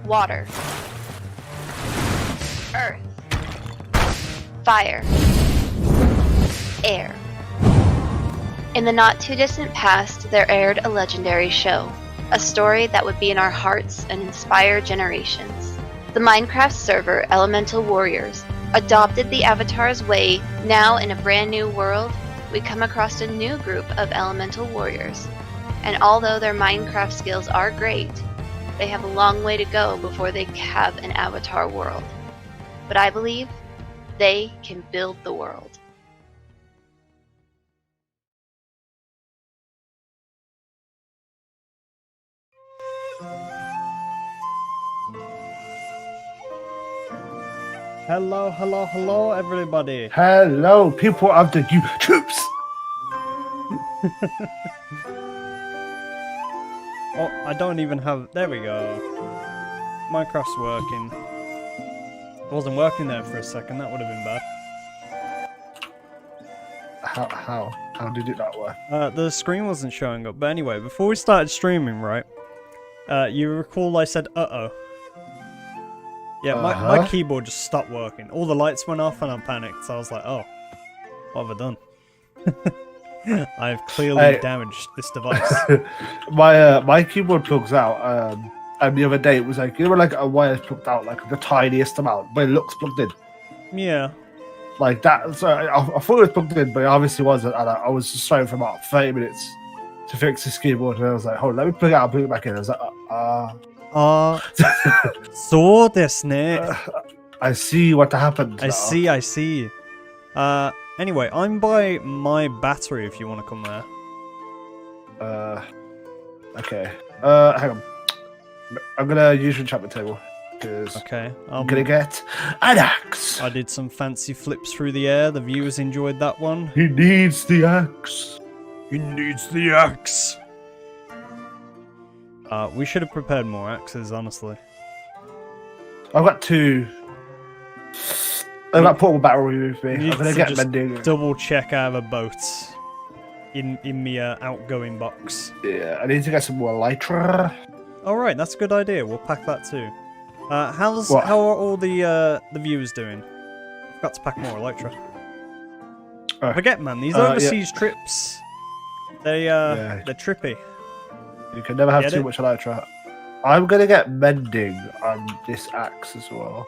water, earth, fire, air. In the not-too-distant past, there aired a legendary show, a story that would be in our hearts and inspire generations. The Minecraft server Elemental Warriors adopted the Avatar's way. Now, in a brand new world, we come across a new group of Elemental Warriors. And although their Minecraft skills are great, they have a long way to go before they have an Avatar world. But I believe they can build the world. Hello, hello, hello, everybody. Hello, people of the YouTubes. Oh, I don't even have... There we go. Minecraft's working. It wasn't working there for a second. That would have been bad. How did it not work? The screen wasn't showing up. But anyway, before we started streaming, right? You recall I said, uh-oh. Yeah, my keyboard just stopped working. All the lights went off and I panicked. So I was like, oh, what have I done? I've clearly damaged this device. my keyboard plugs out. And the other day it was like, you know, like a wire plugged out, like the tiniest amount, but it looks plugged in. Yeah. Like that. So I thought it was plugged in, but it obviously wasn't. And I was just trying for about 30 minutes to fix this keyboard. And I was like, hold on, let me plug it out and plug it back in. I was like, so desu ne. I see what happened. I see. Anyway, I'm by my battery if you want to come there. Okay. Hang on. I'm gonna use your enchantment table. Okay. I'm gonna get an axe. I did some fancy flips through the air. The viewers enjoyed that one. He needs the axe. He needs the axe. We should have prepared more axes, honestly. I've got two. I've got portable battery with me. I'm gonna get mending. Double check I have a boat in my outgoing box. Yeah, I need to get some more elytra. All right, that's a good idea. We'll pack that too. How are all the viewers doing? I've got to pack more elytra. Forget, man, these overseas trips, they're trippy. You can never have too much elytra. I'm gonna get mending on this axe as well.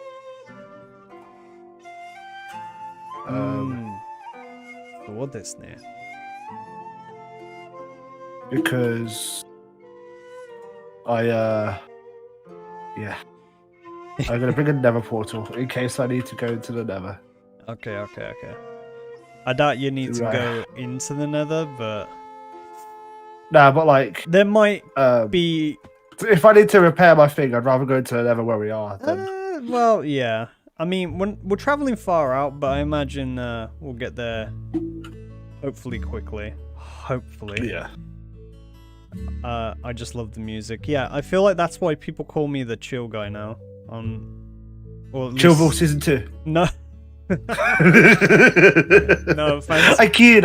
What is this? Because I'm gonna bring a nether portal in case I need to go into the nether. Okay. I doubt you need to go into the nether, but... Nah, but like... There might be... If I need to repair my thing, I'd rather go into the nether where we are. Then. Well, yeah. I mean, we're traveling far out, but I imagine we'll get there hopefully quickly. Hopefully. Yeah. I just love the music. Yeah, I feel like that's why people call me the chill guy now. Chillville Season 2. No. No, fans. I kid.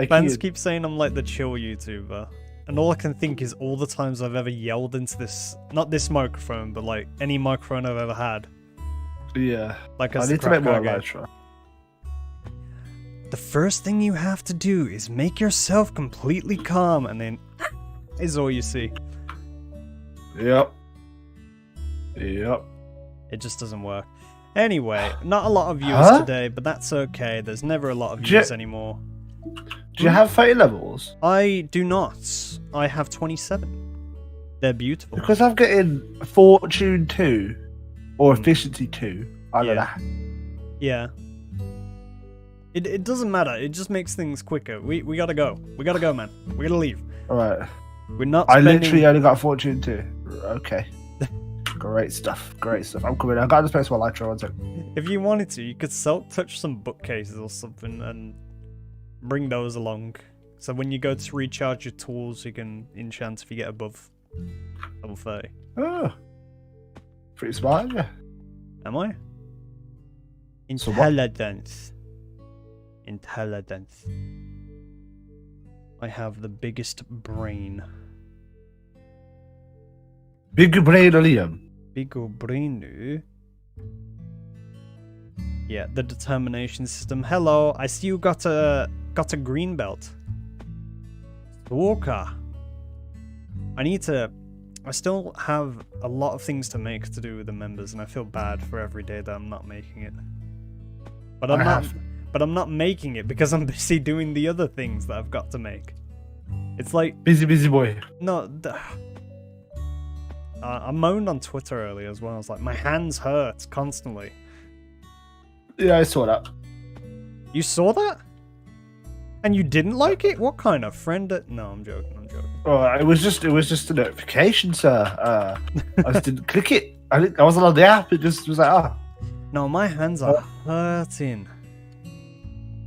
Fans keep saying I'm like the chill YouTuber. And all I can think is all the times I've ever yelled into this, not this microphone, but like any microphone I've ever had. Yeah. Like I need to make more elytra. The first thing you have to do is make yourself completely calm, and then is all you see. Yep. It just doesn't work. Anyway, not a lot of viewers today, but that's okay. There's never a lot of viewers anymore. Do you have 30 levels? I do not. I have 27. They're beautiful. Because I'm getting Fortune 2 or Efficiency 2. I don't know. Yeah. It doesn't matter. It just makes things quicker. We gotta go. We gotta go, man. We gotta leave. Alright. We're not I literally only got Fortune 2. Okay. Great stuff. I'm coming. I got to space my elytra. 1 second. If you wanted to, you could touch some bookcases or something and bring those along. So when you go to recharge your tools, you can enchant if you get above level 30. Oh. Pretty smart, yeah. Am I? Intelligence. Intelligence. I have the biggest brain. Big brain, Liam. Bigobrinu. Yeah, the determination system. Hello, I see you got a green belt. Walker. I still have a lot of things to make to do with the members, and I feel bad for every day that I'm not making it. But I'm not making it because I'm busy doing the other things that I've got to make. It's like busy boy. No, I moaned on Twitter earlier as well. I was like, my hands hurt constantly. Yeah, I saw that. You saw that? And you didn't like it? What kind of friend? No, I'm joking. Oh, it was just a notification, sir. I just didn't click it. I wasn't on the app. It just was like, ah. Oh. No, my hands are hurting.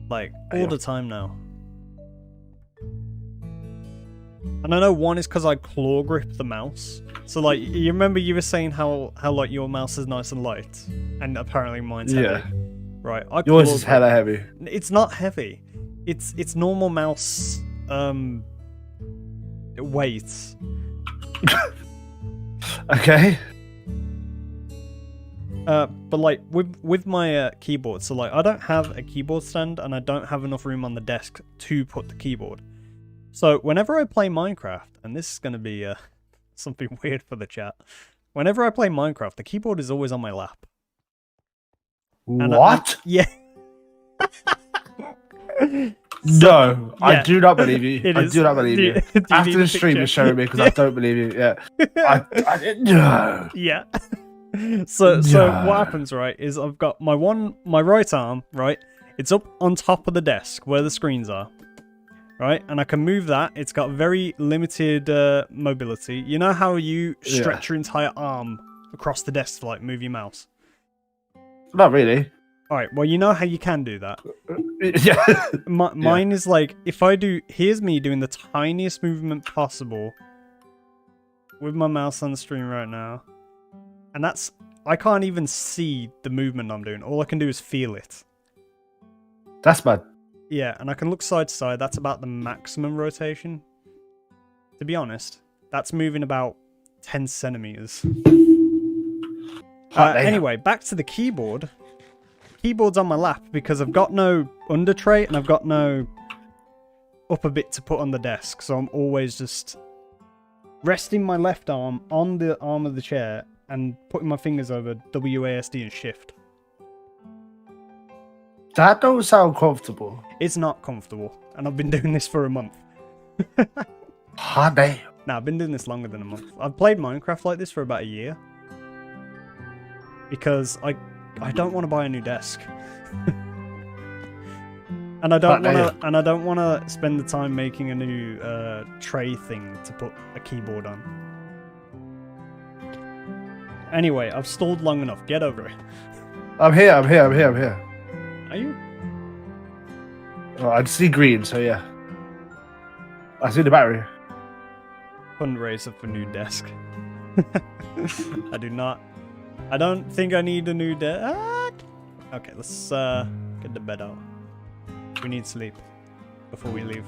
Like, all the time now. And I know one is because I claw grip the mouse. So, like, you remember you were saying how like, your mouse is nice and light? And apparently mine's heavy. Right. Yours is hella heavy. It's not heavy. It's normal mouse, weight. Okay. But like with my keyboard, so like I don't have a keyboard stand and I don't have enough room on the desk to put the keyboard. So whenever I play Minecraft, and this is gonna be something weird for the chat, whenever I play Minecraft, the keyboard is always on my lap. What? Yeah. No, yeah. I do not believe you. I do not believe you. After the stream is showing me because I don't believe you. Yeah. No. Yeah. So what happens, right, is I've got my right arm, right? It's up on top of the desk where the screens are. Right? And I can move that. It's got very limited mobility. You know how you stretch your entire arm across the desk to like move your mouse? Not really. Alright, well, you know how you can do that. Yeah. Mine is like, if I do... Here's me doing the tiniest movement possible with my mouse on the stream right now. And that's... I can't even see the movement I'm doing. All I can do is feel it. That's bad. Yeah, and I can look side to side. That's about the maximum rotation. To be honest, that's moving about 10 centimeters. Anyway, back to the keyboard. Keyboard's on my lap because I've got no under tray and I've got no upper bit to put on the desk. So I'm always just resting my left arm on the arm of the chair and putting my fingers over WASD and shift. That don't sound comfortable. It's not comfortable, and I've been doing this for a month. Hot day. Nah, I've been doing this longer than a month. I've played Minecraft like this for about a year. Because I don't want to buy a new desk. and I don't want to spend the time making a new tray thing to put a keyboard on. Anyway, I've stalled long enough. Get over it. I'm here. Are you? Oh, I see green, so yeah. I see the battery. Fundraiser for new desk. I do not. I don't think I need a new desk. Okay, let's get the bed out. We need sleep before we leave.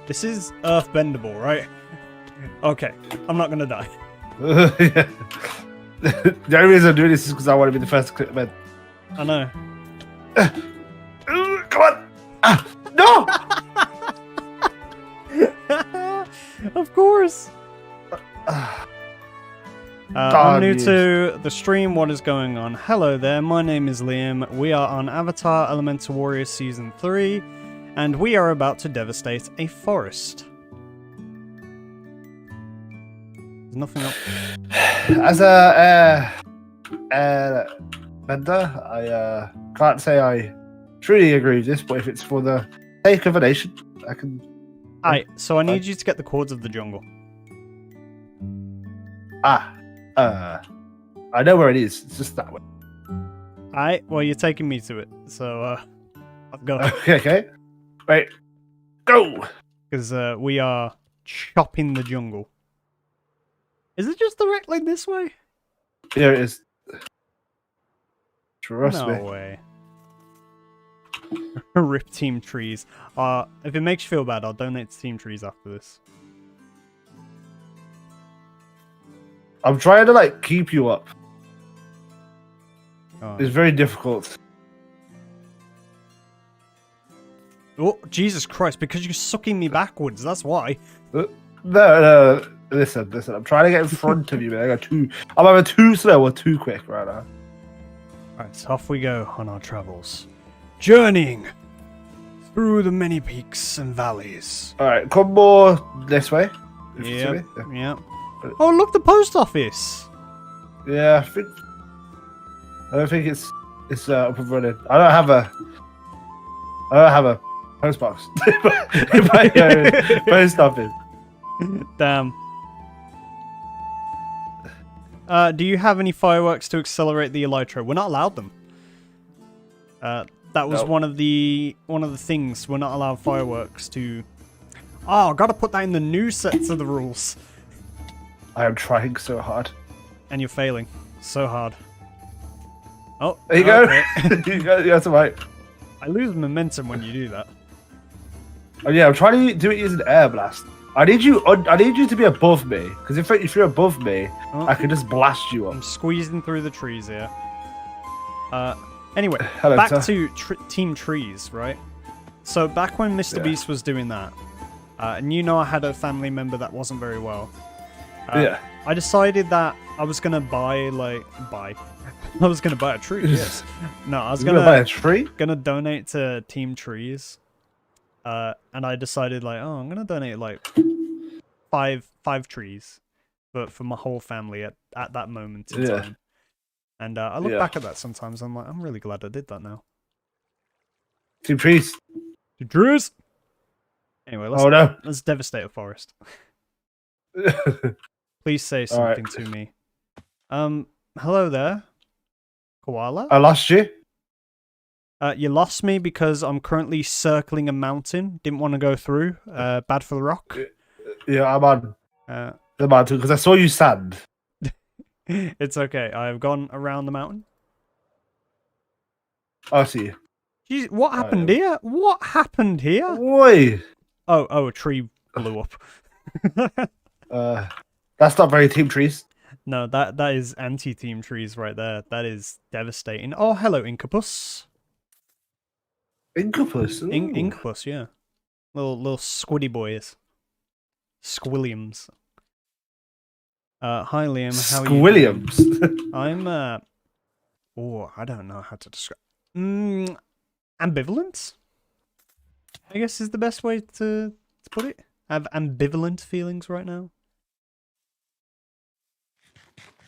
This is earthbendable, right? Okay, I'm not gonna die. Yeah. The only reason I'm doing this is because I want to be the first to click the bed. I know. Come on! No! Of course! I'm new to the stream. What is going on? Hello there, my name is Liam. We are on Avatar Elemental Warriors Season 3, and we are about to devastate a forest. There's nothing else. As a vendor, I can't say I truly agree with this, but if it's for the sake of a nation, I can... Alright, so I need you to get the cords of the jungle. I know where it is. It's just that way. Alright, well, you're taking me to it, so, I'll go. Okay. Wait. Go! Because, we are chopping the jungle. Is it just directly this way? Here it is. Trust me. No way. Rip Team Trees. If it makes you feel bad, I'll donate to Team Trees after this. I'm trying to like keep you up. Oh. It's very difficult. Oh, Jesus Christ, because you're sucking me backwards, that's why. No, listen. I'm trying to get in front of you, man. I'm either too slow or too quick right now. Alright, so off we go on our travels. Journeying through the many peaks and valleys. Alright, come more this way. Yep. Oh, look, the post office! Yeah, I don't think it's up and running. I don't have a post box in my own post office. Damn. Do you have any fireworks to accelerate the elytra? We're not allowed them. That was one of the things. We're not allowed fireworks to. Oh, gotta put that in the new sets of the rules. I am trying so hard. And you're failing so hard. Oh, there you go. That's right. I lose momentum when you do that. Oh yeah, I'm trying to do it using air blast. I need you to be above me, because if you're above me, I can just blast you up. I'm squeezing through the trees here. Anyway, Hello, back sir. to Team Trees, right? So back when Mr. Beast was doing that, and you know I had a family member that wasn't very well. Yeah. I decided that I was gonna buy I was gonna buy a tree. Yes. No, I was gonna buy a tree. Gonna donate to Team Trees. And I decided like, oh, I'm gonna donate like five trees, but for my whole family at that moment in time. And I look back at that sometimes. I'm like, I'm really glad I did that now. Team Trees. Team Trees. Anyway, let's devastate a forest. Please say something to me. Hello there, koala. I lost you. You lost me because I'm currently circling a mountain. Didn't want to go through. Bad for the rock. Yeah, I'm on the mountain because I saw you stand. It's okay. I've gone around the mountain. I see you. Jeez, what happened here? What happened here? Oi! Oh, a tree blew up. That's not very Team Trees. No, that is anti-Team Trees right there. That is devastating. Oh, hello, Incubus. Incubus? Incubus, yeah. Little squiddy boys. Squilliams. Hi, Liam. How are you? Squilliams? I'm, I don't know how to describe... ambivalent? I guess is the best way to put it. I have ambivalent feelings right now.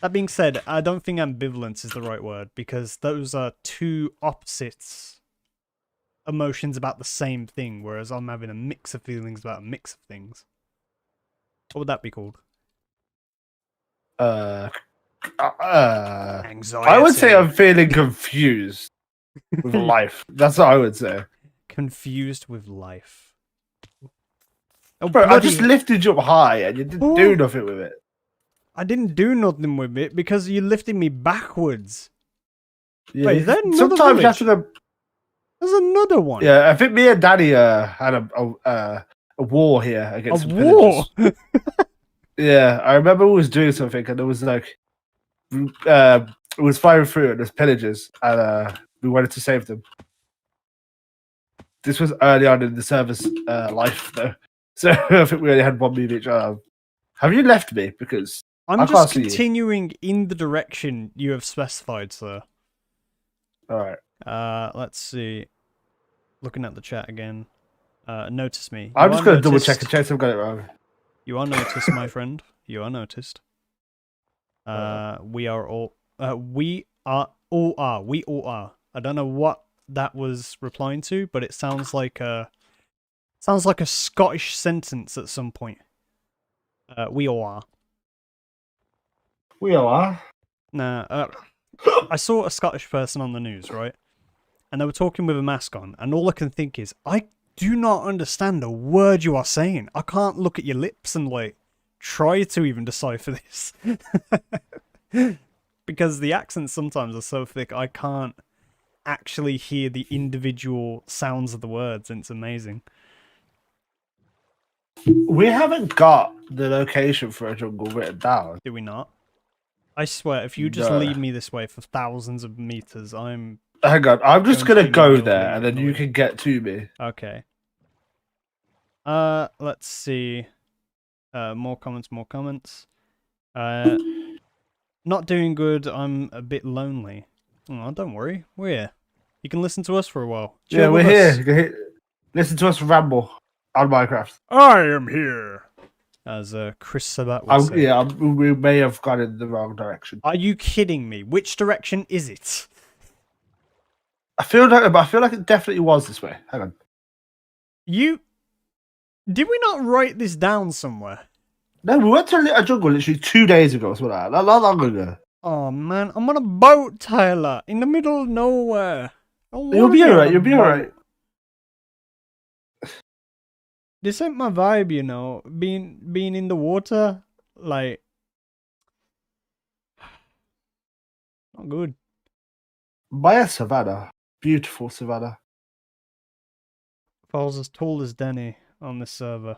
That being said, I don't think ambivalence is the right word, because those are two opposites emotions about the same thing, whereas I'm having a mix of feelings about a mix of things. What would that be called? Anxiety. I would say I'm feeling confused with life. That's what I would say. Confused with life. Oh, bro, I just lifted you up high and you didn't do nothing with it. I didn't do nothing with it because you lifted me backwards. Yeah, wait, is that another sometimes you have to go... There's another one. Yeah, I think me and Daddy had a war here against some war. Yeah, I remember we was doing something and it was like it was firing through and there's pillagers and we wanted to save them. This was early on in the server's life though, so I think we only had one move each. Have you left me? Because I'm just continuing in the direction you have specified, sir. All right. Let's see. Looking at the chat again. Notice me. I'm just going to double check in case I've got it wrong. You are noticed, my friend. You are noticed. We all are. I don't know what that was replying to, but it sounds like a Scottish sentence at some point. We all are. We all are. Nah, I saw a Scottish person on the news, right? And they were talking with a mask on, and all I can think is, I do not understand a word you are saying. I can't look at your lips and, like, try to even decipher this. Because the accents sometimes are so thick, I can't actually hear the individual sounds of the words, and it's amazing. We haven't got the location for a jungle written down. Do we not? I swear, if you just No. lead me this way for thousands of meters, I'm... Hang on, I'm just Going gonna to be go mildly there, and then you annoyed. can get to me. Okay. Let's see. More comments. Not doing good, I'm a bit lonely. Oh, don't worry, we're here. You can listen to us for a while. Chill Yeah, we're with here. us. You can listen to us ramble on Minecraft. I am here! As Chris Sabat would say. Yeah, we may have gone in the wrong direction. Are you kidding me? Which direction is it? I feel like it definitely was this way. Hang on. Did we not write this down somewhere? No, we went to a jungle literally 2 days ago. Something like that. Not long ago. Oh man, I'm on a boat, Tyler, in the middle of nowhere. You'll be alright. You'll be alright. This ain't my vibe, you know. Being in the water, like, not good. By a savannah, beautiful savannah. If I was as tall as Denny on this server,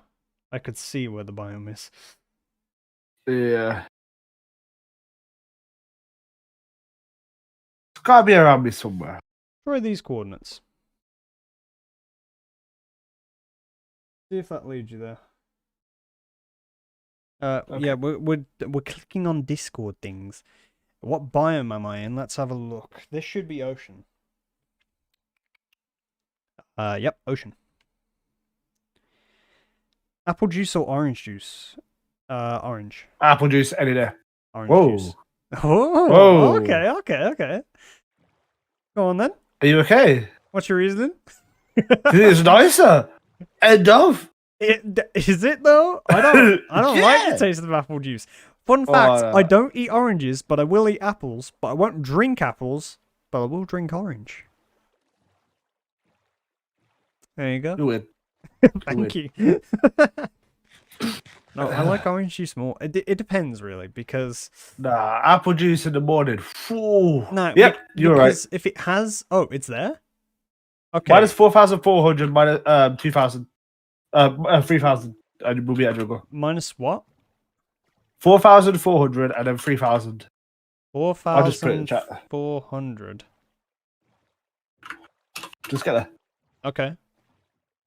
I could see where the biome is. Yeah. It's gotta be around me somewhere. Try these coordinates. See if that leads you there. Okay. Yeah, we're clicking on Discord things. What biome am I in? Let's have a look. This should be ocean. Yep, ocean. Apple juice or orange juice? Orange. Apple juice any day. Orange Whoa. juice. Oh, Whoa. okay. Go on then. Are you okay? What's your reasoning? It's nicer. End of. Is it though? I don't like the taste of apple juice. Fun fact, no. I don't eat oranges, but I will eat apples, but I won't drink apples, but I will drink orange. There you go. You win. Thank you. No, I like orange juice more. It depends really, because Nah, apple juice in the morning. Ooh. no, Yep, you're right. because if it has, oh, it's there. Okay. Minus 4,400, minus 2,000, 3,000, and we'll be at jungle. Minus what? 4,400 and then 3,000. 4,400. Just get there. Okay.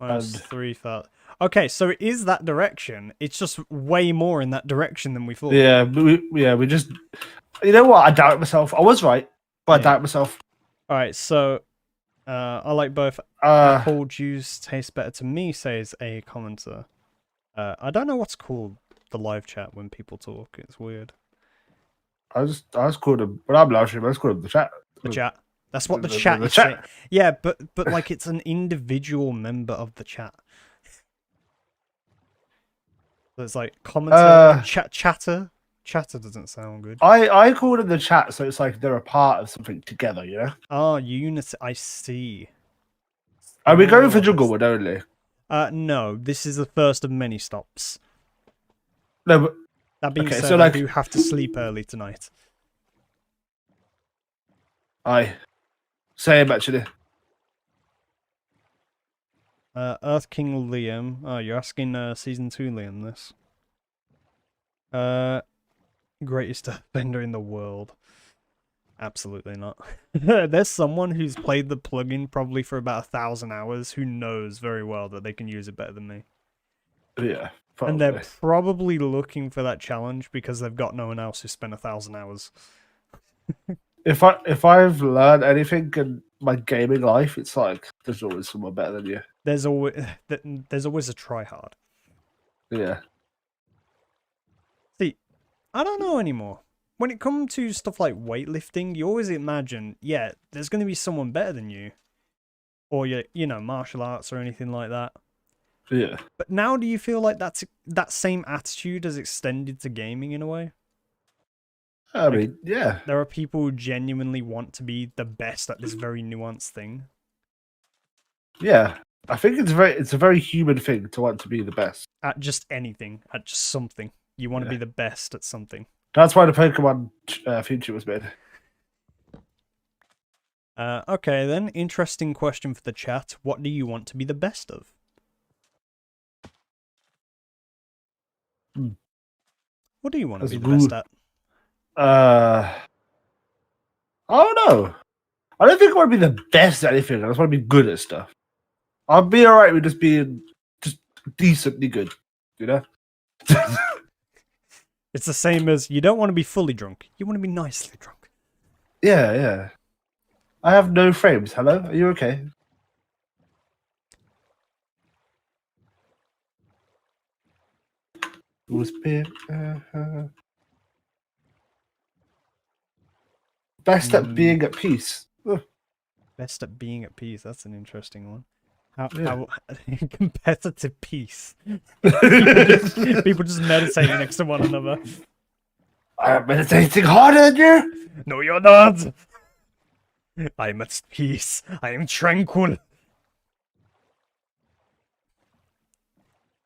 Minus And- 3,000. Okay, so it is that direction. It's just way more in that direction than we thought. Yeah, we just. You know what? I doubt myself. I was right, but I doubt myself. All right, so I like both. Uh, Apple juice tastes better to me, says a commenter. I don't know what's called the live chat when people talk. It's weird. I just called him. But I'm not sure. I just called him the chat. The chat. That's what the The chat is chat. saying. Yeah, but like it's an individual member of the chat. So it's like commenter, chatter. Chatter doesn't sound good. I called him the chat, so it's like they're a part of something together, you know. Oh, unity. I see. Are we going for jungle wood only? No. This is the first of many stops. No, but That being Okay, said, so, like- I do have to sleep early tonight. same actually. Earth King Liam. Oh, you're asking season 2 Liam this. Greatest earthbender in the world. Absolutely not. There's someone who's played the plugin probably for about 1,000 hours who knows very well that they can use it better than me. Yeah, probably. And they're probably looking for that challenge because they've got no one else who spent 1,000 hours. If I've learned anything in my gaming life, it's like there's always someone better than you. There's always a tryhard. Yeah. See, I don't know anymore. When it comes to stuff like weightlifting, you always imagine, yeah, there's going to be someone better than you. Or, you know, martial arts or anything like that. Yeah. But now do you feel like that same attitude has extended to gaming in a way? I mean, yeah. There are people who genuinely want to be the best at this very nuanced thing. Yeah. I think it's a very human thing to want to be the best. At just anything. At just something. You want to be the best at something. That's why the Pokemon feature was made. Okay then, interesting question for the chat. What do you want to be the best of? What do you want to That's be the best rude. at? I don't know. I don't think I want to be the best at anything. I just want to be good at stuff. I'll be alright with just being just decently good, you know? It's the same as you don't want to be fully drunk. You want to be nicely drunk. Yeah. I have no frames. Hello? Are you okay? Best at being at peace. Best at being at peace. That's an interesting one. How Yeah. competitive peace. People just meditating next to one another. I'm meditating harder than you. No, you're not. I am at peace. I am tranquil.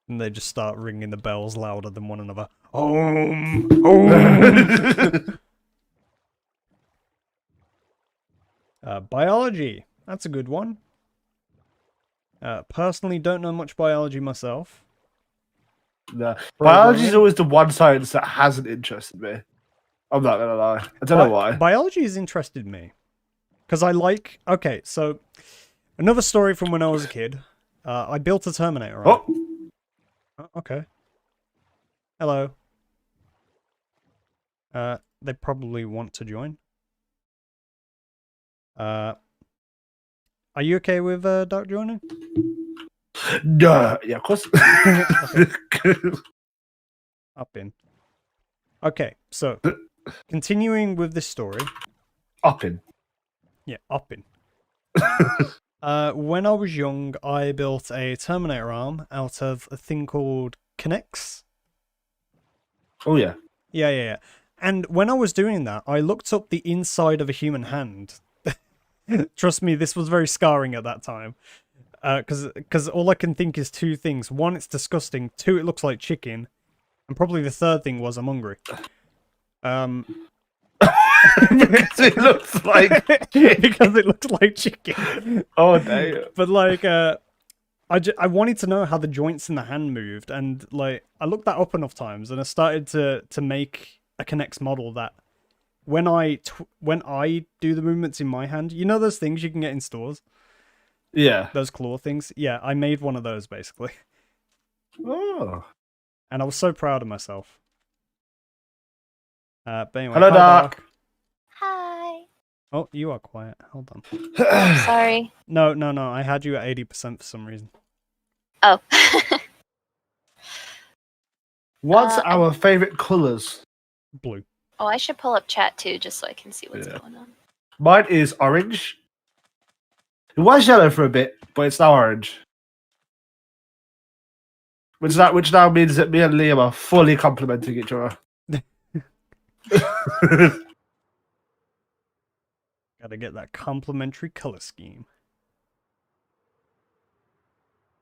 And they just start ringing the bells louder than one another. Om! Biology. That's a good one. Personally, don't know much biology myself. No. Biology is always the one science that hasn't interested me. I'm not gonna lie. I don't know why. Biology has interested me. Because I like... Okay, so... Another story from when I was a kid. I built a Terminator. Right? Oh, okay. Hello. They probably want to join. Are you okay with Dark joining? No. Yeah, of course. Up in. Okay, so... Continuing with this story. Up in. Yeah, up in. When I was young, I built a Terminator arm out of a thing called Kinex. Oh, yeah. Yeah. And when I was doing that, I looked up the inside of a human hand. Trust me, this was very scarring at that time. Because all I can think is two things. One, it's disgusting. Two, it looks like chicken. And probably the third thing was I'm hungry. Because it looks like because it looks like chicken. Oh, damn. But like, I wanted to know how the joints in the hand moved, and like, I looked that up enough times, and I started to make a Kinex model that when I do the movements in my hand, you know those things you can get in stores, Yeah. those claw things. Yeah, I made one of those basically, Oh. and I was so proud of myself. But anyway, Hello, hi, Doc. Hi. Oh, you are quiet. Hold on. Oh, sorry. No. I had you at 80% for some reason. Oh. What's our favorite colors? Blue. Oh, I should pull up chat too, just so I can see what's going on. Mine is orange. It was yellow for a bit, but it's now orange. Which now means that me and Liam are fully complementing each other. Gotta get that complementary color scheme.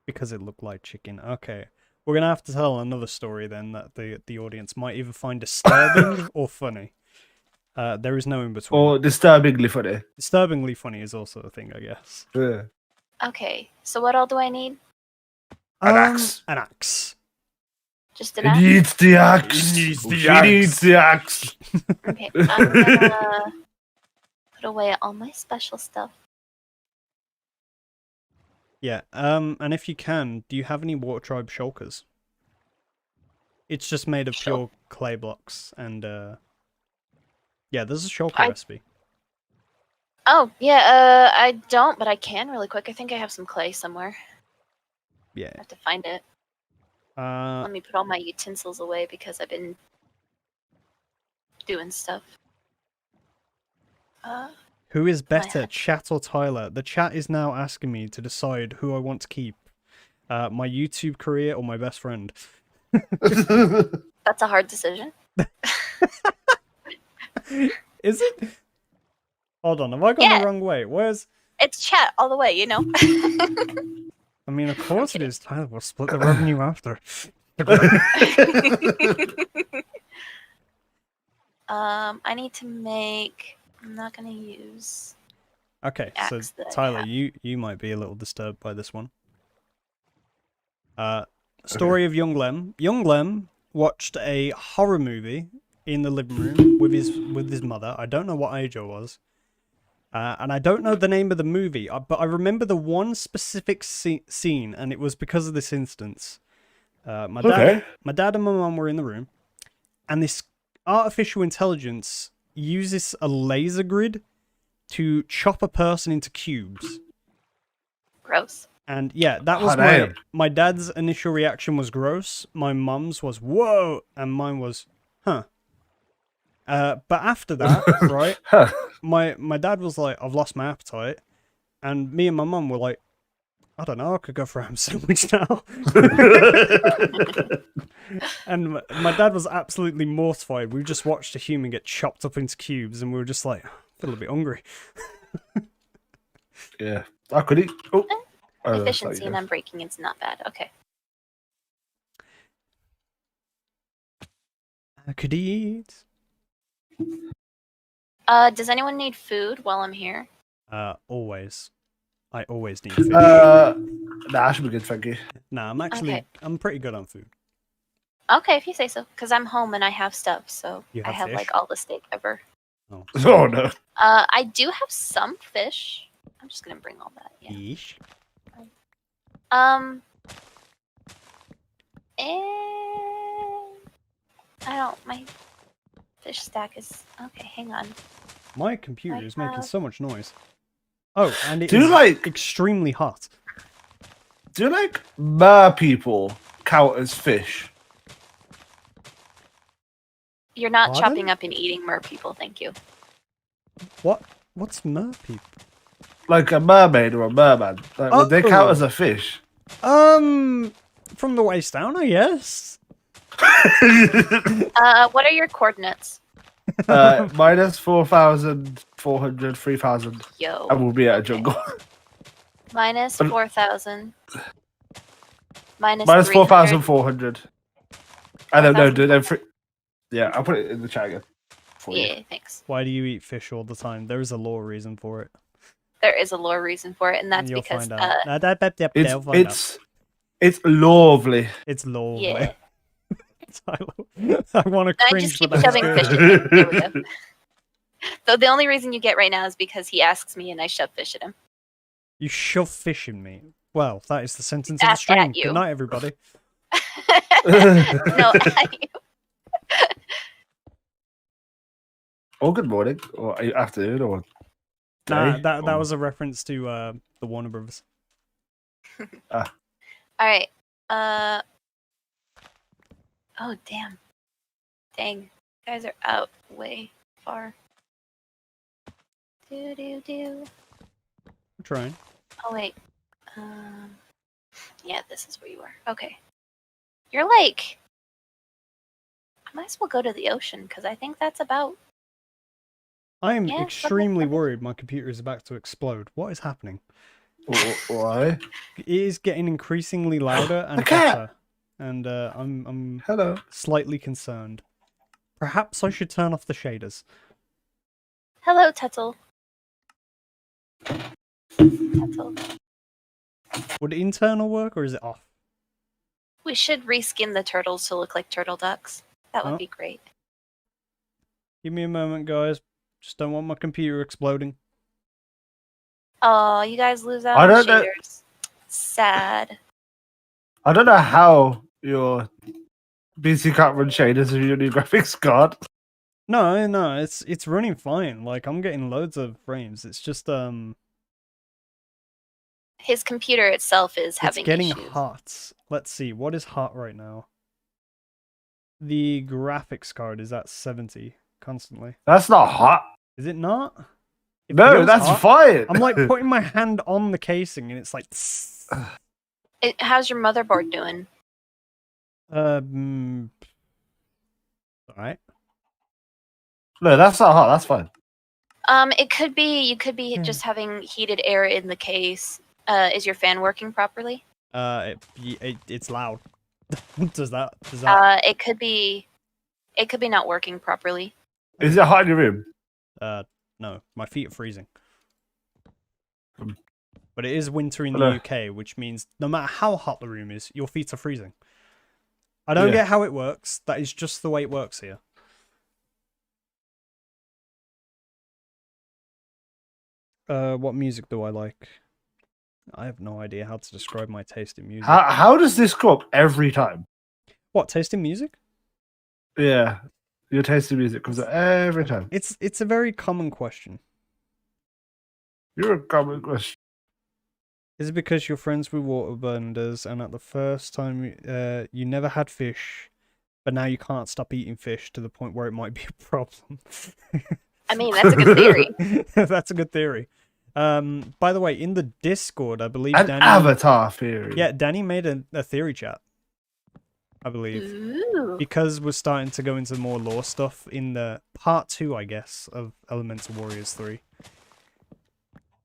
Because it looked like chicken. Okay. We're gonna have to tell another story then that the audience might either find disturbing or funny. There is no in between. Or disturbingly funny. Disturbingly funny is also a thing, I guess. Yeah. Okay, so what all do I need? An axe. An axe. Just an It axe? needs the axe. It needs the She axe. needs the axe. Okay, I'm gonna put away all my special stuff. Yeah, and if you can, do you have any Water Tribe shulkers? It's just made of pure clay blocks, and yeah, there's a shulker recipe. Oh, yeah, I don't, but I can really quick. I think I have some clay somewhere. Yeah. I have to find it. Let me put all my utensils away because I've been doing stuff. Who is better, chat or Tyler? The chat is now asking me to decide who I want to keep. My YouTube career or my best friend. That's a hard decision. Is it? Hold on, have I gone the wrong way? Where's... It's chat all the way, you know? I mean, of course it is, Tyler. We'll split the revenue after. I need to make... I'm not going to use... Okay, so Tyler, you might be a little disturbed by this one. Story of Young Lem. Young Lem watched a horror movie in the living room with his mother. I don't know what age I was. And I don't know the name of the movie, but I remember the one specific scene, and it was because of this instance. My dad and my mum were in the room, and this artificial intelligence uses a laser grid to chop a person into cubes. Gross. And yeah, that was my dad's initial reaction was gross. My mum's was whoa, and mine was huh. But after that, right? My dad was like, I've lost my appetite, and me and my mum were like, I don't know, I could go for a ham sandwich now. And my dad was absolutely mortified. We just watched a human get chopped up into cubes, and we were just like, I feel a bit hungry. Yeah, I could eat. Oh. Efficiency and unbreaking is not bad. Okay. I could eat. Does anyone need food while I'm here? Always. I always need food. Nah, I should be good, thank you. Nah, I'm pretty good on food. Okay, if you say so. Because I'm home and I have stuff, so I have fish? like all the steak ever. Oh. Oh no. I do have some fish. I'm just gonna bring all that. Yeah. Yeesh. I don't. My fish stack is okay. Hang on. My computer is making so much noise. Oh, and it Do you is like- extremely hot. Do you like mer people count as fish? You're not Pardon? chopping up and eating mer people, thank you. What's mer people? Like a mermaid or a merman? Like, would they count as a fish? From the waist down, I guess. What are your coordinates? Minus 4,400, 3,000. Yo. And we'll be at a jungle. Minus 4,000. Minus Minus 300. 4,400. I don't know, dude. Yeah, I'll put it in the chat again. For you. Yeah, thanks. Why do you eat fish all the time? There is a lore reason for it. There is a lore reason for it, and that's You'll because find out. It's lovely. It's lovely. yeah. I want to I cringe. just keep but shoving that's fish good. at him. There we go. So the only reason you get right now is because he asks me and I shove fish at him. You shove fish in me. Well, that is the sentence of the At stream. you. Good night, everybody. No, Or good morning, or afternoon, or Nah, day, that or- was a reference to the Warner Brothers. all right. Oh, damn. Dang. You guys are out way far. Do. I'm trying. Oh, wait. Yeah, this is where you are. Okay. You're like... I might as well go to the ocean, because I think that's about... I am Yeah, extremely something. worried my computer is about to explode. What is happening? Why? It is getting increasingly louder and The cat! hotter, and I'm Hello. slightly concerned. Perhaps I should turn off the shaders. Hello, Tuttle. Tuttle. Would internal work, or is it off? We should reskin the turtles to look like turtle ducks. That would Oh. be great. Give me a moment, guys. Just don't want my computer exploding. Oh, you guys lose out I on don't know- shaders. Sad. I don't know how your BC can't run shaders with your new graphics card. No, it's running fine. Like I'm getting loads of frames. It's just His computer itself is it's having getting issues. hot. Let's see, what is hot right now? The graphics card is at 70 constantly. That's not hot. Is it not? It No, feels that's hot. fine. I'm like putting my hand on the casing and it's like How's your motherboard doing? alright. No, that's not hot. That's fine. It could be you could be just having heated air in the case. Is your fan working properly? It's loud. Does that It could be not working properly. Is it hot in your room? no, my feet are freezing. Hmm. But it is winter in the Hello. UK, which means no matter how hot the room is, your feet are freezing. I don't Yeah. get how it works. That is just the way it works here. What music do I like? I have no idea how to describe my taste in music. How does this go up every time? What, taste in music? Yeah, your taste in music comes up every time. It's a very common question. You're a common question. Is it because you're friends with waterbenders and at the first time you never had fish, but now you can't stop eating fish to the point where it might be a problem? I mean, that's a good theory. That's a good theory. By the way, in the Discord, I believe An Danny... avatar theory. Yeah, Danny made a theory chat, I believe. Ooh. Because we're starting to go into more lore stuff in the part 2, I guess, of Elemental Warriors 3.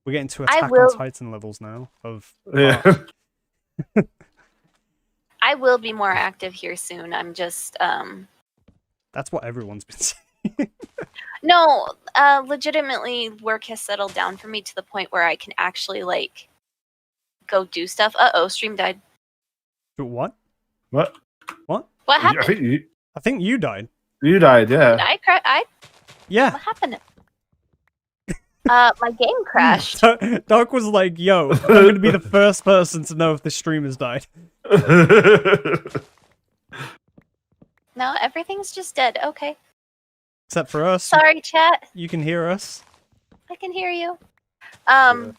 We're getting to Attack on Titan levels now. Yeah. I will be more active here soon. I'm just That's what everyone's been saying. No, legitimately, work has settled down for me to the point where I can actually like go do stuff. Stream died. What? What? What? What happened? I think you died. You died, yeah. Did I Yeah. What happened? My game crashed. Dark was like, yo, I'm going to be the first person to know if the stream has died. No, everything's just dead. Okay. Except for us. Sorry, chat. You can hear us. I can hear you. No,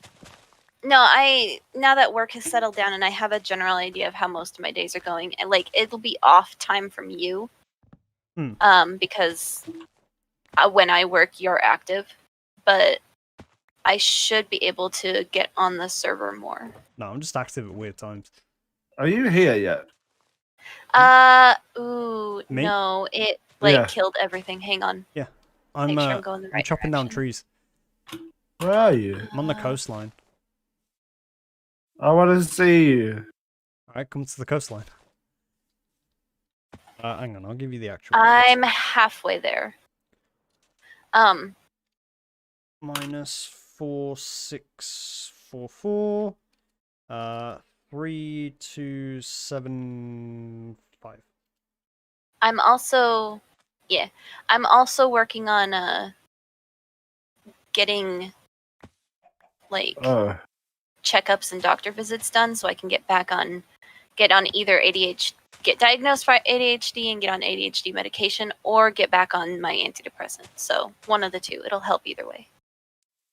now that work has settled down and I have a general idea of how most of my days are going, and like it'll be off time from you. Because when I work, you're active, but I should be able to get on the server more. No, I'm just active at weird times. Are you here yet? Me? No, it killed everything. Hang on. Yeah. Make sure I'm going the right I'm chopping down direction. trees. Where are you? I'm on the coastline. I want to see you. Alright, come to the coastline. Hang on, I'll give you the actual. I'm halfway there. Minus 4644. 3275. I'm also working on getting like checkups and doctor visits done so I can get either ADHD, get diagnosed for ADHD and get on ADHD medication, or get back on my antidepressant. So one of the two. It'll help either way.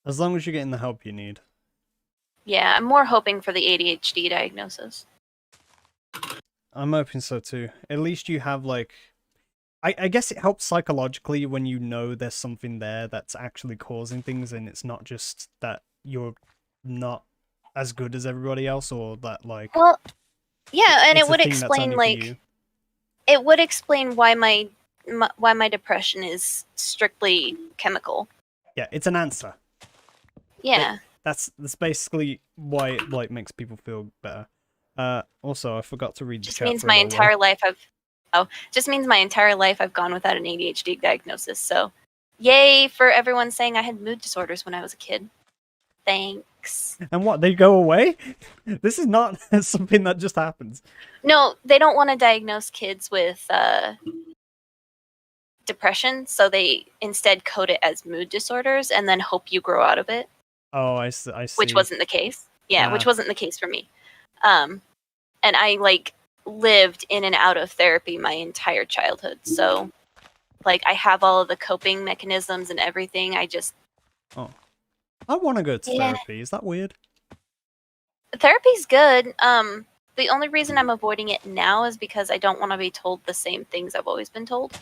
As long as you're getting the help you need. Yeah, I'm more hoping for the ADHD diagnosis. I'm hoping so too. At least you have like... I guess it helps psychologically when you know there's something there that's actually causing things and it's not just that you're not as good as everybody else, or that like... Well, yeah, and it would explain like... It would explain why my depression is strictly chemical. Yeah, it's an answer. Yeah. That's basically why it like makes people feel better. Also, I forgot to read the chat. Just means my entire life I've gone without an ADHD diagnosis. So, yay for everyone saying I had mood disorders when I was a kid. Thanks. And what, they go away? This is not something that just happens. No, they don't want to diagnose kids with depression, so they instead code it as mood disorders and then hope you grow out of it. Oh, I see. Which wasn't the case. Yeah, which wasn't the case for me. And I like lived in and out of therapy my entire childhood. So like I have all of the coping mechanisms and everything. I want to go to therapy. Is that weird? Therapy's good. The only reason I'm avoiding it now is because I don't want to be told the same things I've always been told.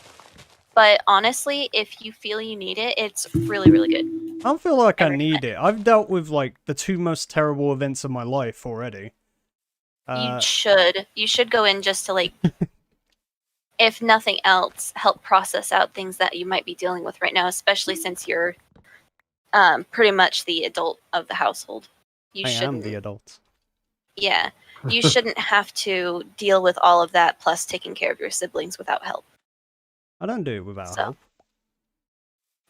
But honestly, if you feel you need it, it's really, really good. I don't feel like I need it. I've dealt with like the two most terrible events of my life already. You should go in just to like, if nothing else, help process out things that you might be dealing with right now, especially since you're pretty much the adult of the household. I am the adult. Yeah. You shouldn't have to deal with all of that plus taking care of your siblings without help. I don't do it without help.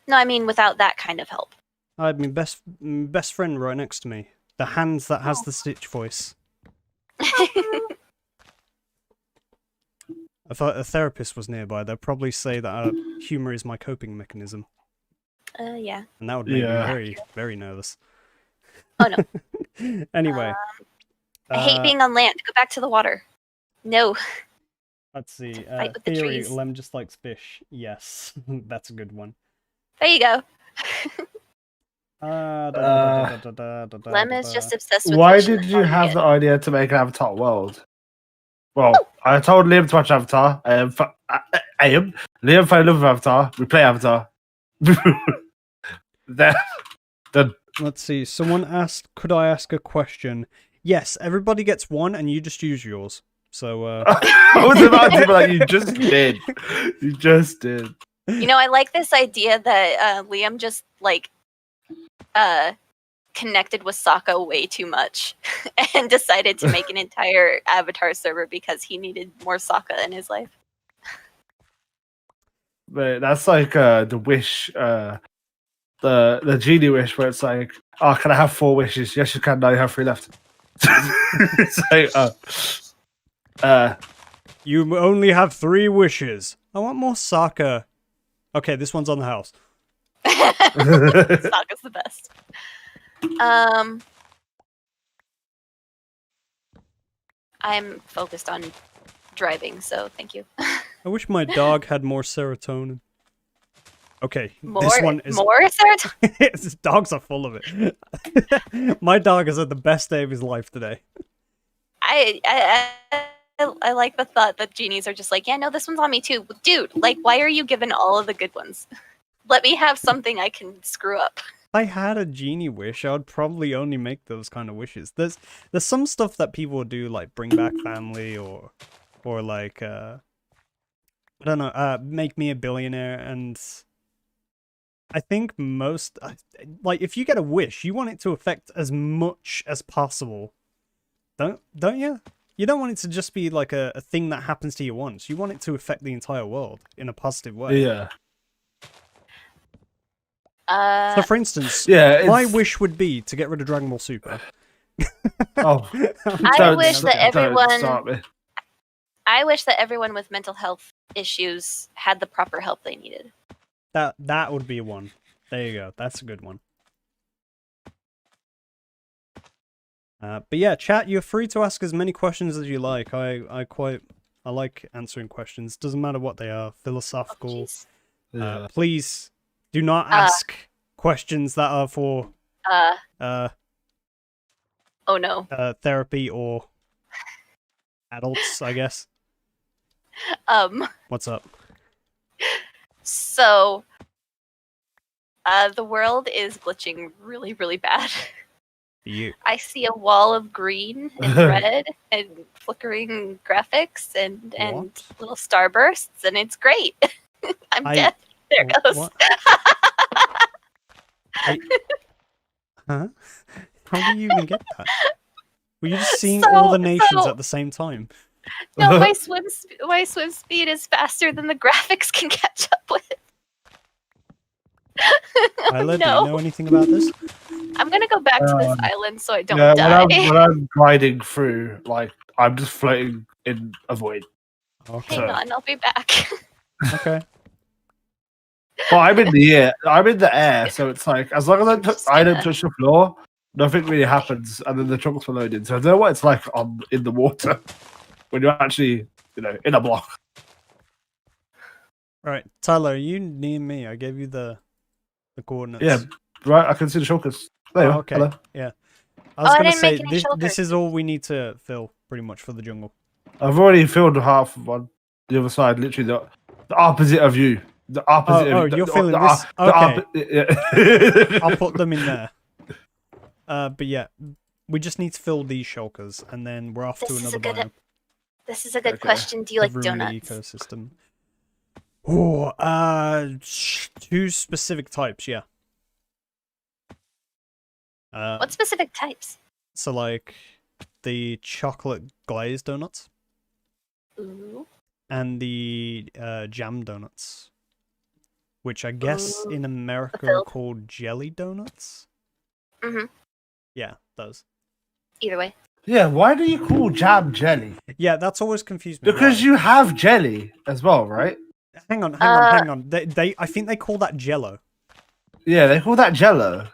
No, I mean without that kind of help. I had my best friend right next to me. The hands that has the Stitch voice. If a therapist was nearby, they'd probably say that humor is my coping mechanism. Yeah. And that would make me very, very nervous. Oh no. Anyway. I hate being on land. Go back to the water. No. Let's see. Fight with the Theory, trees. Lem just likes fish. Yes, that's a good one. There you go. Lem Lem is just obsessed with Why fish and did that's you all have get. the idea to make an Avatar world? Well, I told Liam to watch Avatar. Liam fell in love with Avatar. We play Avatar. Then, Let's see. Someone asked, could I ask a question? Yes, everybody gets one, and you just use yours. So, I was about to be like, you just did. You just did. You know, I like this idea that Liam just like connected with Sokka way too much and decided to make an entire Avatar server because he needed more Sokka in his life. But that's like the wish, the genie wish, where it's like, oh, can I have 4 wishes? Yes, you can. Now you have 3 left. It's like, you only have 3 wishes. I want more Sokka. Okay, this one's on the house. Sokka's the best. I'm focused on driving, so thank you. I wish my dog had more serotonin. Okay, More, this one is... more serotonin? Dogs are full of it. My dog has had the best day of his life today. I like the thought that genies are just like, yeah, no, this one's on me too. Dude, like, why are you given all of the good ones? Let me have something I can screw up. If I had a genie wish, I would probably only make those kind of wishes. There's some stuff that people would do, like bring back family, or like I don't know, make me a billionaire. And I think most, like, if you get a wish, you want it to affect as much as possible, don't you? You don't want it to just be like a thing that happens to you once. You want it to affect the entire world in a positive way. yeah. So, for instance, Yeah, my wish would be to get rid of Dragon Ball Super. Oh, I wish that everyone. Start me. I wish that everyone with mental health issues had the proper help they needed. That would be one. There you go. That's a good one. But yeah, chat. You're free to ask as many questions as you like. I like answering questions. Doesn't matter what they are. Philosophical. Yeah. Please do not ask questions that are for oh no. Therapy or adults, I guess. What's up? So, the world is glitching really, really bad. You. I see a wall of green and red and flickering graphics and What? little starbursts, and it's great. I'm dead. There it goes. What? Huh? How do you even get that? Were you just seeing all the nations at the same time? No, my swim speed is faster than the graphics can catch up with. Isla, No. do you know anything about this? I'm gonna go back to this island so I don't Yeah, die. when I'm gliding through, like, I'm just floating in a void. Okay. Hang on, I'll be back. Okay. Well, I'm in the air. I'm in the air, so it's like, as long as I don't touch the floor, nothing really happens, and then the chunks are loaded. So I don't know what it's like in the water when you're actually, in a block. Right, Tyler, you near me. I gave you the coordinates. Yeah, right. I can see the shulkers. There you are. Okay. Hello. Yeah. I was I gonna didn't say make any this shelters. is all we need to fill pretty much for the jungle. I've already filled half of one. The other side, literally the opposite of you. The opposite. Oh, of you're feeling this? Okay. Yeah. I'll put them in there. But yeah, we just need to fill these shulkers, and then we're off to another biome. This is a good Okay. question. Do you like Of ruining the donuts? ecosystem. Oh, 2 specific types, yeah. What specific types? So like the chocolate glazed donuts Ooh. and the jam donuts, which I guess Ooh, in America are filled. called jelly donuts. Mhm. Yeah, those. Either way. Yeah. Why do you call jam jelly? Yeah, that's always confused me. Because Why? you have jelly as well, right? Hang on, hang on. I think they call that Jello. Yeah, they call that Jello.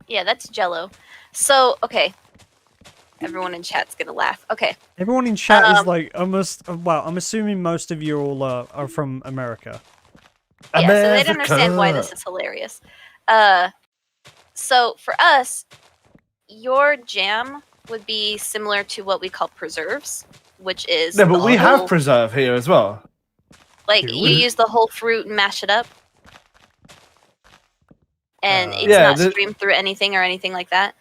Yeah, that's Jello. So, okay. Everyone in chat's gonna laugh. Okay. Everyone in chat is like almost. Well, I'm assuming most of you all are from America. Yeah, so they'd understand why this is hilarious. So for us, your jam would be similar to what we call preserves, which is No, but we have whole, preserve here as well. like Do you we? use the whole fruit and mash it up, and it's Yeah, not streamed through anything or anything like that.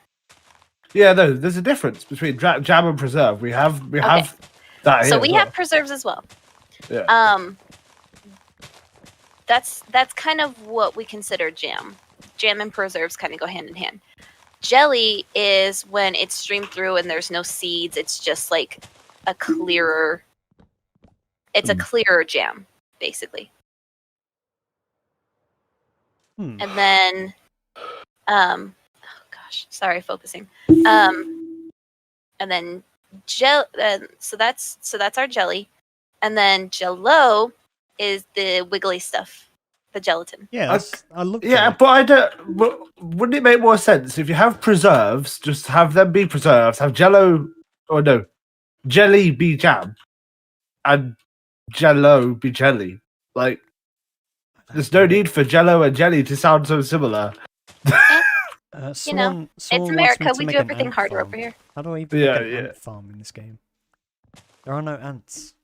Yeah, no, there's a difference between jam and preserve. We have that here. So we as have well. preserves as well. Yeah. That's kind of what we consider jam. Jam and preserves kind of go hand in hand. Jelly is when it's streamed through and there's no seeds. It's just like a clearer. It's a clearer jam, basically. And then, oh gosh, sorry, focusing. And then so that's our jelly, and then Jello is the wiggly stuff, the gelatin. Yeah, I love. Yeah, jelly. but I don't. But wouldn't it make more sense if you have preserves, just have them be preserves, have Jello, or no, jelly be jam, and Jello be jelly? Like, there's no need for Jello and jelly to sound so similar. Someone it's wants America. me to We make do an everything ant harder farm. over here. How do I even make an ant farm in this game? There are no ants.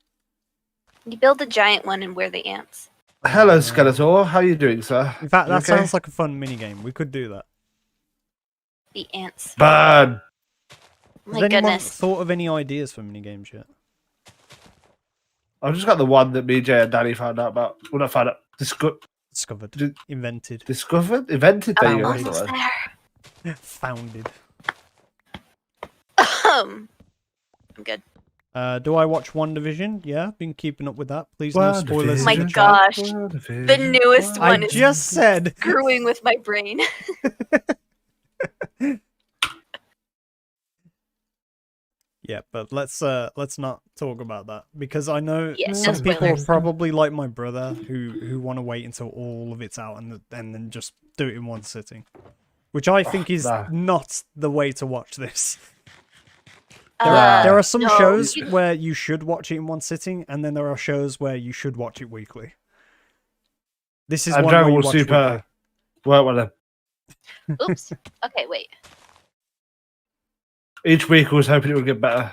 You build a giant one and we're the ants. Hello, Skeletor. How are you doing, sir? In fact, You that okay? sounds like a fun minigame. We could do that. The ants. Burn. My Has anyone goodness. thought of any ideas for minigames yet? I've just got the one that me, Jay, and Danny found out about. Well, not found out. Discovered. Invented. Discovered? Invented? There you go. Founded. that's the word. Founded. I'm good. Do I watch WandaVision? Yeah, been keeping up with that. Please no spoilers. Oh my gosh. The newest one I is just said. screwing with my brain. Yeah, but let's not talk about that because I know Yeah, no some people are spoilers. probably like my brother who want to wait until all of it's out and then just do it in one sitting, which I think is not the way to watch this. There are some shows where you should watch it in one sitting, and then there are shows where you should watch it weekly. This is one where you watch Super. Well, well, Oops. Okay, wait. each week I was hoping it would get better.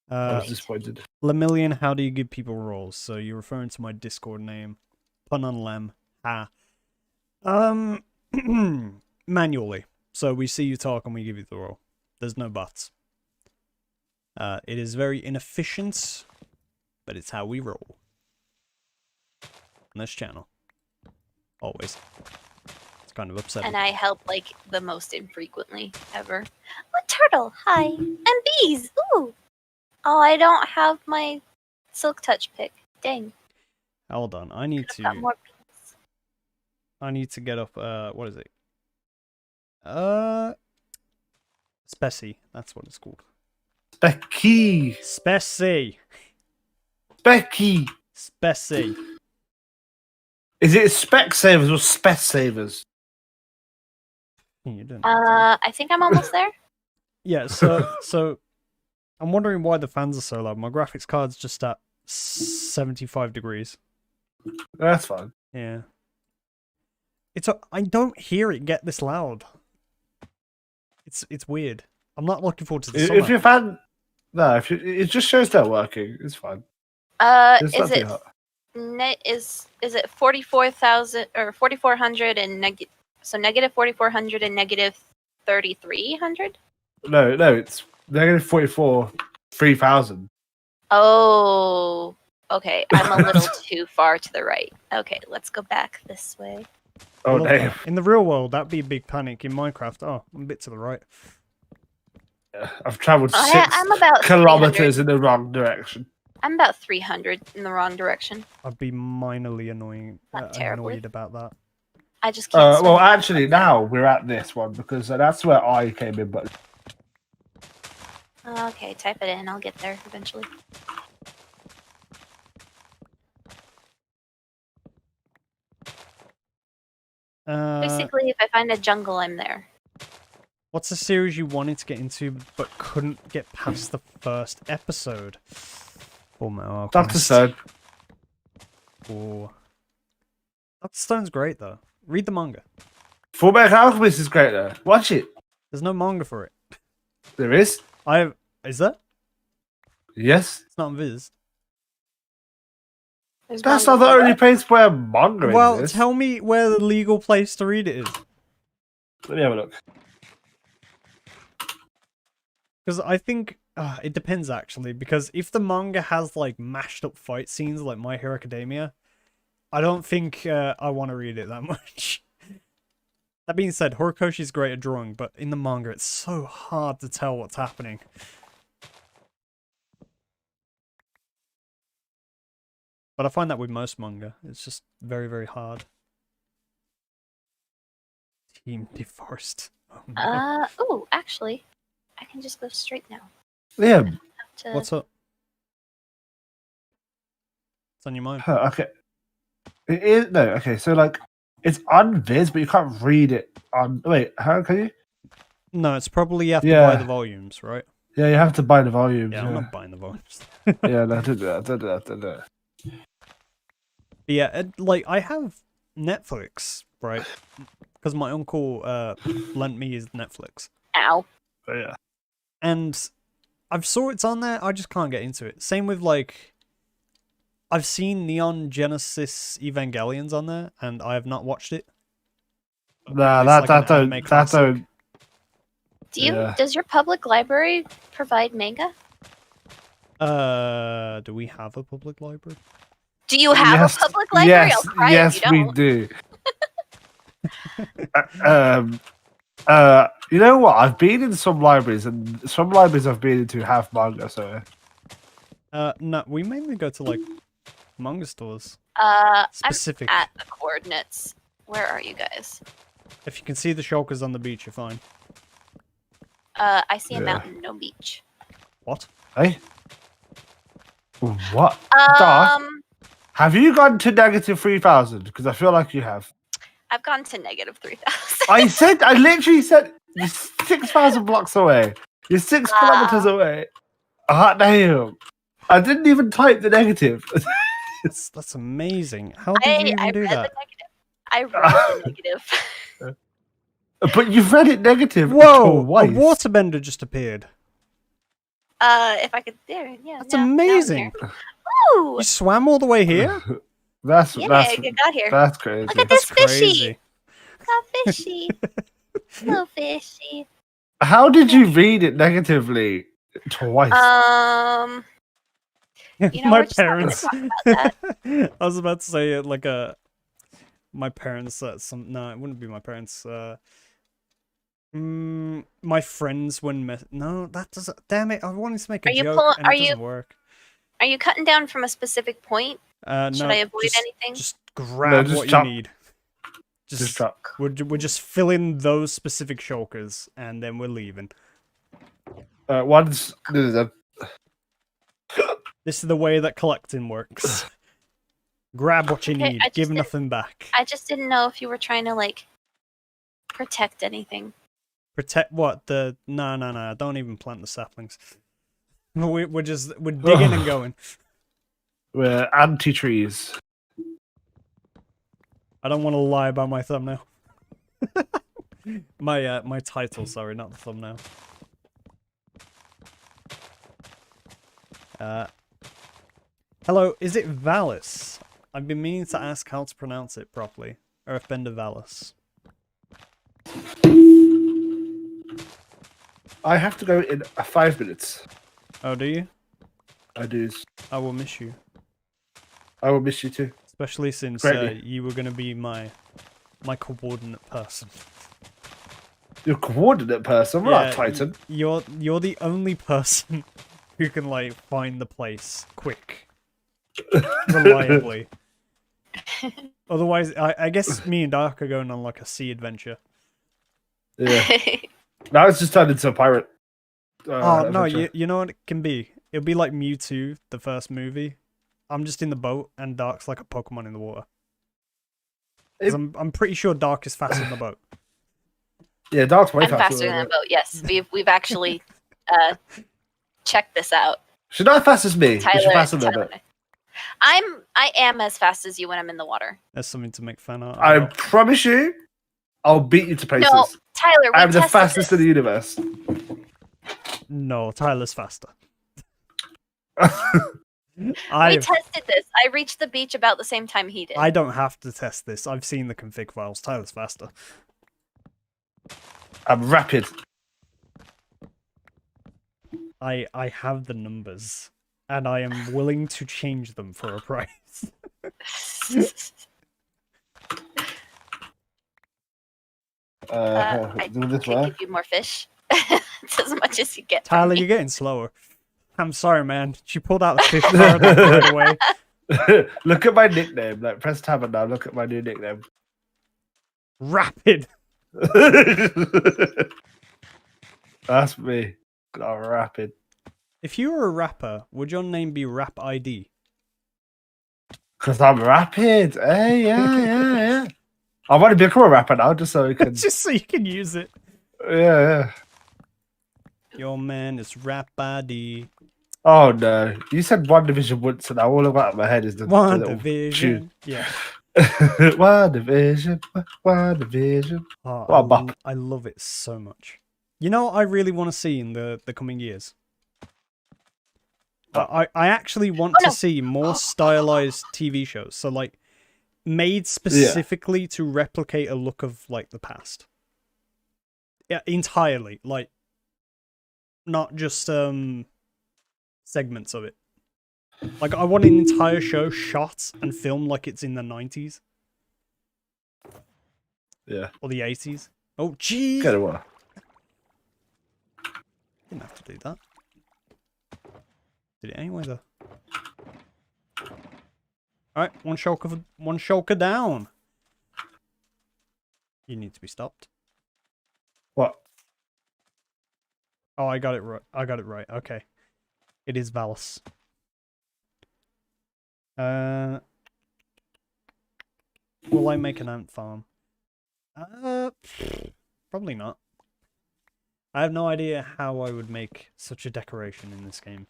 I was Wait. disappointed. Lemillion, how do you give people roles? So you're referring to my Discord name. Pun on Lem. Manually. So we see you talk and we give you the role. There's no buts. It is very inefficient, but it's how we roll. On this channel. Always. It's kind of upsetting. And I help like the most infrequently ever. Oh, turtle, hi. And bees. Ooh. Oh, I don't have my silk touch pick. Dang. Hold on, I need Got more bees. I need to get up. What is it? Specie. That's what it's called. Specky. Specie. Specky. Specie. Is it Spec Savers or Spec Savers? You don't. I think I'm almost there. Yeah. So I'm wondering why the fans are so loud. My graphics card's just at 75 degrees. That's fine. Yeah. I don't hear it get this loud. It's weird. I'm not looking forward to the summer. If your fan, it just shows they're working. It's fine. Is it 44,000 or 4,400 and negative 4,400 and negative 3,300? No, it's negative 44, 3,000. Oh, okay. I'm a little too far to the right. Okay, let's go back this way. Oh, damn. In the real world, that'd be a big panic. In Minecraft, I'm a bit to the right. Yeah, I've travelled I'm about kilometers 300. in the wrong direction. I'm about 300 in the wrong direction. I'd be minorly annoyed about that. I just can't. swim. Well, actually, now we're at this one because that's where I came in. But Okay, type it in. I'll get there eventually. Basically, if I find a jungle, I'm there. What's a series you wanted to get into but couldn't get past the first episode? Oh my Doctor Stone. Oh. Doctor Stone's great though. Read the manga. Fullback Alchemist is great though. Watch it. There's no manga for it. There is. Is there? Yes. It's not on Viz. There's That's manga not the for only what? place where manga Well, exists. tell me where the legal place to read it is. Let me have a look. Because I think it depends actually. Because if the manga has like mashed up fight scenes like My Hero Academia, I don't think I want to read it that much. That being said, Horikoshi's great at drawing, but in the manga it's so hard to tell what's happening. But I find that with most manga, it's just very, very hard. Team Deforest. Oh, no. Oh, actually, I can just go straight now. Yeah. What's up? What's on your mind? Okay. It is no. Okay. So like, it's on Viz, but you can't read it on. Wait. How can you? No, it's probably you have to Yeah. buy the volumes, right? Yeah, you have to buy the volumes. Yeah, Yeah. I'm not buying the volumes. Yeah. No, don't do that. Don't do that. Don't do that. But yeah, like I have Netflix, right? Because my uncle lent me his Netflix, Ow. But yeah. and I've saw it's on there. I just can't get into it. Same with like, I've seen Neon Genesis Evangelion's on there, and I have not watched it. Nah, It's that like an that anime don't that classic. don't. Do does your public library provide manga? Do we have a public library? Do you have Yes, a public library? I'll cry yes, if you we don't. do. You know what? I've been in some libraries, and some libraries I've been into have manga. So No, we mainly go to like manga stores. I'm Specific. at the coordinates. Where are you guys? If you can see the shulkers on the beach, you're fine. I see a Yeah. mountain, no beach. What? hey, what? Doc, have you gone to negative 3,000? Because I feel like you have. I've gone to negative 3,000. I literally said you're 6,000 blocks away. You're 6 kilometers away. Hot damn! I didn't even type the negative. That's amazing. How did you I even do read that? the negative. I read the negative. But you've read it negative Whoa! twice. A waterbender just appeared. If I could, there, yeah. That's now I'm amazing. here. Ooh, You swam all the way here? That's yeah, that's I got here. that's crazy. Look at That's this fishy. crazy. Got fishy. Little fishy. How did you read it negatively twice? You know, My we're just not gonna parents. talk about that. I was about to say it like my parents. No, it wouldn't be my parents. My friends when no, that doesn't. Damn it! I wanted to make a Are you joke and are it you- doesn't work. Are you cutting down from a specific point? No, Should I avoid just, anything? Just grab just what chop. you need. Just drop. We're just filling those specific shulkers and then we're leaving. Once This is the way that collecting works. Grab what you Okay, need, I just give did- nothing back. I just didn't know if you were trying to like protect anything. Protect what? No, don't even plant the saplings. We're digging and going. we're anti-trees. I don't want to lie about my thumbnail. my title, sorry, not the thumbnail. Hello, is it Valis? I've been meaning to ask how to pronounce it properly. Earthbender Valis. I have to go in 5 minutes. Oh, do you? I do. I will miss you. I will miss you too. Especially since Greatly. you were going to be my coordinate person. You're a coordinate person. We're not Titan. You're the only person who can like find the place quick, reliably. Otherwise, I guess me and Dark are going on like a sea adventure. Yeah. Now it's just turned into a pirate. Oh no, adventure. you know what it can be? It'll be like Mewtwo, the first movie. I'm just in the boat and Dark's like a Pokemon in the water. 'Cause I'm pretty sure Dark is faster than the boat. Yeah, Dark's way I'm faster than a boat. Yes, we've actually checked this out. She's not as fast as me, but she's faster than Tyler me. I am as fast as you when I'm in the water. There's something to make fun of. I promise you, I'll beat you to places. No, Tyler, I'm the fastest in the universe. No, Tyler's faster. We tested this. I reached the beach about the same time he did. I don't have to test this. I've seen the config files. Tyler's faster. I'm rapid. I have the numbers, and I am willing to change them for a price. I do this can way. give you more fish. It's as much as you get. from Tyler, me. you're getting slower. I'm sorry, man. She pulled out the fifth card right away. Look at my nickname. Like, press tab and now look at my new nickname. Rapid. That's me. Oh, rapid. If you were a rapper, would your name be Rap ID? Because I'm rapid. Hey, yeah. I want to become a rapper now just so we can. Just so you can use it. Yeah. Your man is Rap ID. Oh no! You said One Division once, and now all about my head is the One little Division. Yeah. One Division. One Division. Oh, What a bop. I love it so much. You know what I really want to see in the coming years? I actually want to see more stylized TV shows. So, like, made specifically to replicate a look of, like, the past. Yeah, entirely. Like, not just, segments of it. Like, I want an entire show shot and filmed like it's in the 90s. Yeah. Or the 80s. Oh, jeez! Get away. Didn't have to do that. Did it anyway, though. Alright, one shulker down. You need to be stopped. What? Oh, I got it right. I got it right. Okay. It is Valis. Will I make an ant farm? Probably not. I have no idea how I would make such a decoration in this game.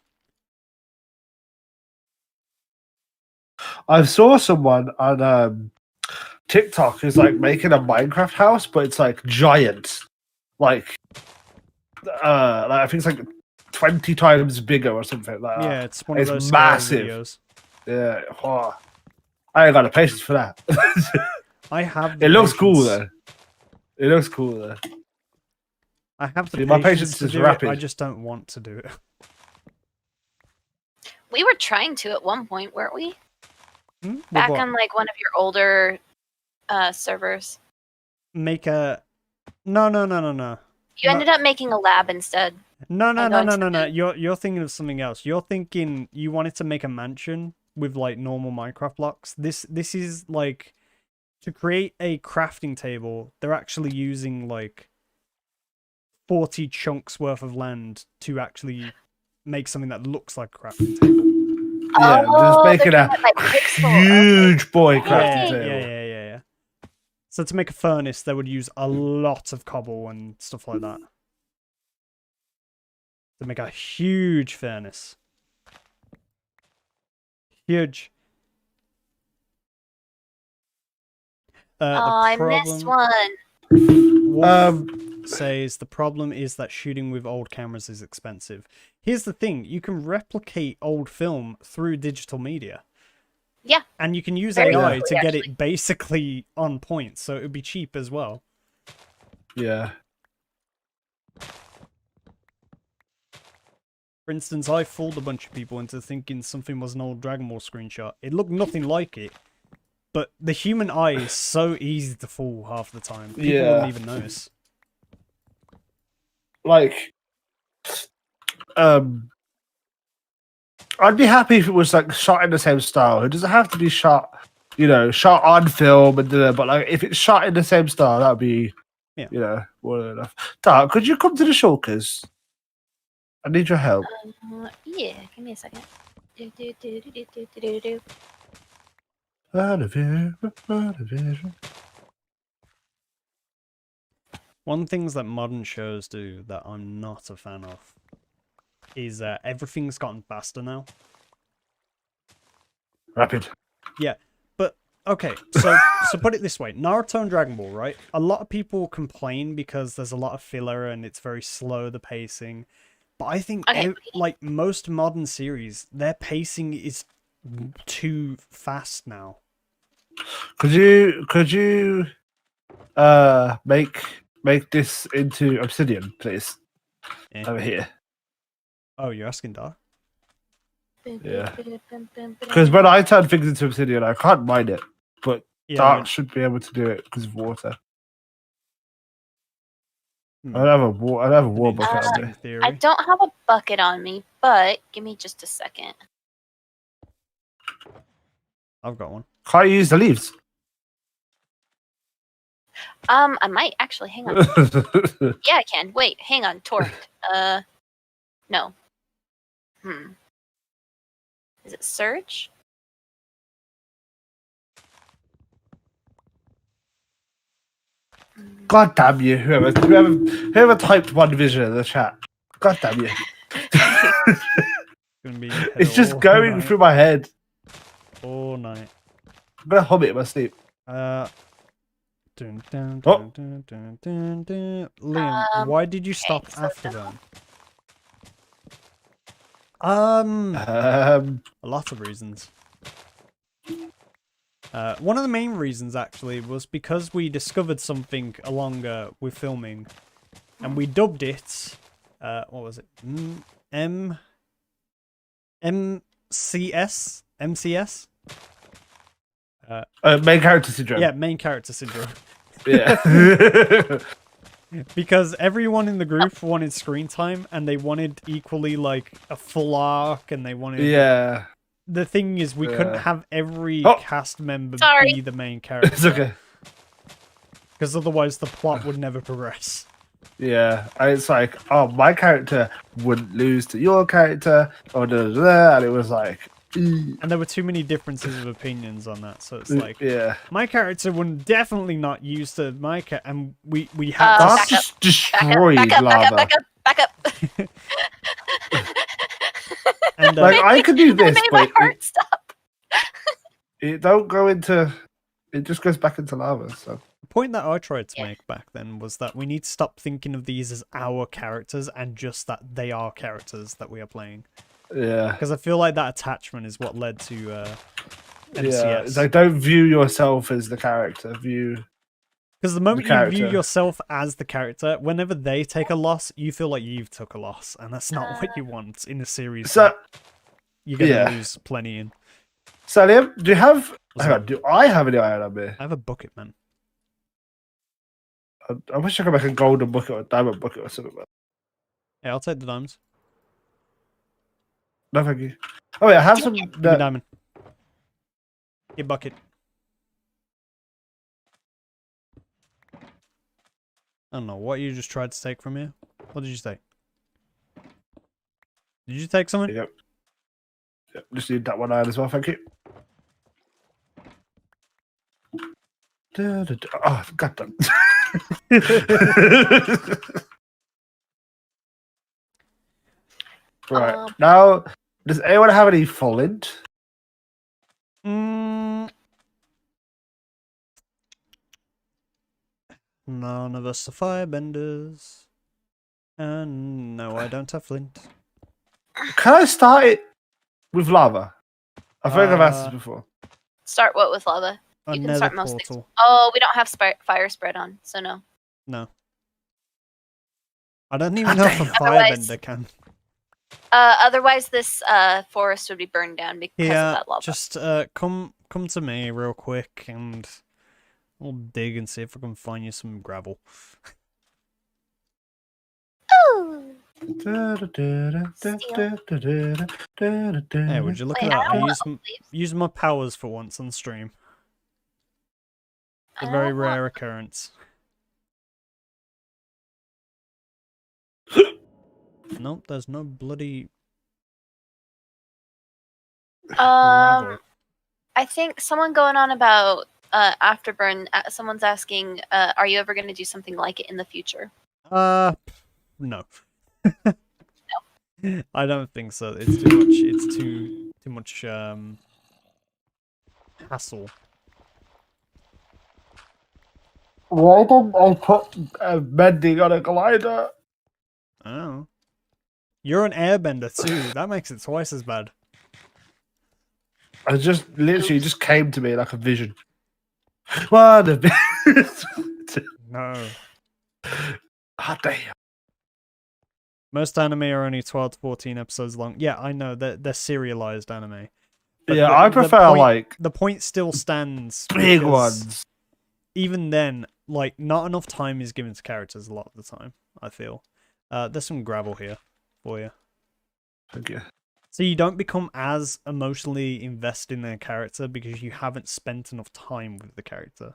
I saw someone on TikTok who's like making a Minecraft house, but it's like giant, like I think it's like 20 times bigger or something like that. Yeah, it's one of It's those scale massive. videos. Yeah. Oh, I ain't got the patience for that. I have. The It looks cool patience. though. It looks cool though. I have the See, my patience patience to is do rapid. it. I just don't want to do it. We were trying to at one point, weren't we? With Back what? on like one of your older servers. Make a. No. You ended up making a lab instead. No. going to the- You're thinking of something else. You're thinking you wanted to make a mansion with like normal Minecraft blocks. This is like to create a crafting table. They're actually using like 40 chunks worth of land to actually make something that looks like a crafting table. Yeah, just making they're a doing it by pixel. huge boy Okay. crafting Yeah, table. yeah. So to make a furnace, they would use a lot of cobble and stuff like that. To make a huge furnace. Huge. I missed one. Wolf says the problem is that shooting with old cameras is expensive. Here's the thing, you can replicate old film through digital media. Yeah. And you can use Very AI easily, to get actually. it basically on point, so it would be cheap as well. Yeah. For instance, I fooled a bunch of people into thinking something was an old Dragon Ball screenshot. It looked nothing like it, but the human eye is so easy to fool half the time. People Yeah. wouldn't even notice. Like, I'd be happy if it was like shot in the same style. It doesn't have to be shot, shot on film and but like if it's shot in the same style, that'd be, more than enough. Dark, could you come to the shulkers? I need your help. Yeah, give me a second. Do. One division, one division. One things that modern shows do that I'm not a fan of is everything's gotten faster now. Rapid. Yeah, but okay, so put it this way: Naruto and Dragon Ball, right? A lot of people complain because there's a lot of filler and it's very slow, the pacing. But I think Okay. like most modern series, their pacing is too fast now. Could you make this into obsidian, please? Eh. Over here. Oh, you're asking Dar? Yeah. Because when I turn things into obsidian, I can't mine it, but Yeah, Dark should be able to do it because of water. Hmm. I don't have a war bucket on Interesting me. theory. I don't have a bucket on me, but give me just a second. I've got one. Can't you use the leaves? I might actually. Hang on. Yeah, I can. Wait, hang on. Torrent. No. Is it Surge? God damn you, whoever typed one vision in the chat. God damn you. Gonna be It's just all going night. through my head. All night. I'm gonna hum it in my sleep. Dun, dun, Oh. dun, dun, dun, dun, dun. Liam, why did you stop so after no. them? A lot of reasons. One of the main reasons actually was because we discovered something along with filming, and we dubbed it. What was it? MCS. MCS. Main character syndrome. Yeah, main character syndrome. Yeah. Because everyone in the group wanted screen time, and they wanted equally like a full arc, and they wanted. Yeah. The thing is, we couldn't have every Oh. cast member Sorry. be the main character. It's okay. Because otherwise, the plot would never progress. Yeah. And it's like, oh, my character wouldn't lose to your character, or and it was like, And there were too many differences of opinions on that, so it's like, yeah. my character would definitely not use to my and we had to. Dark back up, just destroyed back up, lava. back up, back up. And Like I could do this, That made my but heart stop. it don't go into. It just goes back into lava. So the point that I tried to Yeah. make back then was that we need to stop thinking of these as our characters and just that they are characters that we are playing. yeah. Because I feel like that attachment is what led to MCS. Yeah, it's like don't view yourself as the character. View Because the moment the you view character. yourself as the character, whenever they take a loss, you feel like you've took a loss, and that's not what you want in a series. so. that you're gonna yeah. lose plenty in. So Liam, do you have? What's Hang up? on, do I have any iron on me? I have a bucket, man. I wish I could make a golden bucket or a diamond bucket or something. But Yeah, I'll take the diamonds. no, thank you. Oh wait, I have some. Give me diamond. Get bucket. I don't know what you just tried to take from me. What did you take? Did you take something? Yep. Yep. Just need that one iron as well. Thank you. Oh, god damn. Right now, does anyone have any flint? None of us are firebenders. And no, I don't have flint. Can I start it with lava? I think I've asked this before. Start what with lava? A You can nether start most things. portal. Oh, we don't have fire spread on, so no. No. I don't even know if a Otherwise- firebender can. Otherwise, this forest would be burned down because of Yeah, that lava. just come to me real quick and we'll dig and see if I can find you some gravel. Ooh. Hey, would you look Wait, at I that? don't I want use my powers for once on stream. I A very don't want- rare occurrence. Nope, there's no bloody gravel. I think someone going on about Afterburn, someone's asking, are you ever going to do something like it in the future? No. I don't think so. It's too much. It's too much hassle. Why don't I put bending on a glider? Oh. You're an airbender too. That makes it twice as bad. I just literally just came to me like a vision. What a bit. No. Ah, damn. Most anime are only 12 to 14 episodes long. Yeah, I know. They're serialized anime. But Yeah, I prefer like the point still stands. big because ones. Even then, like, not enough time is given to characters a lot of the time, I feel. There's some gravel here for you. Thank you. So you don't become as emotionally invested in their character because you haven't spent enough time with the character.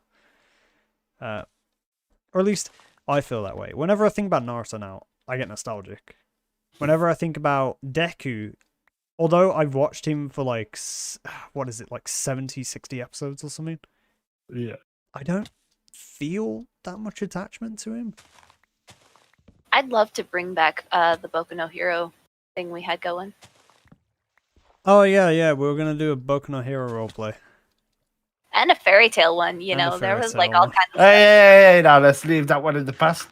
Or at least, I feel that way. Whenever I think about Naruto now, I get nostalgic. Whenever I think about Deku, although I've watched him for like, what is it, like 70, 60 episodes or something? Yeah. I don't feel that much attachment to him. I'd love to bring back the Boku no Hero thing we had going. Oh, yeah, we were going to do a Boku no Hero roleplay. And a fairy tale one, you And a know. There fairy was tale like all one. kinds of Hey, now let's leave that one in the past.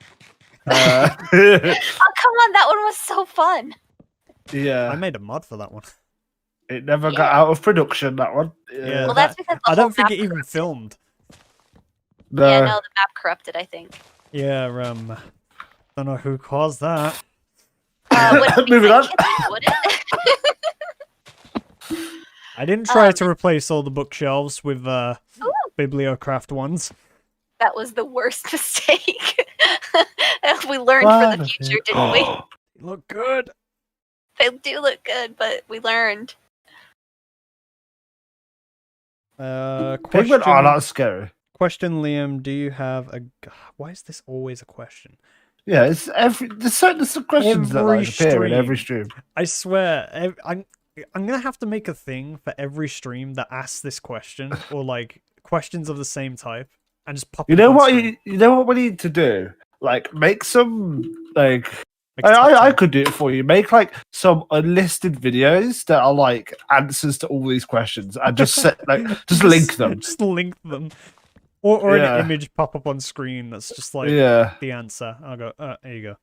Oh, come on, that one was so fun. Yeah. I made a mod for that one. It never got out of production, that one. Yeah, Well, that's because the I whole don't think map it even corrupted. filmed. No. Yeah, no, the map corrupted, I think. Yeah, don't know who caused that. Would it be Moving on. Kids, would it? I didn't try to replace all the bookshelves with Bibliocraft ones. That was the worst mistake. We learned for the future, didn't we? They look good. They do look good, but we learned. Pigment are not scary. Question, Liam, do you have a... Why is this always a question? Yeah, it's there's certain questions that Every like appear in stream. every stream. I swear, I'm gonna have to make a thing for every stream that asks this question, or like questions of the same type, and just pop. You them know on what? stream. You know what we need to do? Like, make some like. Make a top I 10. could do it for you. Make like some unlisted videos that are like answers to all these questions, and just set like just link them. Just link them, or Yeah. an image pop up on screen that's just like Yeah. the answer. I'll go. There you go.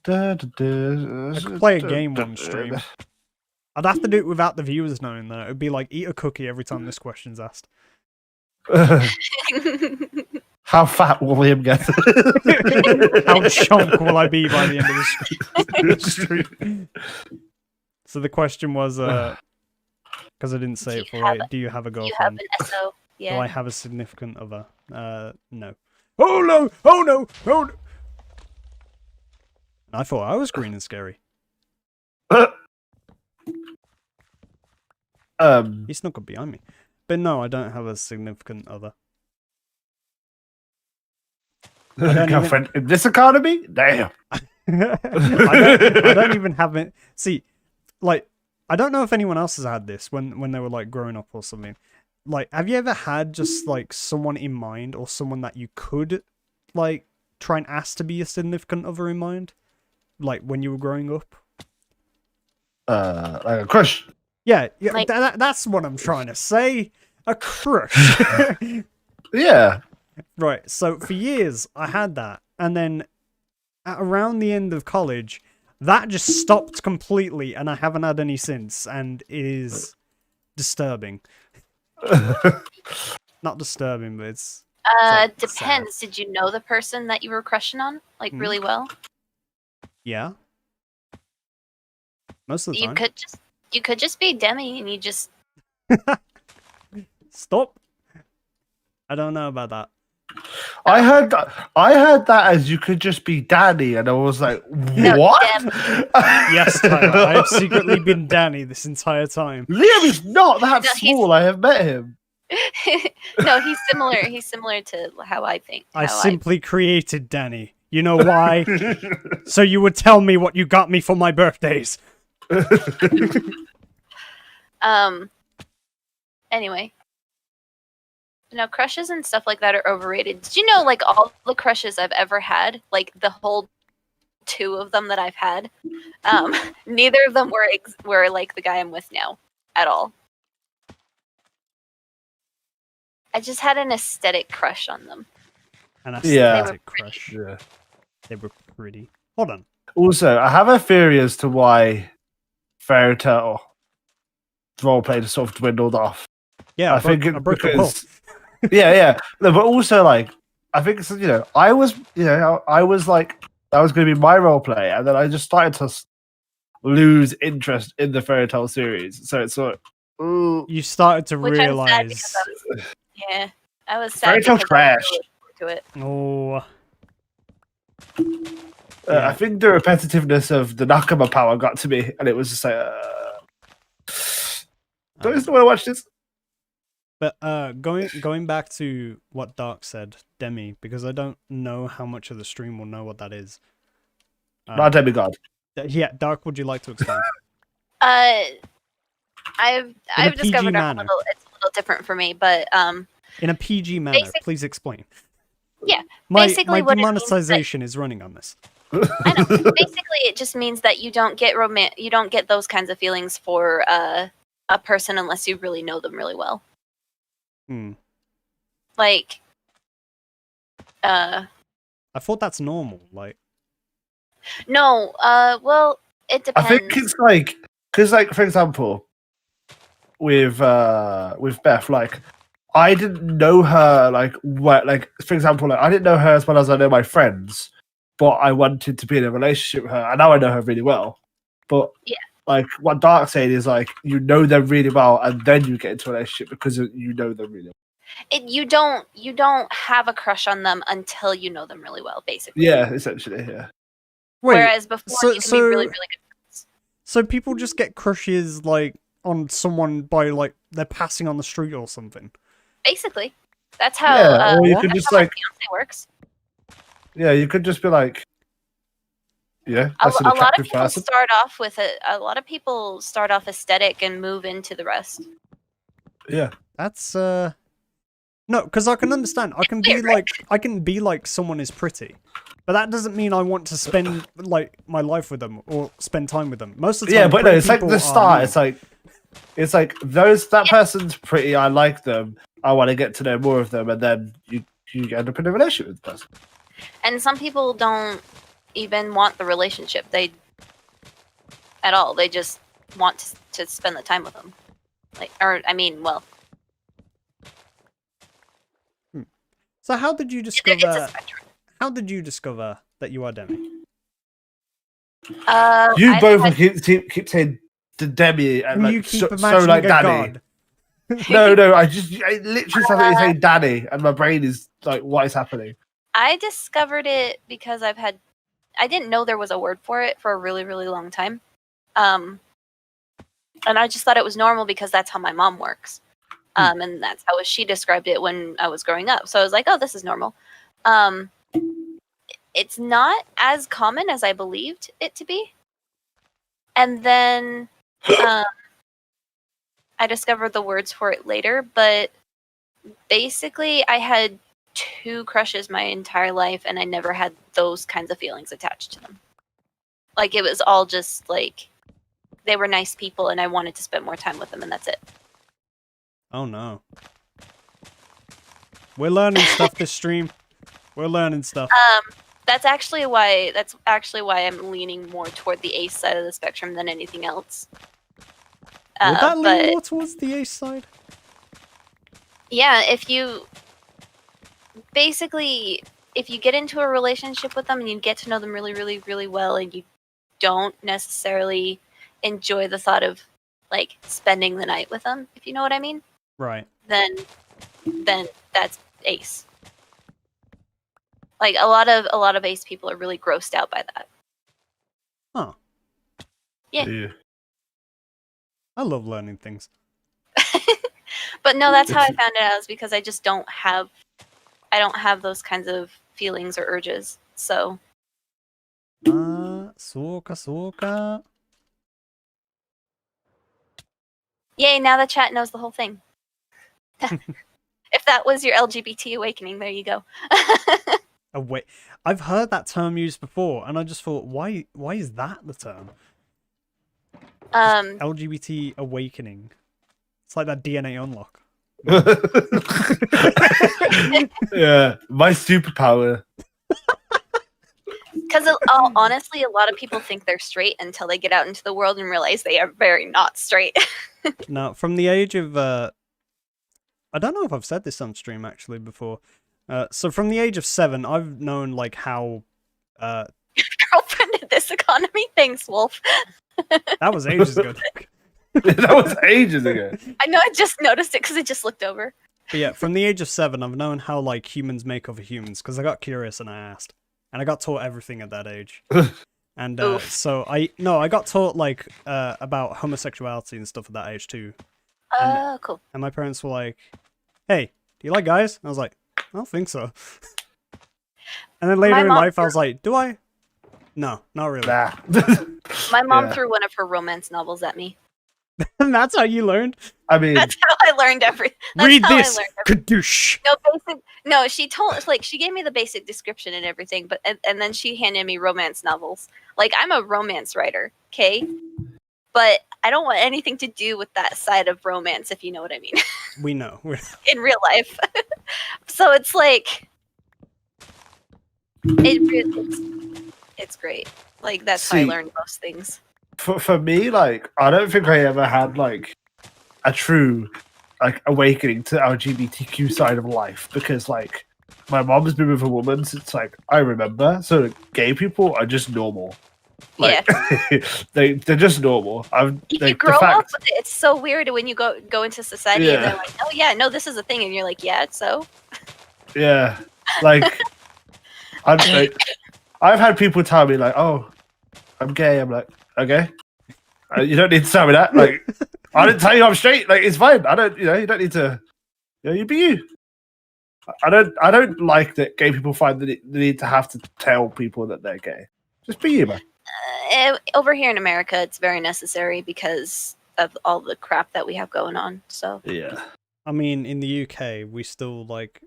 I could play a game one stream. I'd have to do it without the viewers knowing that. It'd be like eat a cookie every time this question's asked. How fat will Liam get? How chunk will I be by the end of the stream? So the question was, because I didn't say it for right, do you have a Do you have girlfriend? an SO? Yeah. Do I have a significant other? No. Oh no! Oh no! Oh no! I thought I was green and scary. He snuck up behind me. But no, I don't have a significant other. Girlfriend in this economy? Damn. I don't even have it. See, like, I don't know if anyone else has had this when they were like growing up or something. Like, have you ever had just like someone in mind or someone that you could like try and ask to be a significant other in mind? Like when you were growing up? Like a crush. Yeah, Like- that's what I'm trying to say. A crush. Yeah. Right, so for years I had that, and then at around the end of college, that just stopped completely, and I haven't had any since, and it is disturbing. Not disturbing, but it's like Depends. Did you know the person that you were crushing on, like, really well? yeah. Most of the You time. could just be Demi, and you just Stop. I don't know about that. I heard that as you could just be Danny, and I was like, No, what? Yes, Tyler, I have secretly been Danny this entire time. Liam is not that No, he's- small. I have met him. no, he's similar. He's similar to how I think. I how simply created Danny. You know why? So you would tell me what you got me for my birthdays. Anyway. No, crushes and stuff like that are overrated. Did you know, like, all the crushes I've ever had, like, the whole 2 of them that I've had, neither of them were like the guy I'm with now at all. I just had an aesthetic crush on them. An Yeah. aesthetic crush. Yeah. They were pretty. Hold on. Also, I have a theory as to why Fairy Tale roleplay just sort of dwindled off. Yeah, I think it's broke the wall. because yeah. No, but also like I think it's, I was like that was going to be my roleplay, and then I just started to lose interest in the Fairy Tale series. So it's sort of, You started to Which I'm sad realize. because I was sad Fairy Tale because I was trash. really forward to it. Oh. I think the repetitiveness of the Nakama power got to me, and it was just like, don't you still want to watch this? But going back to what Dark said, Demi, because I don't know how much of the stream will know what that is. Not demigod. Yeah, Dark, would you like to explain? I've PG discovered manner. it's a little different for me, but In a PG manner, Basic- please explain. Yeah, My basically what it means demonetization is running on this. I know. Basically, it just means that you don't get you don't get those kinds of feelings for a person unless you really know them really well. Like, I thought that's normal. Like, no, well, it I depends. think it's like, because like for example, with Beth, like I didn't know her like for example, like I didn't know her as well as I know my friends, but I wanted to be in a relationship with her, and now I know her really well. But Yeah. like what Dark said is like you know them really well, and then you get into a relationship because you know them really well. You don't have a crush on them until you know them really well, basically. Yeah, essentially, yeah. wait. Whereas before you can be really, really good friends. So people just get crushes like on someone by like they're passing on the street or something. Basically, that's how. Yeah, or you What? could that's just how my like, fiance works. yeah, you could just be like, yeah, that's an A lot of attractive people person. start off with a lot of people start off aesthetic and move into the rest. Yeah. That's no, because I can understand. I can be weird, right? I can be like someone is pretty, but that doesn't mean I want to spend like my life with them or spend time with them. Most of the time, Yeah, but no, pretty it's like people the are start. mean. It's like that person's pretty. I like them. I want to get to know more of them, and then you end up in a relationship with the person. And some people don't even want the relationship. At all. They just want to spend the time with them. So how did you It's discover? a spectrum. How did you discover that you are Demi? You both keep saying the Demi and And you like keep so imagining like a Danny. god. No, I literally started saying Danny, and my brain is like, what is happening? I discovered it because I didn't know there was a word for it for a really, really long time. And I just thought it was normal because that's how my mom works. And that's how she described it when I was growing up. So I was like, oh, this is normal. It's not as common as I believed it to be. And then I discovered the words for it later, but basically I had 2 crushes my entire life and I never had those kinds of feelings attached to them. Like it was all just like they were nice people and I wanted to spend more time with them and that's it. Oh no. We're learning stuff this stream. We're learning stuff. That's actually why I'm leaning more toward the ace side of the spectrum than anything else. Would that lean but more towards the ace side? yeah, if you get into a relationship with them and you get to know them really, really, really well and you don't necessarily enjoy the thought of like spending the night with them, if you know what I mean, Right. then that's ace. Like a lot of ace people are really grossed out by that. Huh. Yeah. I love learning things. But no, that's how I found it out, is because I just don't have those kinds of feelings or urges. So. Soka. Yay, now the chat knows the whole thing. If that was your LGBT awakening, there you go. Oh, wait. I've heard that term used before, and I just thought, why is that the term? LGBT awakening. It's like that DNA unlock. Yeah, my superpower. Because honestly, a lot of people think they're straight until they get out into the world and realize they are very not straight. Now, from the age of... I don't know if I've said this on stream, actually, before. So from the age of 7, I've known, like, how... Girlfriend in this economy? Thanks, Wolf. That was ages ago. That was ages ago. I know, I just noticed it because I just looked over. But yeah, from the age of 7, I've known how, like, humans make other humans, because I got curious and I asked. And I got taught everything at that age. And so I got taught, like, about homosexuality and stuff at that age, too. Cool. And my parents were like, hey, do you like guys? And I was like, I don't think so. And then later in life, I was like, do I? No, not really. Nah. My mom Yeah. threw one of her romance novels at me. And that's how you learned? I mean, That's how I learned everything. Read this! Kadoosh! No, she gave me the basic description and everything, but and then she handed me romance novels. Like, I'm a romance writer, okay? But I don't want anything to do with that side of romance, if you know what I mean. We know. In real life. So it's like it's great. Like, that's how I learned most things. for me, like, I don't think I ever had like a true like awakening to the LGBTQ side of life, because like my mom's been with a woman since like I remember, so gay people are just normal. Like, Yeah. they're just normal. If you grow up with it, it's so weird when you go into society and they're like, oh yeah, no, this is a thing, and you're like, yeah, so. Yeah, like I've had people tell me like, oh, I'm gay. I'm like, okay, you don't need to tell me that. Like, I didn't tell you I'm straight. Like, it's fine. I don't, you don't need to. You be you. I don't like that gay people find the need to have to tell people that they're gay. Just be you, man. Over here in America, it's very necessary because of all the crap that we have going on. So Yeah. I mean, in the UK, we still, like...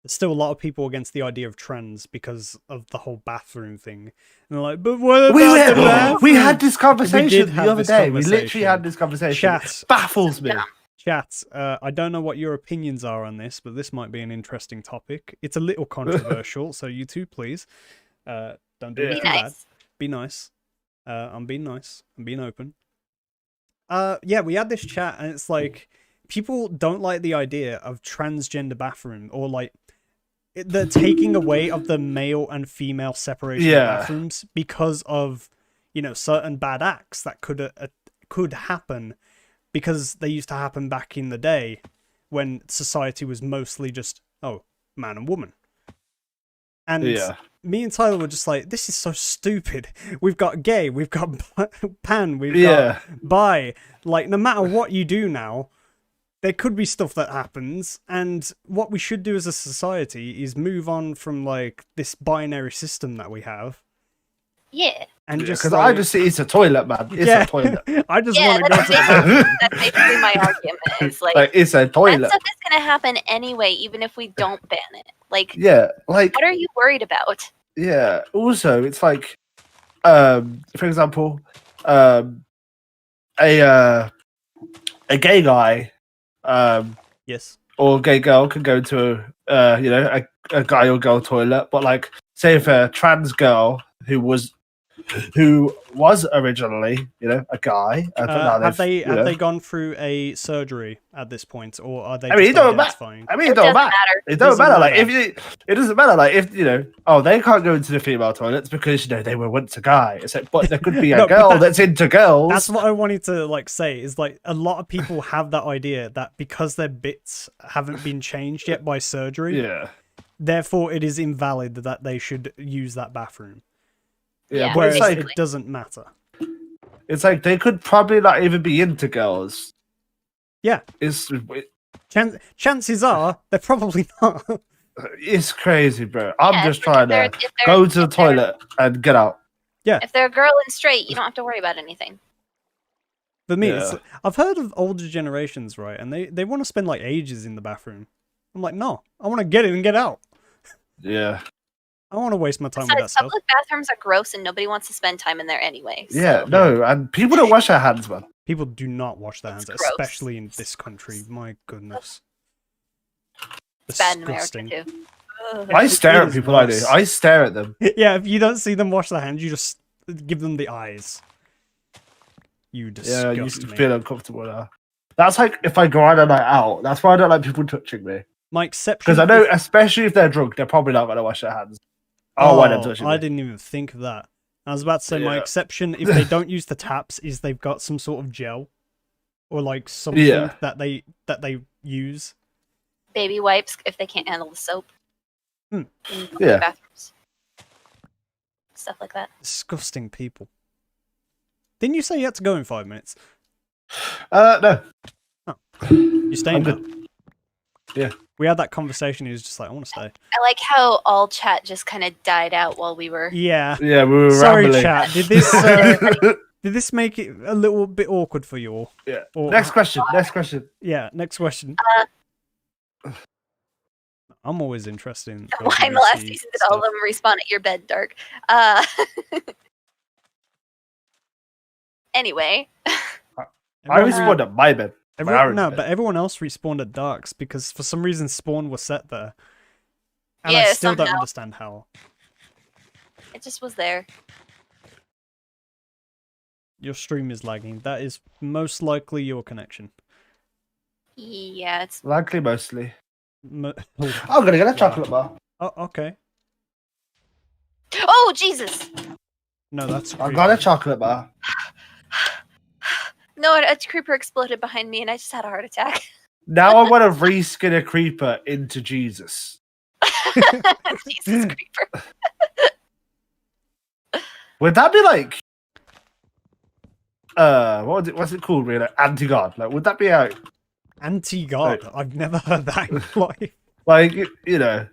There's still a lot of people against the idea of trans because of the whole bathroom thing. And they're like, but what about the bathroom? We had this conversation the other day. We literally conversation. had this conversation. Chat. Baffles me. Chat, I don't know what your opinions are on this, but this might be an interesting topic. It's a little controversial, so you two, please, don't do it too bad. Be nice. I'm being nice. I'm being open. Yeah, we had this chat, and it's like, people don't like the idea of transgender bathroom, or like, the taking away of the male and female separation of bathrooms because of, you know, certain bad acts that could happen, because they used to happen back in the day when society was mostly just, oh, man and woman. And me and Tyler were just like, this is so stupid. We've got gay, we've got pan, we've got bi. Like, no matter what you do now, there could be stuff that happens, and what we should do as a society is move on from, like, this binary system that we have. Yeah. And just because like, I just see it's a toilet, man. It's a toilet. I just want to go to the That's basically my argument. It's like it's a that toilet. stuff is going to happen anyway, even if we don't ban it. Like, like what are you worried about? Yeah. Also, it's like, for example, a gay guy, yes, or a gay girl can go to a guy or girl toilet, but like, say if a trans girl who was originally, a guy, but now have they gone through a surgery at this point, or are they? I mean, it don't matter. It don't matter. It don't matter. Like, it doesn't matter. Like, if they can't go into the female toilets because they were once a guy. It's like, but there could be a girl that's into girls. That's what I wanted to say. Is like, a lot of people have that idea that because their bits haven't been changed yet by surgery, therefore it is invalid that they should use that bathroom. Yeah, whereas it's like, it doesn't matter. It's like they could probably not even be into girls. Yeah. Chances are they're probably not. It's crazy, bro. I'm just trying to go to the toilet and get out. Yeah. If they're a girl and straight, you don't have to worry about anything. For me, it's, Yeah. I've heard of older generations, right? And they want to spend like ages in the bathroom. I'm like, no, I want to get in and get out. Yeah. I want to waste my time with that Besides, stuff. public bathrooms are gross and nobody wants to spend time in there anyway. Yeah, So. no, and people don't wash their hands, man. People do not wash their It's hands, gross. especially in this country. My goodness. It's bad in America Disgusting. too. Ugh. I stare It at is people I do. worse. I stare at them. Yeah, if you don't see them wash their hands, you just give them the eyes. You Yeah, you disgust me. feel uncomfortable now. That's like if I go on a night out. That's why I don't like people touching me. My exception. Because I know, especially if they're drunk, they're probably not going to wash their hands. I don't want them touching me. I didn't even think of that. I was about to say my Yeah. exception, if they don't use the taps, is they've got some sort of gel or like something Yeah. that they use. Baby wipes if they can't handle the soap. Hmm. In public Yeah. bathrooms. Stuff like that. Disgusting people. Didn't you say you had to go in 5 minutes? No. You staying I'm now? good. Yeah. We had that conversation. He was just like, I want to stay. I like how all chat just kind of died out while we were. Yeah. Yeah, we were Sorry, rambling. chat. Did this make it a little bit awkward for you all? Yeah. Or, Next question. Next question. Yeah. Next question. I'm always interested in. Why in the last LGBT season did all of stuff. them respawn at your bed, Dark? Anyway, I Everyone- respawned at my bed. Everyone, no, bed. but everyone else respawned at Dark's because for some reason Spawn was set there. And I Yeah, still don't somehow. understand how. it just was there. Your stream is lagging. That is most likely your connection. Yeah, it's. Likely, mostly. Oh, I'm going to get a chocolate bar. okay. Oh Jesus! No, that's. I creepy. got a chocolate bar. No, a creeper exploded behind me, and I just had a heart attack. Now I want to reskin a creeper into Jesus. Jesus creeper. Would that be like what's it called really? Anti-God. Like would that be out Anti-God. I've never heard that in life. like you know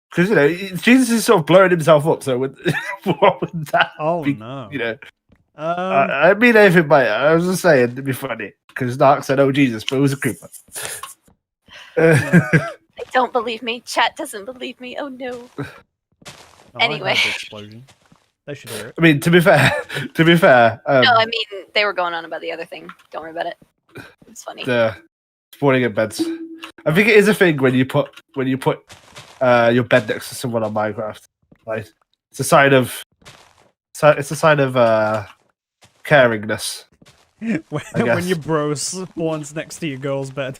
because you know Jesus is sort of blowing himself up, so would, what would that Oh be, no. you know? Um, I mean anything by it. I was just saying it'd be funny because Dark said, "Oh Jesus," but it was a creeper. They don't believe me. Chat doesn't believe me. Oh no. oh, I anyway. heard the explosion. They should hear it. I mean, to be fair, No, I mean they were going on about the other thing. Don't worry about it. It's funny. the spawning in beds. I think it is a thing when you put your bed next to someone on Minecraft. Like it's a sign of caringness. when your bro spawns next to your girl's bed.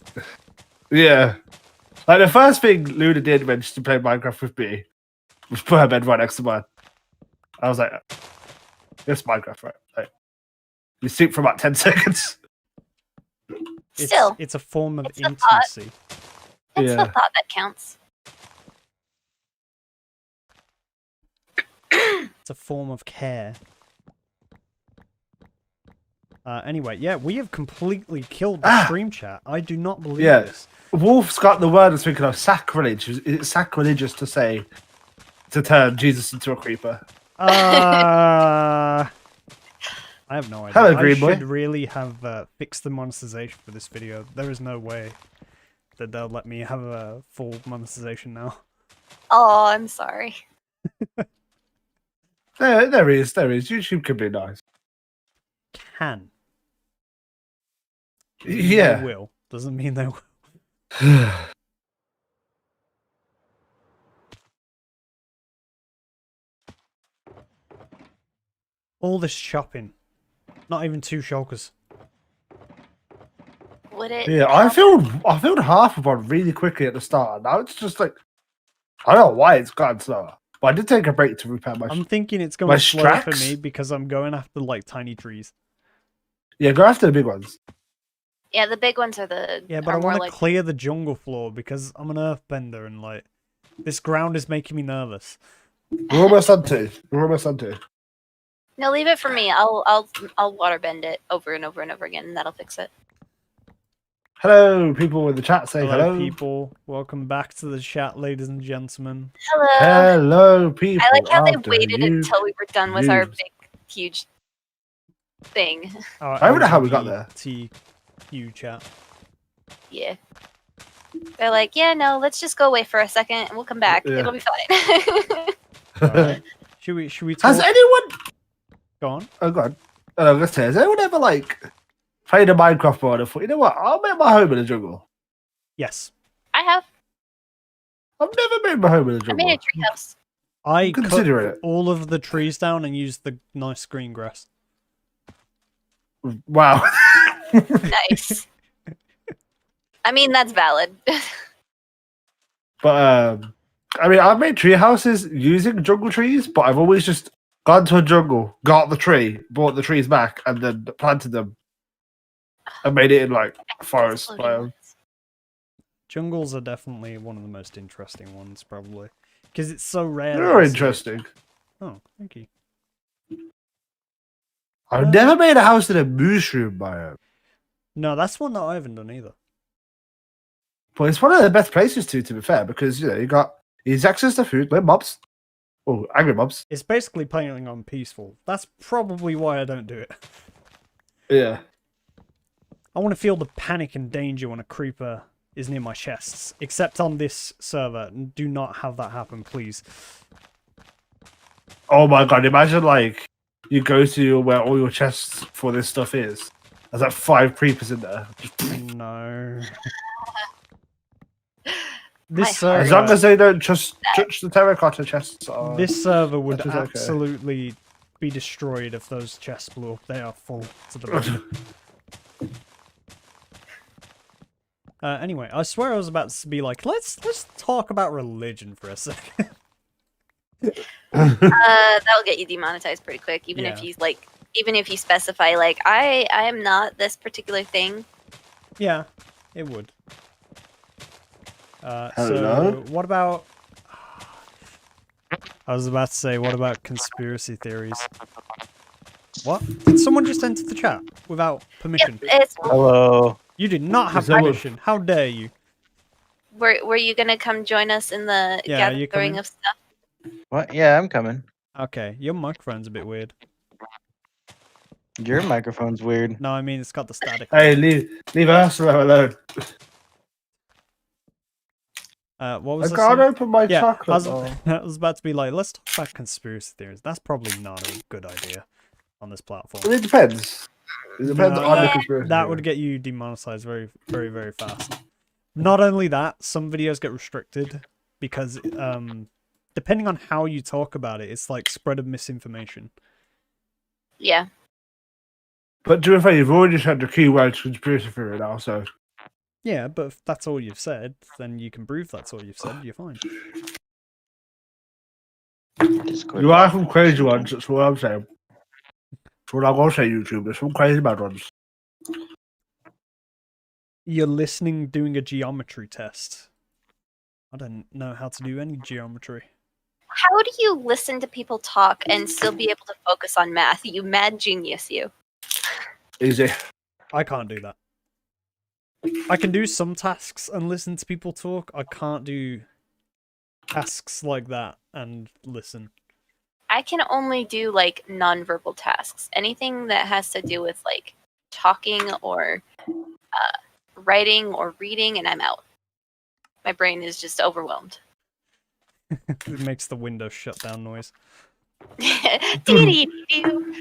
Yeah. Like the first thing Luna did when she played Minecraft with me was put her bed right next to mine. I was like, "It's Minecraft, right?" Like, you sleep for about 10 seconds. Still, It's a form of it's a thought. intimacy. it's Yeah. the thought that counts. It's a form of care. Anyway, yeah, we have completely killed the stream chat. I do not believe Yeah. this. Wolf's got the word I was thinking of sacrilege. Is it sacrilegious to turn Jesus into a creeper? I have no idea. Hello, I Green Boy. should really have fixed the monetization for this video. There is no way that they'll let me have a full monetization now. Oh, I'm sorry. There is. YouTube can be nice. Can. Yeah. They will. Doesn't mean they will. All this shopping. Not even 2 shulkers. Would it? Yeah, I filled half of one really quickly at the start. Now it's just like I don't know why it's gotten slower. But I did take a break to repair my. I'm thinking it's going my slow for Strax? me because I'm going after like tiny trees. Yeah, go after the big ones. Yeah, the big ones are the. Yeah, but are I more want to like. clear the jungle floor because I'm an earthbender and like this ground is making me nervous. We're almost on 2. No, leave it for me. I'll waterbend it over and over and over again, and that'll fix it. Hello, people in the chat. Say Hello, hello. people. Welcome back to the chat, ladies and gentlemen. Hello. Hello, people. I like how they After waited you. until we were done with our use. big, huge thing. I don't know how we got there. TQ chat. Yeah. They're like, yeah, no, let's just go away for a second and we'll come back. Yeah. It'll be fine. Alright. Should we talk? Has anyone? Go on. Oh god. I was gonna say, has anyone ever like played a Minecraft mod and thought, you know what? I'll make my home in the jungle. Yes. I have. I've never made my home in the I jungle. made a treehouse. I Consider cut it. all of the trees down and used the nice green grass. Wow. Nice. I mean, that's valid. But I mean, I've made tree houses using jungle trees, but I've always just gone to a jungle, got the tree, brought the trees back, and then planted them, and made it in like forest biome. Jungles are definitely one of the most interesting ones, probably. Because it's so rare. They're interesting. Oh, thank you. I've never made a house in a mushroom biome, No, that's one that I haven't done either. but it's one of the best places to be fair, because you know you got easy access to food, no mobs, oh, angry mobs. It's basically playing on peaceful. That's probably why I don't do it. Yeah. I want to feel the panic and danger when a creeper is near my chests. Except on this server. Do not have that happen, please. Oh my god! Imagine like you go to where all your chests for this stuff is. There's like 5 creepers in there. No. My This heart- As long server, as they don't just touch the terracotta chests. this server would that is okay. absolutely be destroyed if those chests blew up. They are full to the brim. Anyway, I swear I was about to be like, let's talk about religion for a second. That'll get you demonetized pretty quick, even if Yeah. even if you specify like I am not this particular thing. Yeah, it would. So, Hello? what about... I was about to say, what about conspiracy theories? What? Did someone just enter the chat without permission? It's Hello. You did not have Is that what- permission. How dare you? were you gonna come join us in the Yeah, you gathering coming? of stuff? What? Yeah, I'm coming. Okay, your microphone's a bit weird. Your microphone's weird. No, I mean, it's got the static. Hey, leave Ursula alone. What I was I can't saying? open my Yeah, chocolate. I was about to be like, let's talk about conspiracy theories. That's probably not a good idea on this platform. Well, it depends. It depends No, on the that- conspiracy. That theory. would get you demonetized very, very, very fast. Not only that, some videos get restricted because, depending on how you talk about it, it's like spread of misinformation. Yeah. But to be fair, you've already said the keyword conspiracy theory now, so Yeah, but if that's all you've said, then you can prove that's all you've said. You're fine. Discord. you are some crazy ones. That's what I'm saying. That's what I'm gonna say, YouTube. There's some crazy bad ones. You're listening, doing a geometry test. I don't know how to do any geometry. How do you listen to people talk and still be able to focus on math? You mad genius, you. Easy. I can't do that. I can do some tasks and listen to people talk. I can't do tasks like that and listen. I can only do like nonverbal tasks. Anything that has to do with like talking or writing or reading, and I'm out. My brain is just overwhelmed. It makes the Windows shutdown noise. Dee-dee-dee-doo.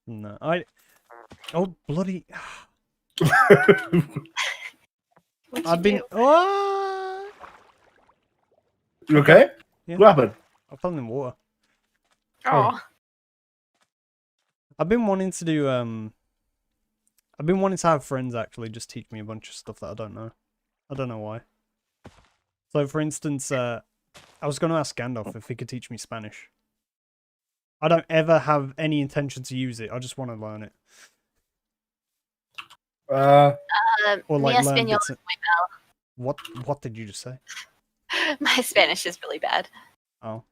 No, oh bloody! What'd I've you been. do? Oh! You okay? Yeah. What happened? I fell in water. Oh. I've been wanting to do. I've been wanting to have friends actually just teach me a bunch of stuff that I don't know. I don't know why. So, for instance, I was going to ask Gandalf if he could teach me Spanish. I don't ever have any intention to use it. I just want to learn it. Or like Mi learn español bits. is muy What did you just say? mal. My Spanish is really bad. Oh.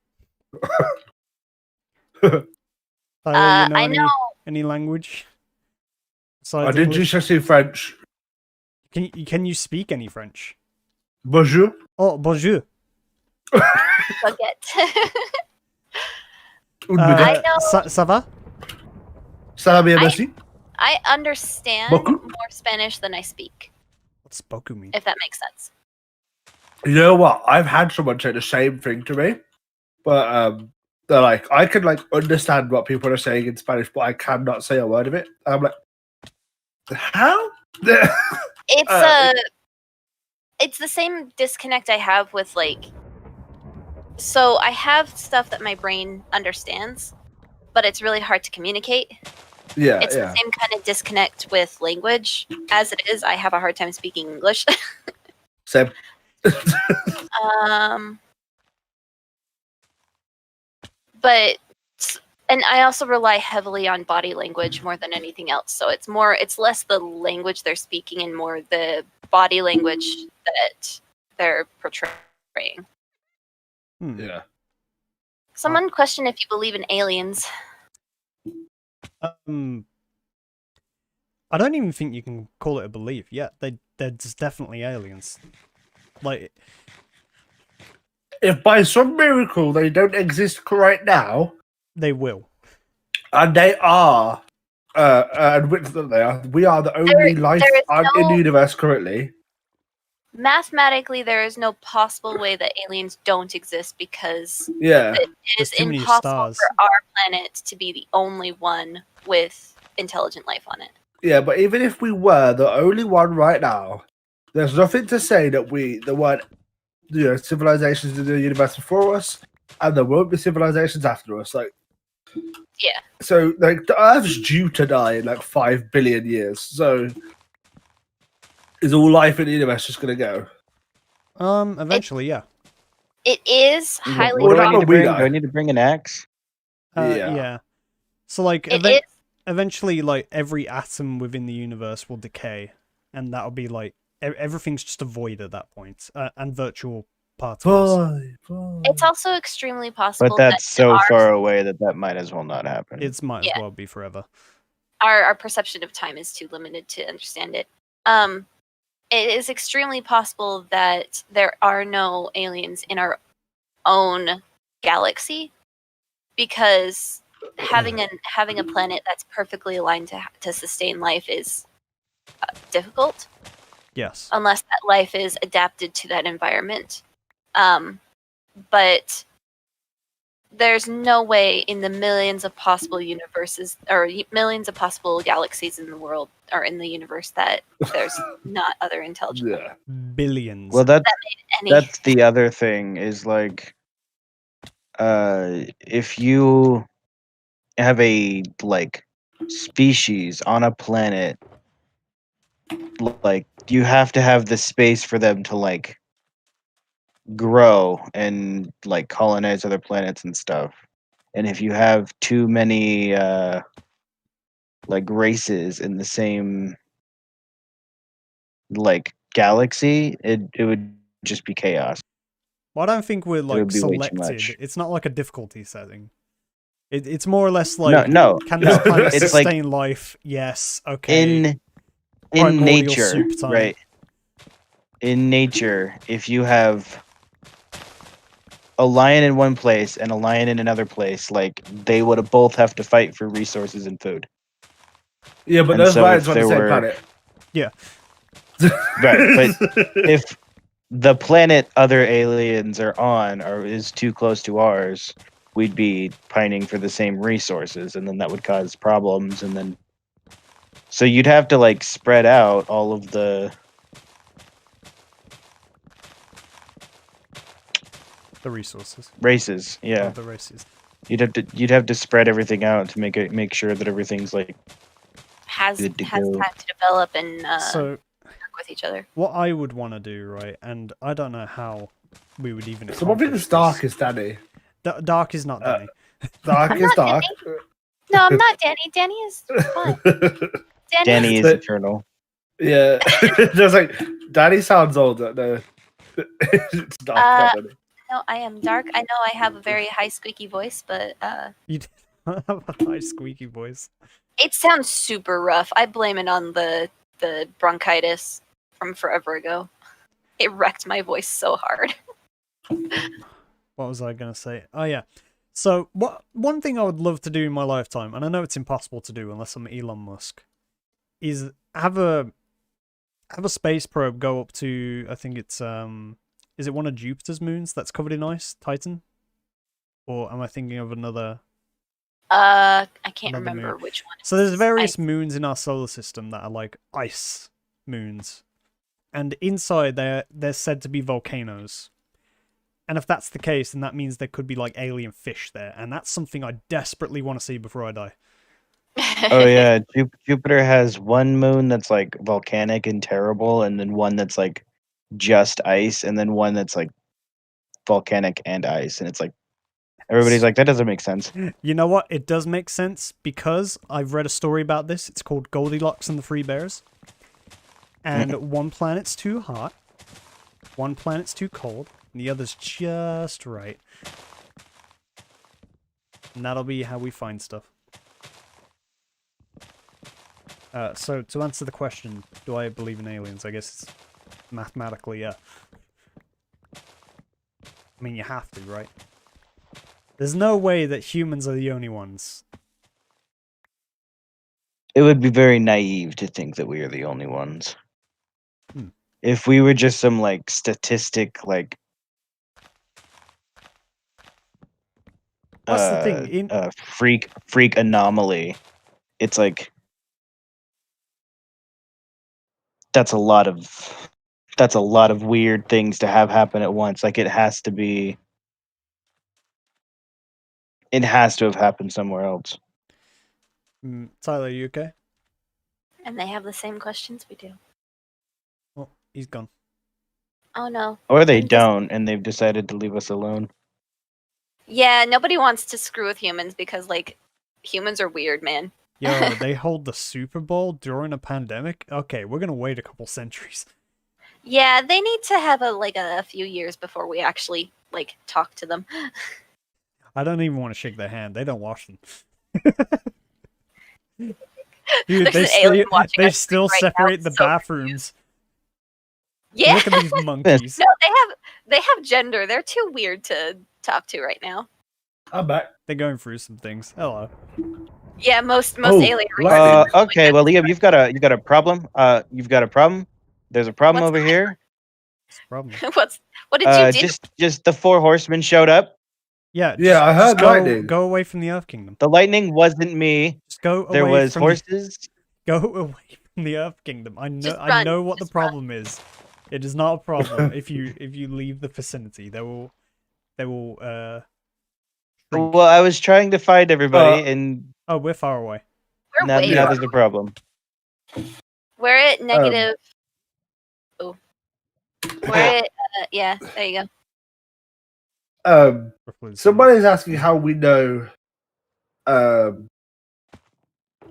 Tyler, you I know. any language? I Besides did English? just say French. Can you speak any French? Bonjour. Oh, bonjour. Baguette. I know. Ça va? Ça va bien, merci. I understand Beaucoup. more Spanish than I speak, What's boku mean? if that makes sense. You know what? I've had someone say the same thing to me, but they're like, I can like understand what people are saying in Spanish, but I cannot say a word of it. I'm like, how? It's it's the same disconnect I have with like. So I have stuff that my brain understands, but it's really hard to communicate. Yeah, It's the yeah. same kind of disconnect with language. As it is, I have a hard time speaking English. Same. But and I also rely heavily on body language more than anything else. So it's less the language they're speaking and more the body language that they're portraying. Yeah. Someone questioned if you believe in aliens. I don't even think you can call it a belief. Yeah, there's definitely aliens. Like, If by some miracle they don't exist right now, they will. and they are, and which they are, we are the only life there is in the no- universe currently. Mathematically, there is no possible way that aliens don't exist because Yeah. it There's is too many impossible stars. for our planet to be the only one with intelligent life on it. Yeah, but even if we were the only one right now, there's nothing to say that there weren't, civilizations in the universe before us, and there won't be civilizations after us. Like, Yeah. so like the Earth's due to die in like 5 billion years. So, is all life in the universe just gonna go? Eventually, yeah. It is highly What What do I about need to we bring? die? Do I need to bring an axe? Yeah. So, like, It is eventually, like, every atom within the universe will decay, and that'll be like everything's just a void at that point, and virtual particles. It's also extremely possible But that's that so our, far away that might as well not happen. It might as Yeah. well be forever. our perception of time is too limited to understand it. It is extremely possible that there are no aliens in our own galaxy because having a planet that's perfectly aligned to sustain life is difficult Yes. unless that life is adapted to that environment. But there's no way in the millions of possible universes or millions of possible galaxies in the world or in the universe that there's not other intelligent life. Yeah. Billions. Well, Any that's the other thing is like, if you have a like species on a planet, like you have to have the space for them to like grow and like colonize other planets and stuff. And if you have too many like races in the same like galaxy, it would just be chaos. Well, I don't think we're like would be way too selected. much. It's not like a difficulty setting. It's more or less like, No, can this planet It's like- sustain life? Yes. Okay. in Primordial nature, soup time. right? In nature, if you have a lion in one place and a lion in another place, like they would both have to fight for resources and food. Yeah, but And those so lions if on the there same were- planet. Yeah. Right, but if the planet other aliens are on or is too close to ours, we'd be pining for the same resources, and then that would cause problems, and then so you'd have to like spread out all of the The resources. races. Oh, Yeah, the races. you'd have to spread everything out to make sure that everything's like has Good to time go. to develop and So, work with each other. what I would want to do, right, and I don't know how we would even Someone accomplish thinks dark this. is Danny. Dark is not Danny. Dark I'm is not dark. No, I'm not Danny. Danny is fun. Danny is But- eternal. Yeah. Just like Danny sounds older. No. It's dark, not Danny. No, I am dark. I know I have a very high squeaky voice, but You have a nice squeaky voice. it sounds super rough. I blame it on the bronchitis from forever ago. It wrecked my voice so hard. What was I gonna say? Oh yeah. So, one thing I would love to do in my lifetime, and I know it's impossible to do unless I'm Elon Musk, is have a space probe go up to, I think it's is it one of Jupiter's moons that's covered in ice, Titan? Or am I thinking of another? I can't Another remember moon. which one. So there's various moons in our solar system that are like ice moons, and inside they're said to be volcanoes. And if that's the case, then that means there could be like alien fish there, and that's something I desperately want to see before I die. Oh yeah, Jupiter has one moon that's like volcanic and terrible, and then one that's like just ice, and then one that's like volcanic and ice, and it's like everybody's like that doesn't make sense. You know what? It does make sense because I've read a story about this. It's called Goldilocks and the Three Bears. And one planet's too hot, one planet's too cold, and the other's just right. And that'll be how we find stuff. So to answer the question, do I believe in aliens? I guess it's mathematically, yeah. I mean, you have to, right? There's no way that humans are the only ones. It would be very naive to think that we are the only ones. Hmm. If we were just some like statistic, like That's the thing. freak anomaly, it's like that's a lot of weird things to have happen at once. Like it has to have happened somewhere else. Tyler, you okay? And they have the same questions we do. Oh, he's gone. Oh no. Or they And this- don't, and they've decided to leave us alone. Yeah, nobody wants to screw with humans because like humans are weird, man. Yo, they hold the Super Bowl during a pandemic? Okay, we're gonna wait a couple centuries. Yeah, they need to have a few years before we actually like talk to them. I don't even want to shake their hand. They don't wash them. Dude, There's an alien watching they us still right now, separate the so bathrooms. Yeah. Look at these monkeys. No, they have gender. They're too weird to talk to right now. I'm back. They're going through some things. Hello. Yeah, most Oh, alien lightning. races. Okay, well, Liam, you've got a problem. You've got a problem. There's a problem What's over here. What's the problem? What did you do? Just the 4 horsemen showed up. Yeah, Yeah, I heard just lightning. go away from the Earth Kingdom. The lightning wasn't me. Just go away There was from horses. Go away from the Earth Kingdom. I know Just I run, know what the just run. problem is. It is not a problem if you leave the vicinity. They will shrink. Well, I was trying to find everybody, and Oh, we're far away. We're now, way now far. there's a problem. We're at negative. We're at yeah. There you go. Roughly the same. Somebody's asking how we know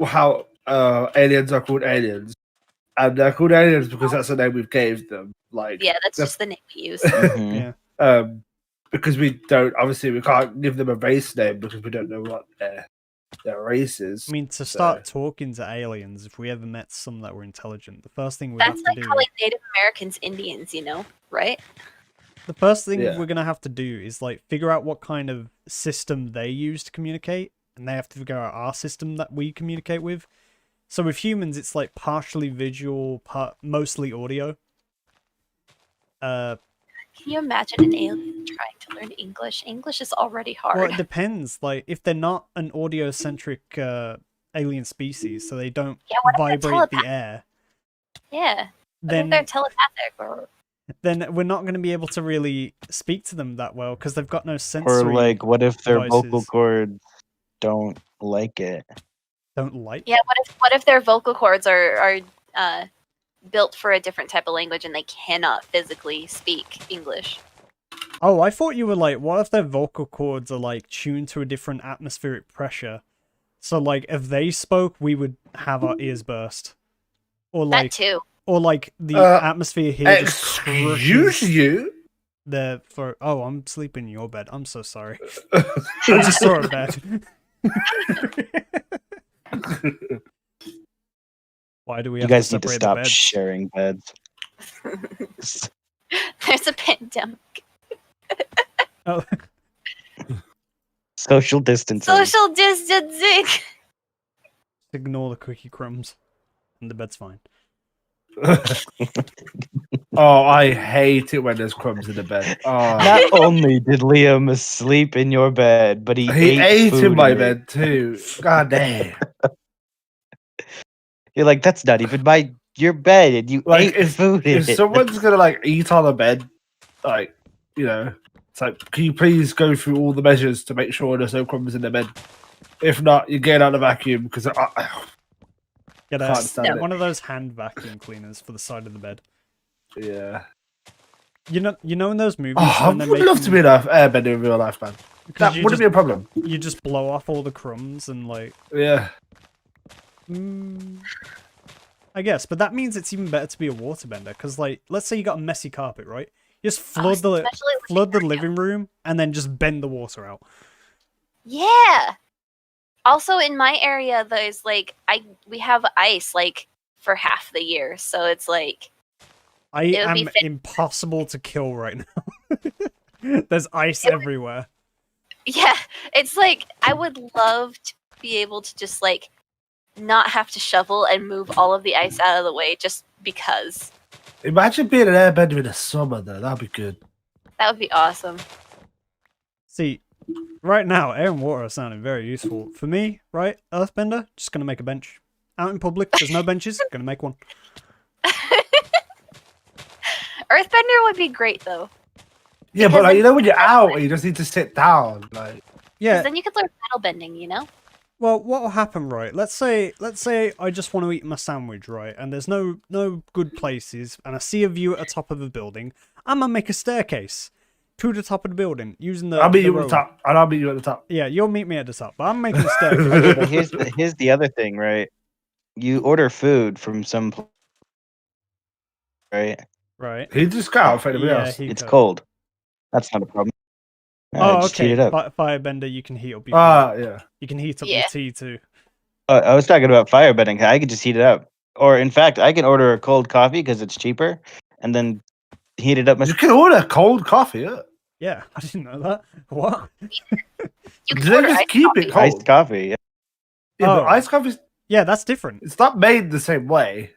how aliens are called aliens. And they're called aliens because that's the name we've gave them. Like Yeah, that's the- just the name we use. Mhm. Yeah. because we can't give them a race name because we don't know what their race is. I mean, to start talking to aliens, if we ever met some that were intelligent, the first thing we'd That's have like to do. calling Native Americans Indians, you know, right? The first thing Yeah. we're gonna have to do is like figure out what kind of system they use to communicate, and they have to figure out our system that we communicate with. So with humans, it's like partially visual, mostly audio. Can you imagine an alien trying to learn English? English is already hard. Well, it depends. Like if they're not an audio-centric alien species, so they don't Yeah, what if they're vibrate the telepathic? air, Yeah. What if then they're telepathic or we're not going to be able to really speak to them that well because they've got no sensory. Or like, what if their vocal devices. cords don't like it? Don't like. yeah, what if their vocal cords are built for a different type of language and they cannot physically speak English? Oh, I thought you were like, what if their vocal cords are like tuned to a different atmospheric pressure? So like, if they spoke, we would have our ears burst, or That like, too. or like the atmosphere here just Excuse crushes you? the for. Oh, I'm sleeping in your bed. I'm so sorry. I just saw a bed. Why do we You have guys to need to separate the stop beds? sharing beds. There's a pandemic. Oh, Social distancing. Social distancing. Ignore the cookie crumbs, and the bed's fine. Oh, I hate it when there's crumbs in the bed. Oh, Not only did Liam sleep in your bed, but he he ate food in my it. bed too. God damn. You're like, that's not even your bed, and you Like ate food in if it. someone's gonna like eat on the bed, like it's like, can you please go through all the measures to make sure there's no crumbs in the bed? If not, you get out the vacuum because Get can't stand it. one of those hand vacuum cleaners for the side of the bed. Yeah. You know in those movies Oh, I when they're would love to be an airbender in real life, man. because That wouldn't be a problem. you just blow off all the crumbs and like. Yeah. I guess, but that means it's even better to be a waterbender because, like, let's say you got a messy carpet, right? You just flood the living room and then just bend the water out. Yeah. Also, in my area, there's like we have ice like for half the year, so it's like I it would be am impossible to kill right now. There's ice everywhere. yeah, it's like I would love to be able to just like not have to shovel and move all of the ice out of the way just because. Imagine being an airbender in the summer, though. That'd be good. That would be awesome. See, right now, air and water are sounding very useful. For me, right, Earthbender, just gonna make a bench. Out in public, there's no benches, gonna make one. Earthbender would be great though. Yeah, Because but like, then- when you're out, you just need to sit down. Like, Yeah. Because then you could learn metal bending, you know? Well, what will happen, right? Let's say I just want to eat my sandwich, right? And there's no good places, and I see a view at the top of a building. I'm gonna make a staircase to the top of the building using the. I'll meet you at road. the top, and I'll meet you at the top. Yeah, you'll meet me at the top, but I'm making a staircase. But here's the other thing, right? You order food from some place, right? Right. He just got out for anybody else. It's cold. That's not a problem. Oh, just heat okay. it up. Firebender, you can heat up your Yeah. You can heat up Yeah. your tea too. I was talking about firebending. I could just heat it up, or in fact, I can order a cold coffee because it's cheaper, and then heat it up You myself. can order cold coffee. Yeah. Yeah, I didn't know that. What? You They could order just iced keep coffee. it cold. Iced coffee. Yeah. Yeah, but Oh. iced coffee's Yeah, that's different. it's not made the same way.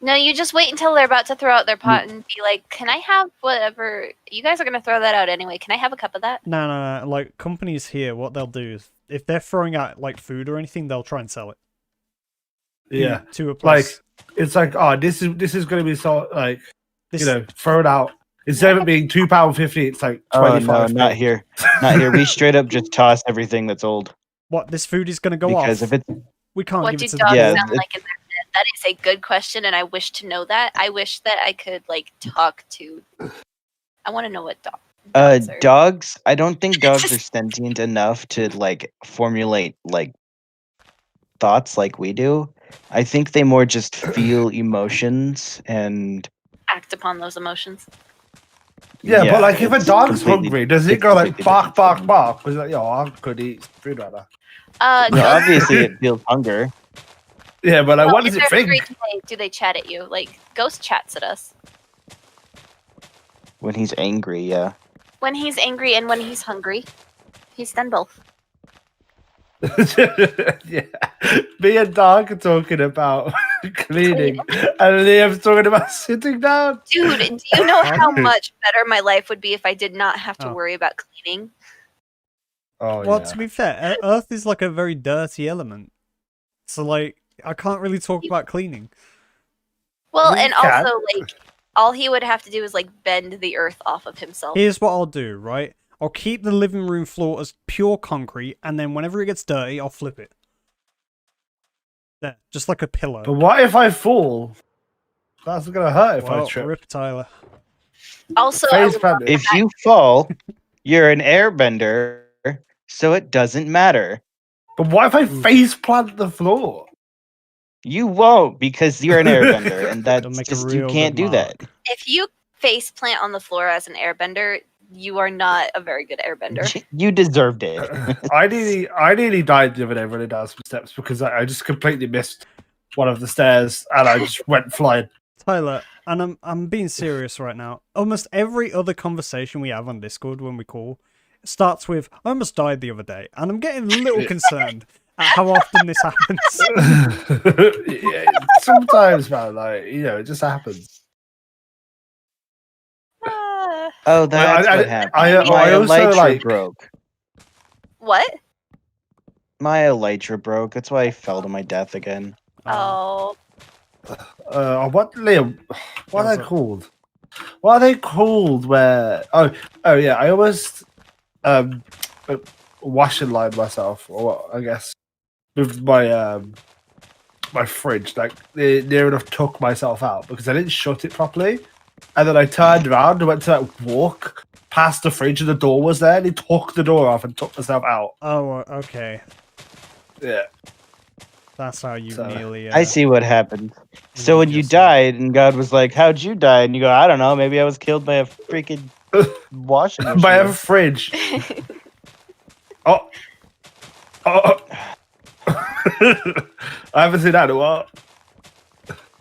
No, you just wait until they're about to throw out their pot and be like, "Can I have whatever? You guys are gonna throw that out anyway. Can I have a cup of that?" No. Like companies here, what they'll do is if they're throwing out like food or anything, they'll try and sell it. Yeah. To a place. It's like, oh, this is going to be so like This, thrown out. Instead of it being £2.50, it's like Oh 25. no, not here. Not here. We straight up just toss everything that's old what this food is going to go because off. if it's We can't What give do it to dogs the Yeah, sound poor. like in their head? That is a good question, and I wish to know that. I wish that I could like talk to. I want to know what dogs are. dogs. I don't think dogs are sentient enough to like formulate like thoughts like we do. I think they more just feel emotions and Act upon those emotions. Yeah, but like if a it's dog's completely- hungry, does it it's go like completely bark, different bark, thing. bark? Because like, I could eat food right now. No, Ghosts- obviously it feels hunger. Yeah, but like, well, what if does it they're think? hungry, do they chat at you? Like Ghost chats at us When he's angry, yeah. when he's angry and when he's hungry. He's done both. Yeah, me and dog are talking about cleaning, and Liam's talking about sitting down. Dude, do you know how much better my life would be if I did not have to Oh. worry about cleaning? Oh Well, yeah. to be fair, Earth is like a very dirty element. So like I can't really talk about cleaning. Well, You and can. also like all he would have to do is like bend the earth off of himself. Here's what I'll do, right? I'll keep the living room floor as pure concrete, and then whenever it gets dirty, I'll flip it. There, just like a pillow. But what if I fall? That's gonna hurt if Well, I trip. rip Tyler. Also, I Face would planted. If you fall, you're an airbender, so it doesn't matter. But what if I face plant the floor? You won't because you're an airbender, and that's It'll make a just you real can't good do that. if you face plant on the floor as an airbender, you are not a very good airbender. You deserved it. I nearly died the other day running down some steps because I just completely missed one of the stairs and I just went flying. Tyler, and I'm being serious right now. Almost every other conversation we have on Discord when we call starts with, I almost died the other day, and I'm getting a little concerned at how often this happens. Yeah, sometimes, man, like, it just happens. Oh, that's what happened. My I also, elytra like... broke. What? My elytra broke. That's why I fell to my death again. Oh. What, Liam? What are they called? What are they called? Where? Oh, yeah. I almost wash and line myself, or I guess with my fridge. Like, near enough took myself out because I didn't shut it properly, and then I turned around and went to walk past the fridge, and the door was there, and he took the door off and took myself out. Oh, okay. Yeah. That's how you nearly... I see what happened. So when you died and God was like, how'd you die? And you go, I don't know, maybe I was killed by a freaking washing machine. By a fridge. Oh. I haven't seen that in a while.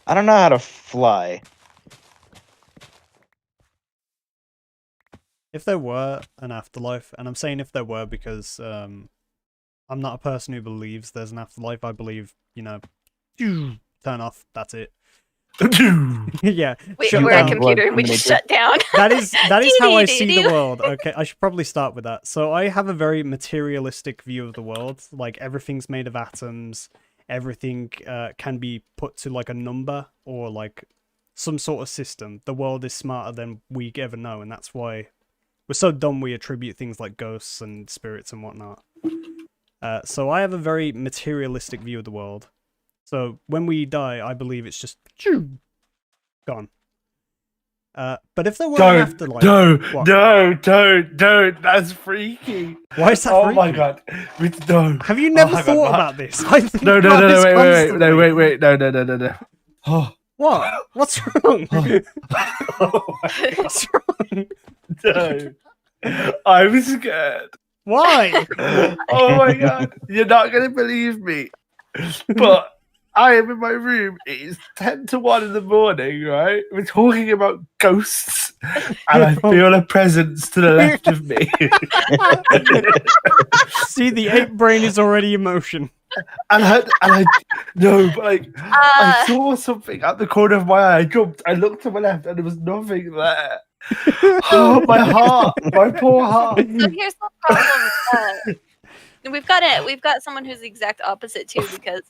I don't know how to fly. If there were an afterlife, and I'm saying if there were because I'm not a person who believes there's an afterlife. I believe, turn off, that's it. Yeah. We're a computer and we just shut down. That is how I see the world. Okay, I should probably start with that. So I have a very materialistic view of the world. Like, everything's made of atoms. Everything can be put to like a number or like some sort of system. The world is smarter than we ever know, and that's why we're so dumb we attribute things like ghosts and spirits and whatnot. So I have a very materialistic view of the world. So when we die, I believe it's just gone. But if there were an afterlife... Don't. That's freaky. Why is that freaky? Oh my god. No. Have you never thought about this? No, wait. No. Oh. What? What's wrong? What's wrong? No. I'm scared. Why? Oh my god. You're not going to believe me. But I am in my room. It is 10 to 1 in the morning, right? We're talking about ghosts. And I feel a presence to the left of me. See, the ape brain is already in motion. I saw something at the corner of my eye. I jumped. I looked to my left, and there was nothing there. Oh, my heart, my poor heart. So here's the problem. We've got someone who's the exact opposite too, because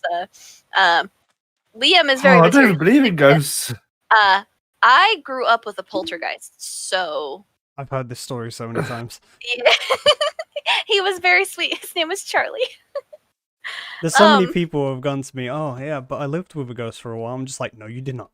Liam is very. I don't even believe in ghosts. I grew up with a poltergeist, so I've heard this story so many times. Yeah. He was very sweet. His name was Charlie. There's so many people who have gone to me, oh yeah, but I lived with a ghost for a while. I'm just like, no, you did not.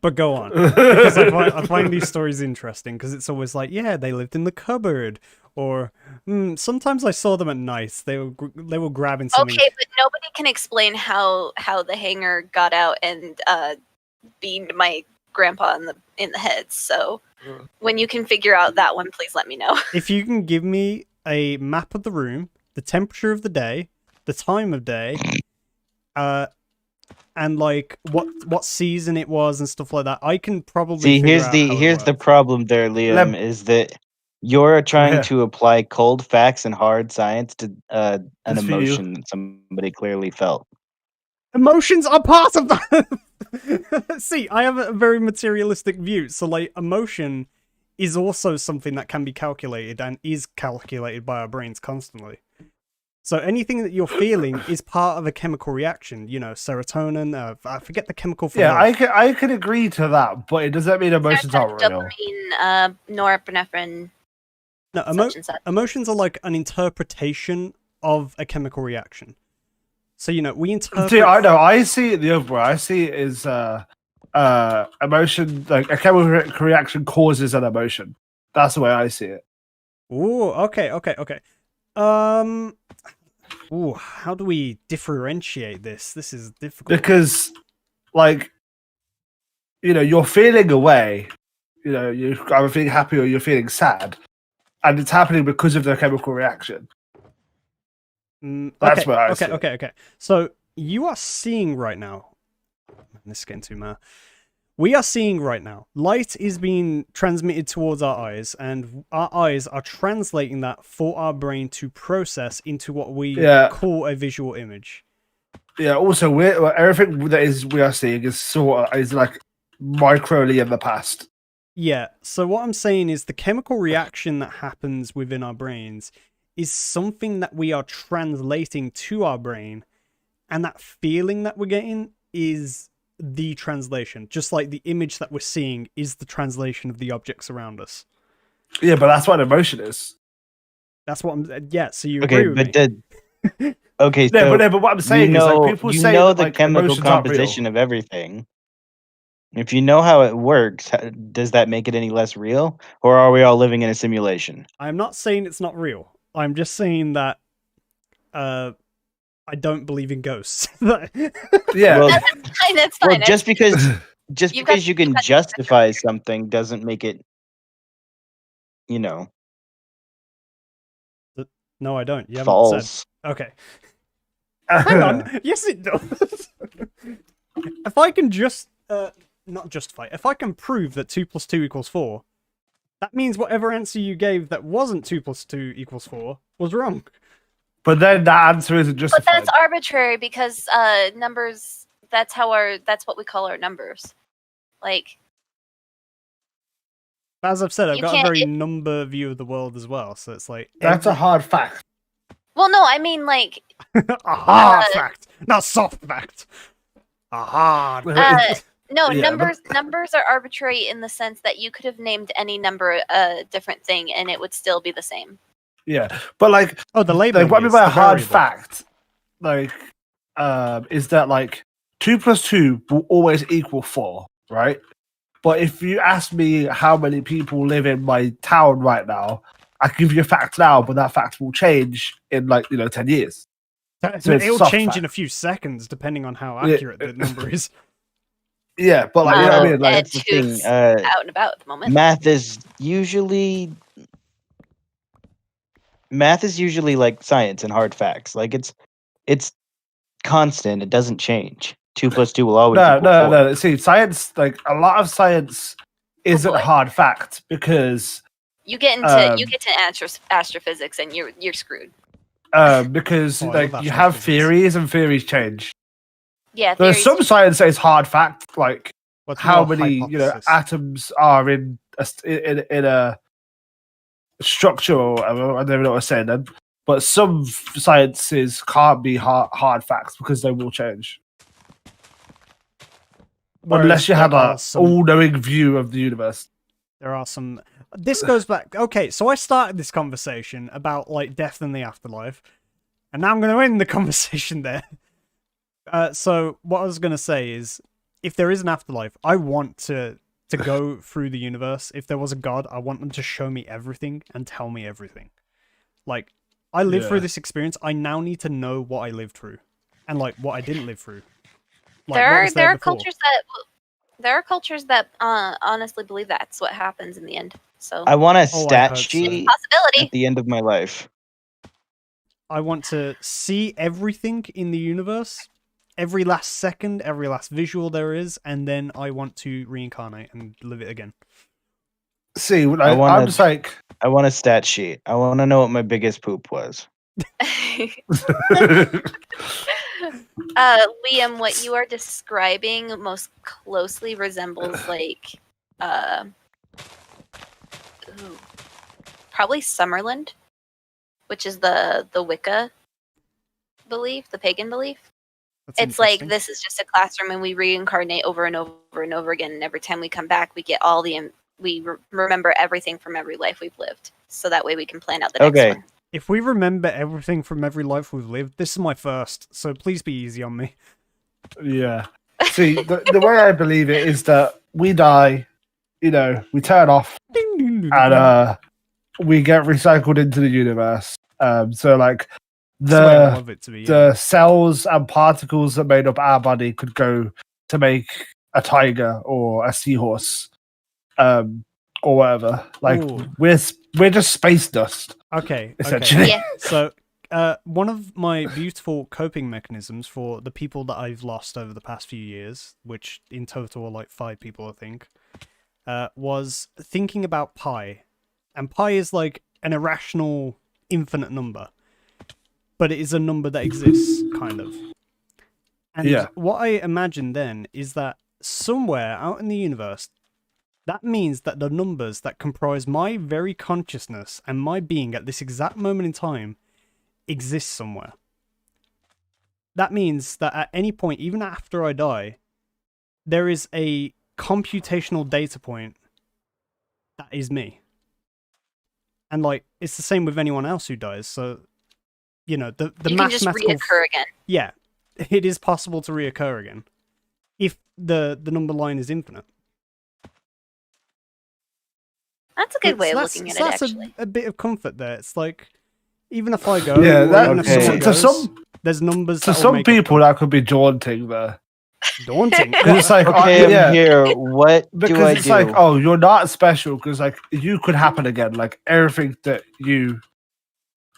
But go on. Because I find these stories interesting, because it's always like, yeah, they lived in the cupboard. Or sometimes I saw them at night. They were grabbing something. Okay, but nobody can explain how the hanger got out and beamed my grandpa in the head. So when you can figure out that one, please let me know. If you can give me a map of the room, the temperature of the day, the time of day, and like what season it was and stuff like that, I can probably see. Here's the problem there, Liam, is that you're trying to apply cold facts and hard science to an emotion that somebody clearly felt. Emotions are part of that. See, I have a very materialistic view, so like emotion is also something that can be calculated and is calculated by our brains constantly. So anything that you're feeling is part of a chemical reaction. You know, serotonin. I forget the chemical. Yeah, I could agree to that, but it doesn't mean emotions aren't real. Dopamine, norepinephrine. No, emotions are like an interpretation of a chemical reaction. So you know, we interpret. See, I know. I see it the other way. I see it as emotion, like a chemical reaction causes an emotion. That's the way I see it. Ooh, okay. Ooh, how do we differentiate this? This is difficult. Because, like, you know, you're feeling a way. You know, you're either feeling happy or you're feeling sad, and it's happening because of the chemical reaction. That's what I see. Okay. So you are seeing right now. This is getting too mad. we are seeing right now, light is being transmitted towards our eyes, and our eyes are translating that for our brain to process into what we call a visual image. Yeah. Also, everything that we are seeing is like microly in the past. Yeah. So what I'm saying is the chemical reaction that happens within our brains is something that we are translating to our brain, and that feeling that we're getting is the translation, just like the image that we're seeing is the translation of the objects around us. Yeah, but that's what emotion is. That's what I'm. Yeah, so you agree with me? Okay, so but what I'm saying is, like, people say that, the like, chemical composition of everything. If you know how it works, does that make it any less real, or are we all living in a simulation? I'm not saying it's not real. I'm just saying that I don't believe in ghosts. Yeah, well, that's fine. Well, just because you can justify something doesn't make it, you know. No, I don't. You false. haven't said. Okay. Hang on. Yes, it does. If I can just not justify, if I can prove that 2 + 2 = 4, that means whatever answer you gave that wasn't 2 + 2 = 4 was wrong. But then that answer isn't justified. But that's arbitrary because numbers. That's what we call our numbers. Like, as I've said, I've got a very number view of the world as well. So it's like that's a hard fact. Well, no, I mean like a hard fact, not soft fact. A hard. No, numbers are arbitrary in the sense that you could have named any number a different thing and it would still be the same. Yeah, but like, the label. Like, what I mean by a hard fact, like, is that like 2 + 2 will always equal 4, right? But if you ask me how many people live in my town right now, I can give you a fact now, but that fact will change in 10 years. So it'll change in a few seconds depending on how accurate the number is. Yeah, but like, you know what I mean? Like, that's the thing. Out and about at the moment. Math is usually like science and hard facts. Like, it's constant. It doesn't change. 2 + 2 will always equal 4. No. See, science, like, a lot of science isn't hard fact because you get into astrophysics and you're screwed. Because you have theories and theories change. Yeah, there's some science that is hard fact, like how many atoms are in a structure, or I don't know what I'm saying then. But some sciences can't be hard facts because they will change. Unless you have an all-knowing view of the universe. There are some. This goes back. Okay, so I started this conversation about like death and the afterlife, and now I'm going to end the conversation there. So what I was going to say is, if there is an afterlife, I want to go through the universe. If there was a god, I want them to show me everything and tell me everything. Like, I lived through this experience. I now need to know what I lived through, and like what I didn't live through. Like, there are cultures that honestly believe that's what happens in the end. So I want a stat sheet possibility at the end of my life. I want to see everything in the universe, every last second, every last visual there is, and then I want to reincarnate and live it again. See, I'm just like, I want a stat sheet. I want to know what my biggest poop was. Liam, what you are describing most closely resembles like probably Summerland, which is the Wicca belief, the pagan belief. It's like, this is just a classroom and we reincarnate over and over and over again, and every time we come back we get all we remember everything from every life we've lived, so that way we can plan out the next one. If we remember everything from every life we've lived, this is my first, so please be easy on me. Yeah. See, the way I believe it is that we die, we turn off, and we get recycled into the universe. So like the cells and particles that made up our body could go to make a tiger or a seahorse, or whatever. Like, we're just space dust. Okay. Essentially. Yeah. So one of my beautiful coping mechanisms for the people that I've lost over the past few years, which in total are like 5 people, I think, was thinking about pi. And pi is like an irrational, infinite number, but it is a number that exists, kind of. And what I imagine then is that somewhere out in the universe, that means that the numbers that comprise my very consciousness and my being at this exact moment in time exist somewhere. That means that at any point, even after I die, there is a computational data point that is me. And like, it's the same with anyone else who dies. So, you know, the you can just mathematical reoccur again. Yeah, it is possible to reoccur again if the number line is infinite. That's a good way of looking at it, That's actually. a bit of comfort there. It's like, even if I go, that, if someone to goes, some, there's numbers. to some people that could be daunting there. Daunting. It's like, Okay, I'm here. What do because I it's do? like, oh, you're not special because like you could happen again. Like everything that you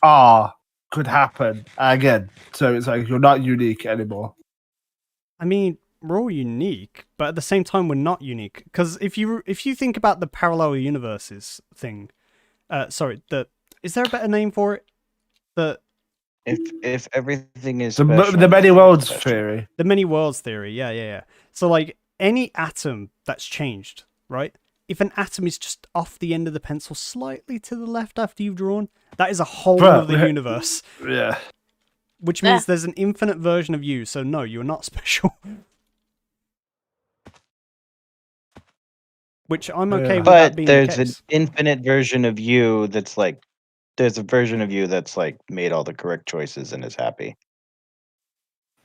are could happen again. So it's like you're not unique anymore. I mean, we're all unique, but at the same time, we're not unique. Because if you think about the parallel universes thing, is there a better name for it? If everything is The special, many nothing is worlds special. theory. The many worlds theory, yeah. So like any atom that's changed, right? If an atom is just off the end of the pencil slightly to the left after you've drawn, that is a whole other universe. Yeah. Which means there's an infinite version of you, so no, you're not special. Which I'm okay with that But being there's the an case. infinite version of you that's like, there's a version of you that's like made all the correct choices and is happy.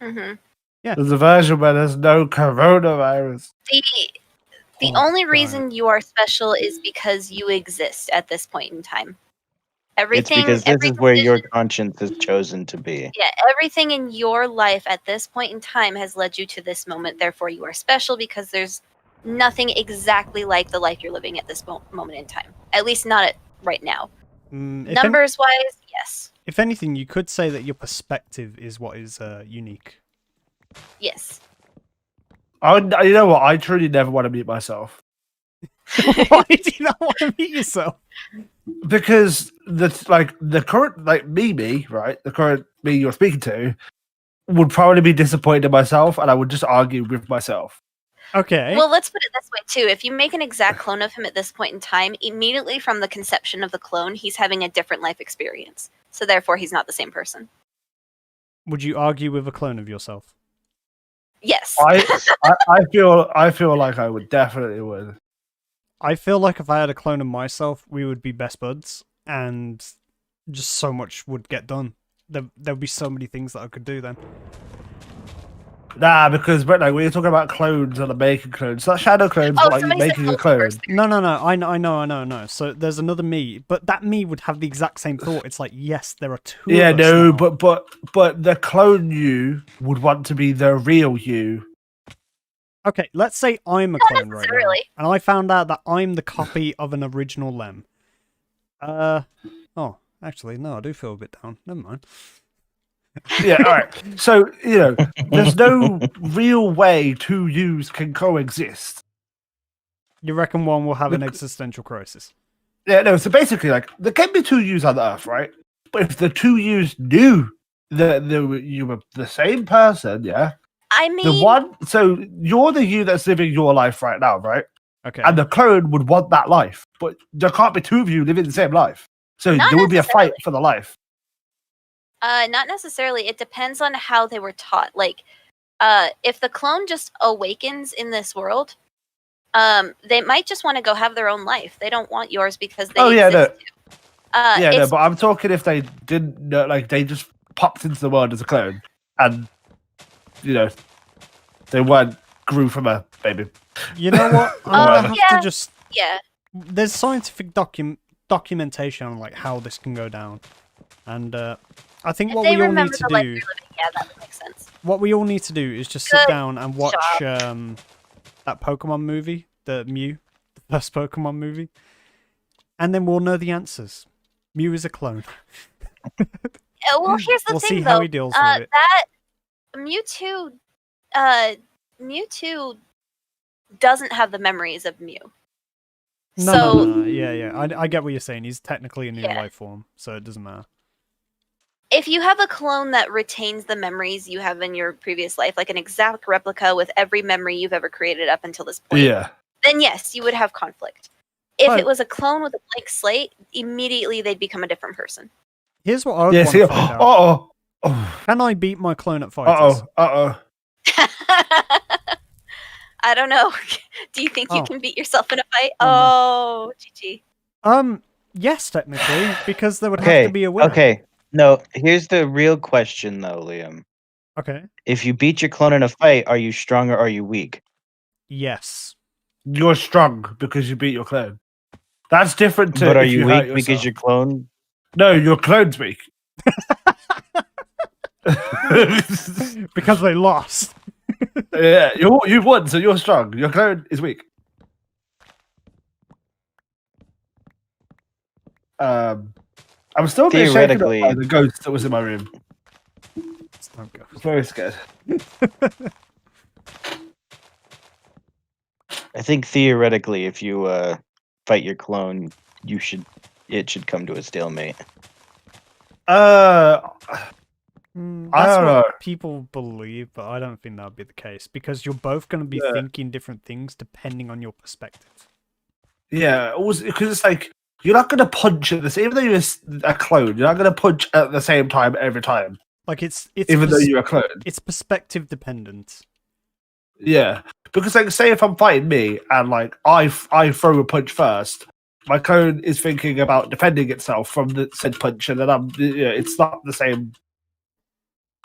Mm-hmm. Yeah. There's a version where there's no coronavirus. The only reason you are special is because you exist at this point in time. It's because this is where your conscience has chosen to be. Yeah, everything in your life at this point in time has led you to this moment. Therefore, you are special because there's nothing exactly like the life you're living at this moment in time. At least not right now. Numbers-wise, yes. If anything, you could say that your perspective is what is unique. Yes. You know what? I truly never want to meet myself. Why do you not want to meet yourself? Because the current me, right? The current me you're speaking to would probably be disappointed in myself, and I would just argue with myself. Okay. Well, let's put it this way too. If you make an exact clone of him at this point in time, immediately from the conception of the clone, he's having a different life experience. So therefore, he's not the same person. Would you argue with a clone of yourself? Yes. I feel like I would definitely would. I feel like if I had a clone of myself, we would be best buds, and just so much would get done. There would be so many things that I could do then. Nah, because when you're talking about clones and making clones, not shadow clones, but like making a clone. No. I know. So there's another me, but that me would have the exact same thought. It's like, yes, there are two. Yeah, of us no, now. but the clone you would want to be the real you. Okay, let's say I'm a clone right now, necessarily. and I found out that I'm the copy of an original Lem. Oh, actually, no, I do feel a bit down. Never mind. Yeah, all right. So, there's no real way two yous can coexist. You reckon one will have an existential crisis? Yeah, no, so basically, like, there can be two yous on the Earth, right? But if the two yous knew that you were the same person, yeah? I mean... So you're the you that's living your life right now, right? Okay. And the clone would want that life. But there can't be two of you living the same life. So Not there would be a fight necessarily. for the life. Not necessarily. It depends on how they were taught. Like, if the clone just awakens in this world, they might just want to go have their own life. They don't want yours because they exist too. But I'm talking if they didn't know, like, they just popped into the world as a clone, and, they grew from a baby. You know what? I'm gonna have to just... Yeah. There's scientific documentation on, like, how this can go down. And, I think If what they we all remember need to the life do... you're living, yeah, that would make sense. What we all need to do is just sit Good down and watch job. that Pokemon movie, the Mew, the first Pokemon movie, and then we'll know the answers. Mew is a clone. Well, here's the We'll thing, see though. how he deals with it. That Mewtwo doesn't have the memories of Mew. No. Yeah. I get what you're saying. He's technically a new Yeah. life form, so it doesn't matter. If you have a clone that retains the memories you have in your previous life, like an exact replica with every memory you've ever created up until this point, Yeah. then yes, you would have conflict. If But- it was a clone with a blank slate, immediately they'd become a different person. Here's what I would Yeah. want See. to find out. Oh. Oh. Can I beat my clone at fighters? Uh oh. I don't know. Do you think you Oh. can beat yourself in a fight? Oh, Oh, GG. Yes, technically, because there would have Okay. to be a winner. Okay. No. Here's the real question, though, Liam. Okay. If you beat your clone in a fight, are you strong or are you weak? Yes. You're strong because you beat your clone. That's different to. But are if you hurt weak because yourself. your clone? No, your clone's weak. Because they lost. Yeah, you won, so you're strong. Your clone is weak. I'm still a bit shaken up Theoretically- by the ghost that was in my room. Oh, God. I'm very scared. I think theoretically, if you fight your clone, it should come to a stalemate. I That's don't what know. people believe, but I don't think that would be the case because you're both going to be Yeah. thinking different things depending on your perspective. Yeah, because it's like you're not gonna punch at the same. Even though you're a clone, you're not gonna punch at the same time every time. Like it's Even though you're a clone. it's perspective dependent. Yeah, because like, say if I'm fighting me and like I throw a punch first, my clone is thinking about defending itself from the said punch, and then it's not the same.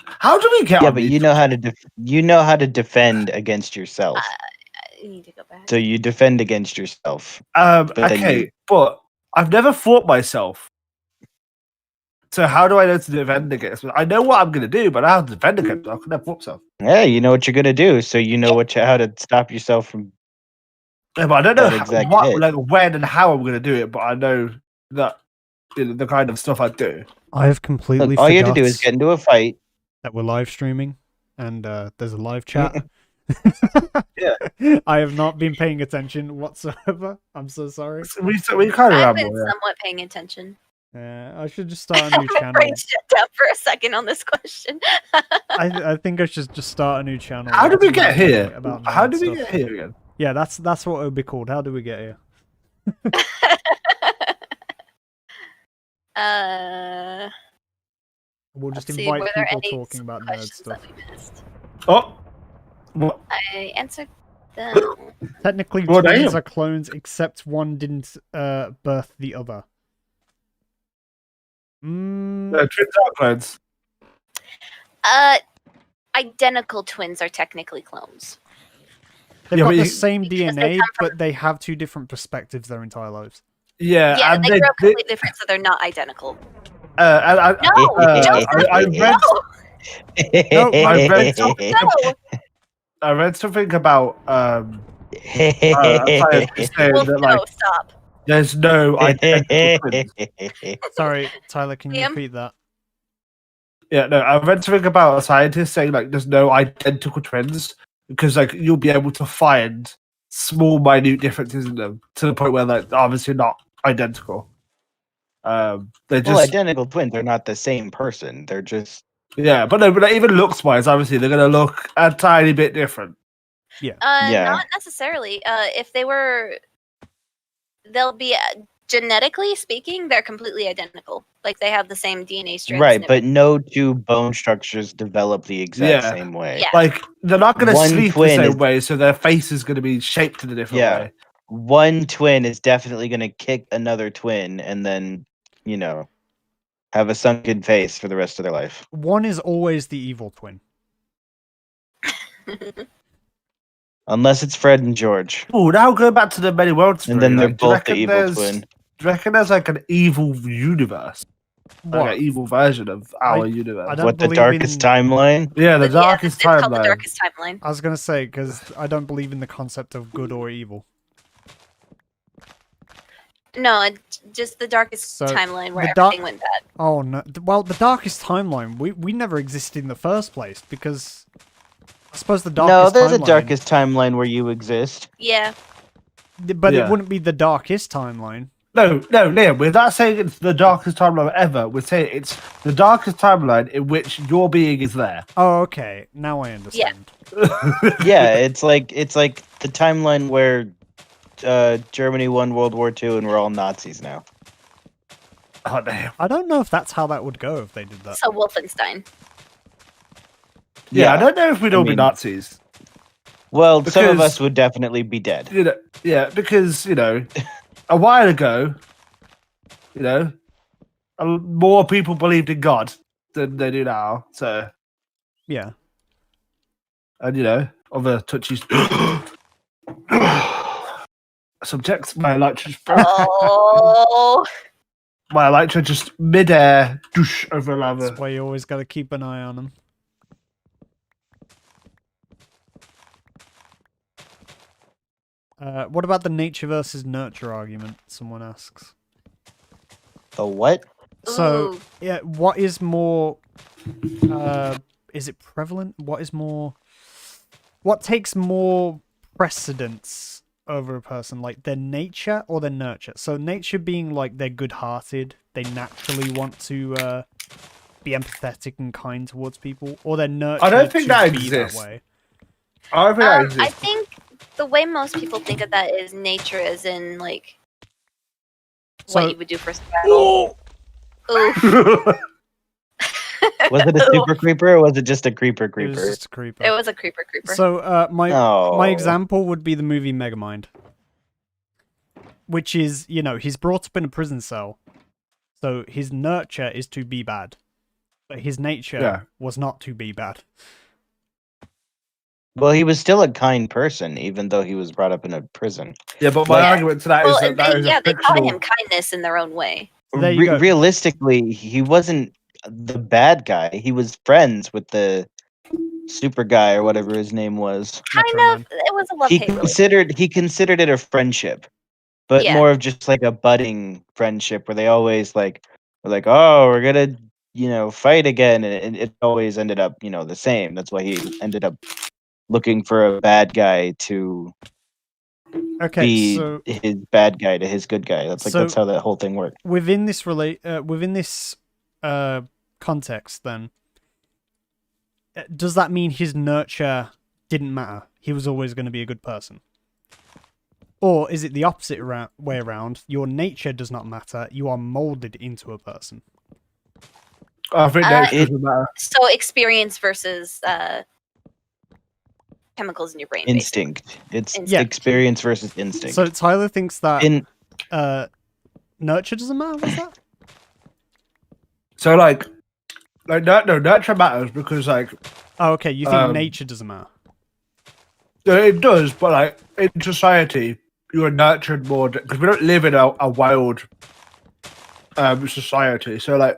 How do we get? Yeah, on but these- you know how to defend against yourself. I need to go back. So you defend against yourself. then Okay, but I've never fought myself. So how do I know to defend against? I know what I'm gonna do, but I have to defend against. I can never fought myself. Yeah, you know what you're gonna do, so you know how to stop yourself from. Yeah, but I don't know That exact what, hit. like when and how I'm gonna do it. But I know that the kind of stuff I do. I have completely Look, all you have to forgot do is get into a fight. that we're live streaming and there's a live chat. Yeah. I have not been paying attention whatsoever. I'm so sorry. We kind of I've been ramble. Yeah. somewhat paying attention. I should just start a new My channel. brain shut down for a second on this question. I think I should just start a new channel. How did we get about here? about How nerd did we stuff. get here again? Yeah, that's what it would be called. How did we get here? We'll just Let's see, invite were there people any talking about nerd questions stuff. that we missed? Oh, what? I answered them. Technically, Well, twins damn. are clones, except one didn't birth the other. Twins are clones. Identical twins are technically clones. They've Yeah, got but the you- same Because they DNA, come from- but they have two different perspectives their entire lives. Yeah, Yeah, and they grow up completely different, so they're not identical. and I, No, Joseph, I read No, I read no. I read something about scientists saying Well, that no, like stop. there's no identical twins. Sorry, Tyler, can you Liam? repeat that? Yeah, no, I read something about a scientist saying like there's no identical twins because like you'll be able to find small, minute differences in them to the point where like they're obviously not identical. They're just Well, identical twins are not the same person. They're just yeah, but no, but like, even looks wise, obviously they're gonna look a tiny bit different. Yeah. Not necessarily. If they were, they'll be genetically speaking, they're completely identical. Like they have the same DNA strands. right, and but no two bone structures develop the exact Yeah. same way. Yeah. Like they're not gonna One sleep the twin same is- way, so their face is gonna be shaped in a different Yeah. way. One twin is definitely going to kick another twin and then, have a sunken face for the rest of their life. One is always the evil twin. Unless it's Fred and George. Oh, now going back to the many worlds, And then theory, they're like, do you both the reckon evil there's- twin. Do you reckon there's like an evil universe? What? Like an evil version of our I universe? don't What, the believe darkest in- timeline? Yeah, the But darkest it's called the timeline. darkest timeline. I was gonna say because I don't believe in the concept of good or evil. No, just the darkest So, timeline where the dark- everything went bad. Oh no! Well, the darkest timeline. We never existed in the first place because I suppose the No, darkest. there's a timeline, darkest timeline where you exist. Yeah. but it Yeah. wouldn't be the darkest timeline. No, Liam, we're not saying it's the darkest timeline ever. We're saying it's the darkest timeline in which your being is there. Oh, okay. Now I understand. Yeah, it's like the timeline where Germany won World War II and we're all Nazis now. Oh, damn. I don't know if that's how that would go if they did that. So Wolfenstein. Yeah, I don't know if we'd all be mean- Nazis. Well, some of Because- us would definitely be dead. You know, yeah, because a while ago, more people believed in God than they do now. So, Yeah. and other touchy subjects. My elytra Oh. my elytra just midair douche over lava. That's why you always got to keep an eye on them. What about the nature versus nurture argument? Someone asks. The what? So, Ooh. yeah, what is more? Is it prevalent? What takes more precedence over a person, like their nature or their nurture? So, nature being like they're good-hearted, they naturally want to be empathetic and kind towards people, or their nurture. I don't think to that be exists. That way. I don't think that I exists. think the way most people think of that is nature, as in like So- what you would do for survival. Ooh. Was it a super creeper or was it just a creeper It was creeper? just a creeper. It was a creeper. So, my Oh. example would be the movie Megamind, which is, he's brought up in a prison cell, so his nurture is to be bad, but his nature Yeah. was not to be bad. Well, he was still a kind person, even though he was brought up in a prison. Yeah, but my Yeah. argument to that is Well, that is a they taught fictional. him kindness in their own way. There you go. Realistically, he wasn't the bad guy. He was friends with the super guy or whatever his name was. Kind Metro of. It was a love He hate relationship. considered it a friendship, but Yeah. more of just like a budding friendship where they always were like, oh, we're gonna fight again, and it always ended up the same. That's why he ended up looking for a bad guy to Okay, be so his bad guy to his good guy. That's So- how that whole thing worked. within this context, then, does that mean his nurture didn't matter? He was always going to be a good person? Or is it the opposite way around? Your nature does not matter. You are molded into a person. I think that it- doesn't matter. So experience versus chemicals in your brain. basically. Instinct. It's Yeah. experience versus instinct. So Tyler thinks that in nurture doesn't matter. What's that? So nurture matters because Oh, okay. You think Um, nature doesn't matter? it does, but in society you are nurtured more because we don't live in a wild society. So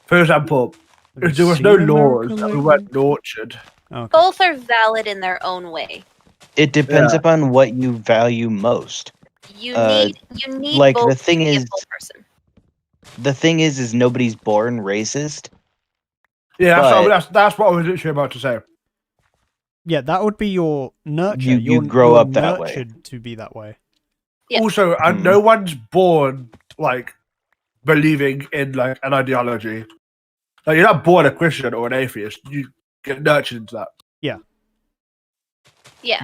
for example, if there was no Seen laws America and we lately? weren't nurtured. Okay. Both are valid in their own way. it depends Yeah. upon what you value most. You Uh, need like, both the thing to be a is- full person. The thing is nobody's born racist. Yeah, But- that's what I was literally about to say. Yeah, that would be your nurture. You grow you're up that way. nurtured to be that way. Yeah. Also, Hmm. no one's born believing in an ideology. You're not born a Christian or an atheist. You get nurtured into that. Yeah.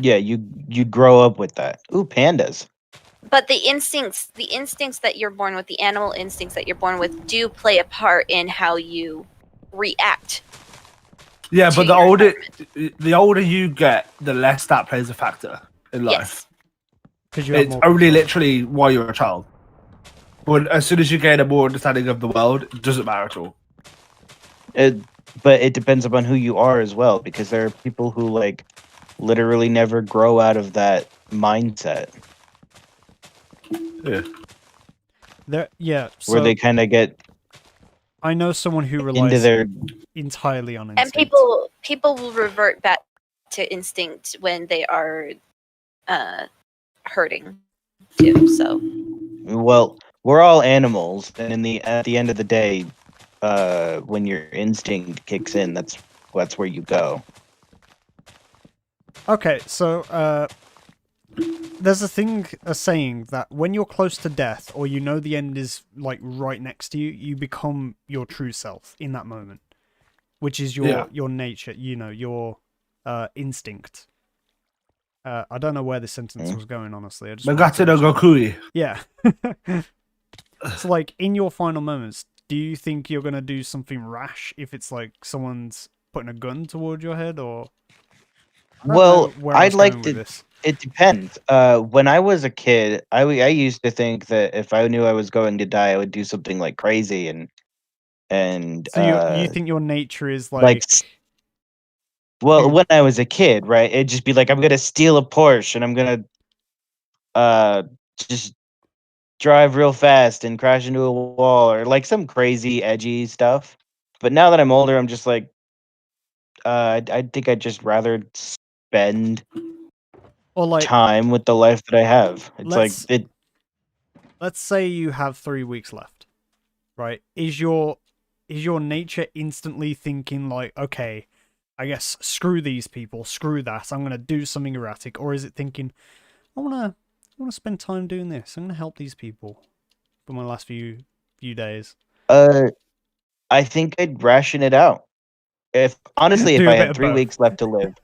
Yeah, you grow up with that. Ooh, pandas. But the instincts that you're born with, the animal instincts that you're born with, do play a part in how you react. Yeah, To but your the older you get, the less that plays a factor in life. Yes. Because you have It's more. only literally while you're a child. But as soon as you gain a more understanding of the world, it doesn't matter at all. But it depends upon who you are as well, because there are people who literally never grow out of that mindset Yeah. So where they kind of get I know someone who into relies their entirely on And instinct. people will revert back to instinct when they are hurting too. So well we're all animals, and at the end of the day, when your instinct kicks in, that's where you go. Okay, so there's a saying that when you're close to death, or you know the end is like right next to you, you become your true self in that moment, which is your nature, your instinct. I don't know where the sentence was going, honestly. I just wanted to Nagate no mention- Gokui. Yeah. So, like, in your final moments, do you think you're gonna do something rash if it's like someone's putting a gun toward your head, or? I don't Well, know where I I'd was like going to. with this. It depends. When I was a kid, I used to think that if I knew I was going to die, I would do something like crazy and So you think your nature is like. like Well, when I was a kid, right, it'd just be like I'm gonna steal a Porsche and I'm gonna just drive real fast and crash into a wall or like some crazy edgy stuff. But now that I'm older, I'm just like, I think I'd just rather spend or like time with the life that I have. It's like let's it. let's say you have 3 weeks left, right? Is your nature instantly thinking like, okay, I guess screw these people, screw that, I'm gonna do something erratic, or is it thinking, I wanna spend time doing this, I'm gonna help these people for my last few days. I think I'd ration it out. If honestly, if Do a I bit had of 3 both. weeks left to live,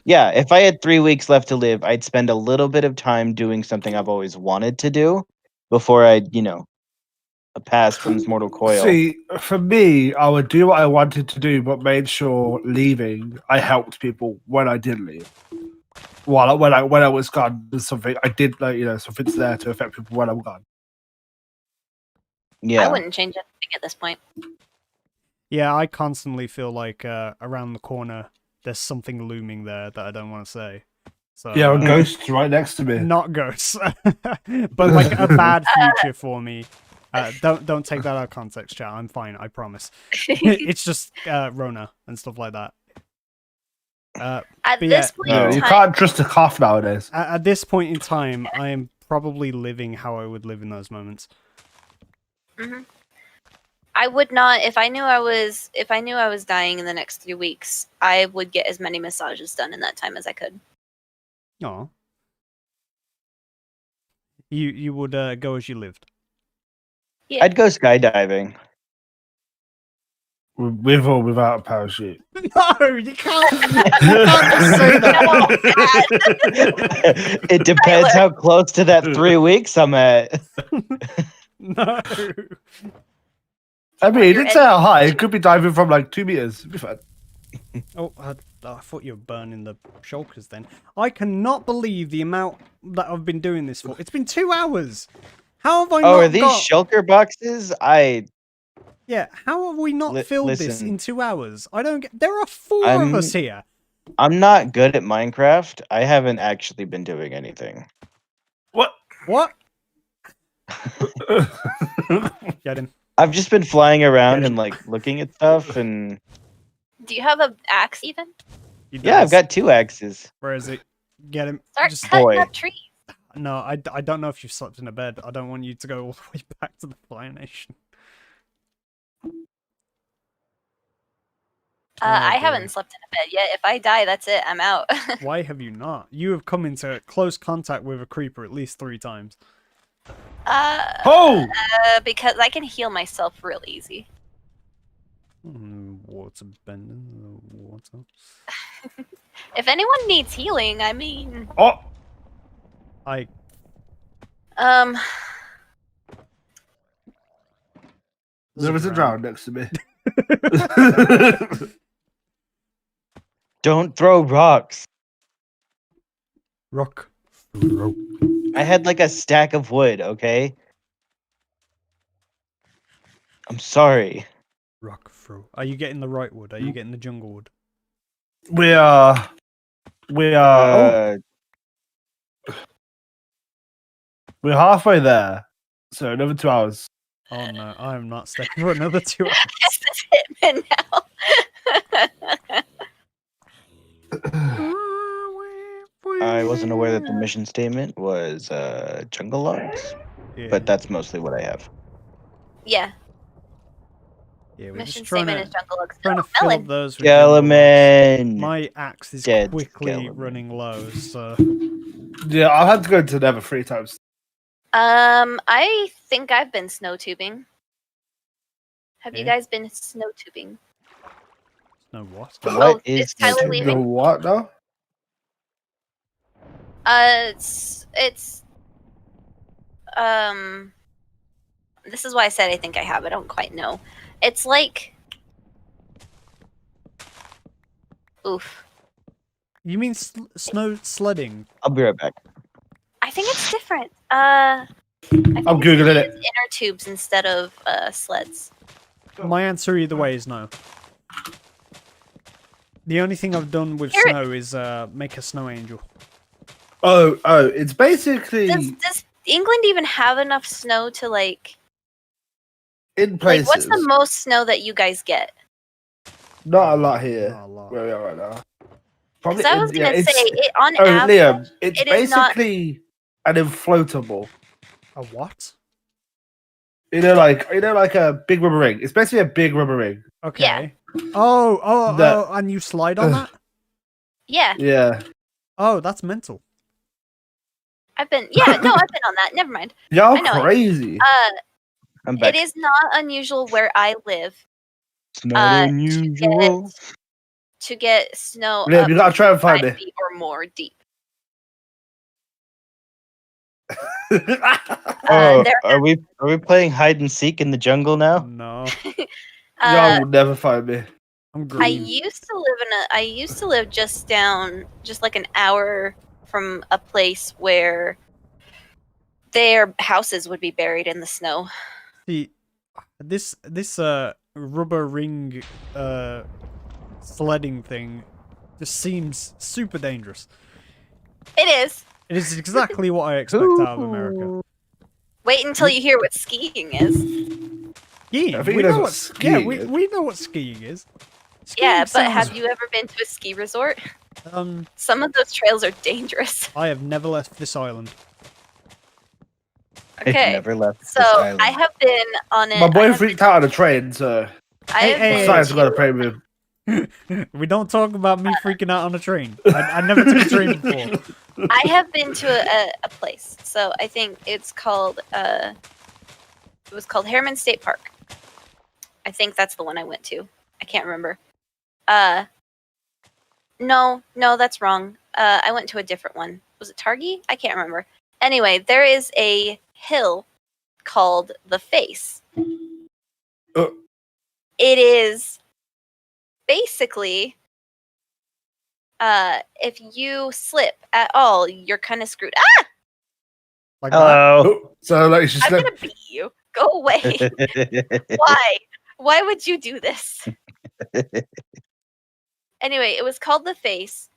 yeah, if I had 3 weeks left to live, I'd spend a little bit of time doing something I've always wanted to do before I, passed from this mortal coil. See, for me, I would do what I wanted to do, but made sure leaving, I helped people when I did leave. While when I was gone, there's something I did, something's there to affect people when I'm gone. Yeah. I wouldn't change anything at this point. Yeah, I constantly feel like around the corner there's something looming there that I don't want to say. So Yeah, a ghost right next to me. not ghosts, but like a bad future for me. Don't take that out of context, chat. I'm fine, I promise. It's just Rona and stuff like that. At But this yeah, point in You time, can't trust a cough nowadays. at this point in time, I am probably living how I would live in those moments. mhm. I would not. If I knew I was dying in the next 3 weeks, I would get as many massages done in that time as I could. Oh, you would go as you lived. Yeah. I'd go skydiving. With or without a parachute. No, you can't. You can't just say that. It depends how close to that 3 weeks I'm at. No. I mean, it You're didn't say how high. It could be diving from like 2 meters. It'd be fine. Oh, I thought you were burning the shulkers then. I cannot believe the amount that I've been doing this for. It's been 2 hours. How have I not Oh, are these got... shulker boxes? Yeah, how have we not filled this listen. in 2 hours? I don't get... There are 4 of us here. I'm not good at Minecraft. I haven't actually been doing anything. What? What? Get him. I've just been flying around Get and him. like looking at stuff and Do you have an axe even? He yeah, I've does. got 2 axes. Where is it? Get him. Start Just... cutting boy. up trees. No, I don't know if you've slept in a bed. I don't want you to go all the way back to the Fire Nation. I boy. haven't slept in a bed yet. If I die, that's it. I'm out. Why have you not? You have come into close contact with a creeper at least 3 times. Oh! Because I can heal myself real easy. Water bending the water. If anyone needs healing, I mean, Oh! There was a drown next to me. Don't throw rocks. Rock. I had like a stack of wood, okay? I'm sorry. Rock throw. Are you getting the right wood? Are you getting the jungle wood? We are. We're halfway there. So another 2 hours. Oh no, I am not staying for another 2 hours. this is Hitman now. I wasn't aware that the mission statement was jungle logs. Yeah. but that's mostly what I have. Yeah. Yeah, we're Mission just trying statement is to jungle looks. fill Melon. up those with jungle logs. Skeleman! My axe is Dead quickly skeleton. running low, so Yeah, I'll have to go to Nether 3 times. I think I've been snow tubing. Have you Okay. guys been snow tubing? no what? What is is Tyler snow leaving? The what now? It's this is why I said I think I have. I don't quite know. It's like, oof. You mean snow sledding? I'll be right back. I think it's different. I think I'm it's googling used it. inner tubes instead of sleds. My answer either way is no. The only thing I've done with Here- snow is make a snow angel. Oh, it's basically Does England even have enough snow to like? in Like, places. what's the most snow that you guys get? Not a lot here. Not a lot. Where we are right now. Because I was gonna say, it's- on Oh, average, Liam, it's it is not- basically an inflatable. A what? You know, like a big rubber ring. It's basically a big rubber ring. Okay. Oh, The- and you slide on that? yeah, Yeah. Oh, that's mental. I've been on that. Never mind. Y'all I know it. crazy. I'm back. It is not unusual where I live It's not to unusual. to get snow Liam, up you gotta try and 5 find me. feet or more deep. Oh, there- are we playing hide and seek in the jungle now? No, Y'all will never find me. I'm I green. used to live just like an hour from a place where their houses would be buried in the snow. See, this rubber ring sledding thing just seems super dangerous. It is. It is exactly what I expect out of America. Wait until you hear what skiing is. Skiing. I think We he knows know what what skiing we is. know what skiing is. Yeah, Skiing but have sounds- you ever been to a ski resort? Um, Some of those trails are dangerous. I have never left this island. I've Okay, never left so this island. I have been on it. My boy freaked out on a train, so I have Hey, been decided to go to to- pray with him. We don't talk about me freaking out on a train. I never took a train before. I have been to a place. So I think it's called it was called Harriman State Park. I think that's the one I went to. I can't remember. No, that's wrong. I went to a different one. Was it Targhee? I can't remember. Anyway, there is a hill called the Face. Uh. It is basically if you slip at all, you're kind of screwed. Ah! Like that. Hello. Oh, so like she I'm slept. gonna beat you. Go away. Why? Why would you do this? Anyway, it was called the Face,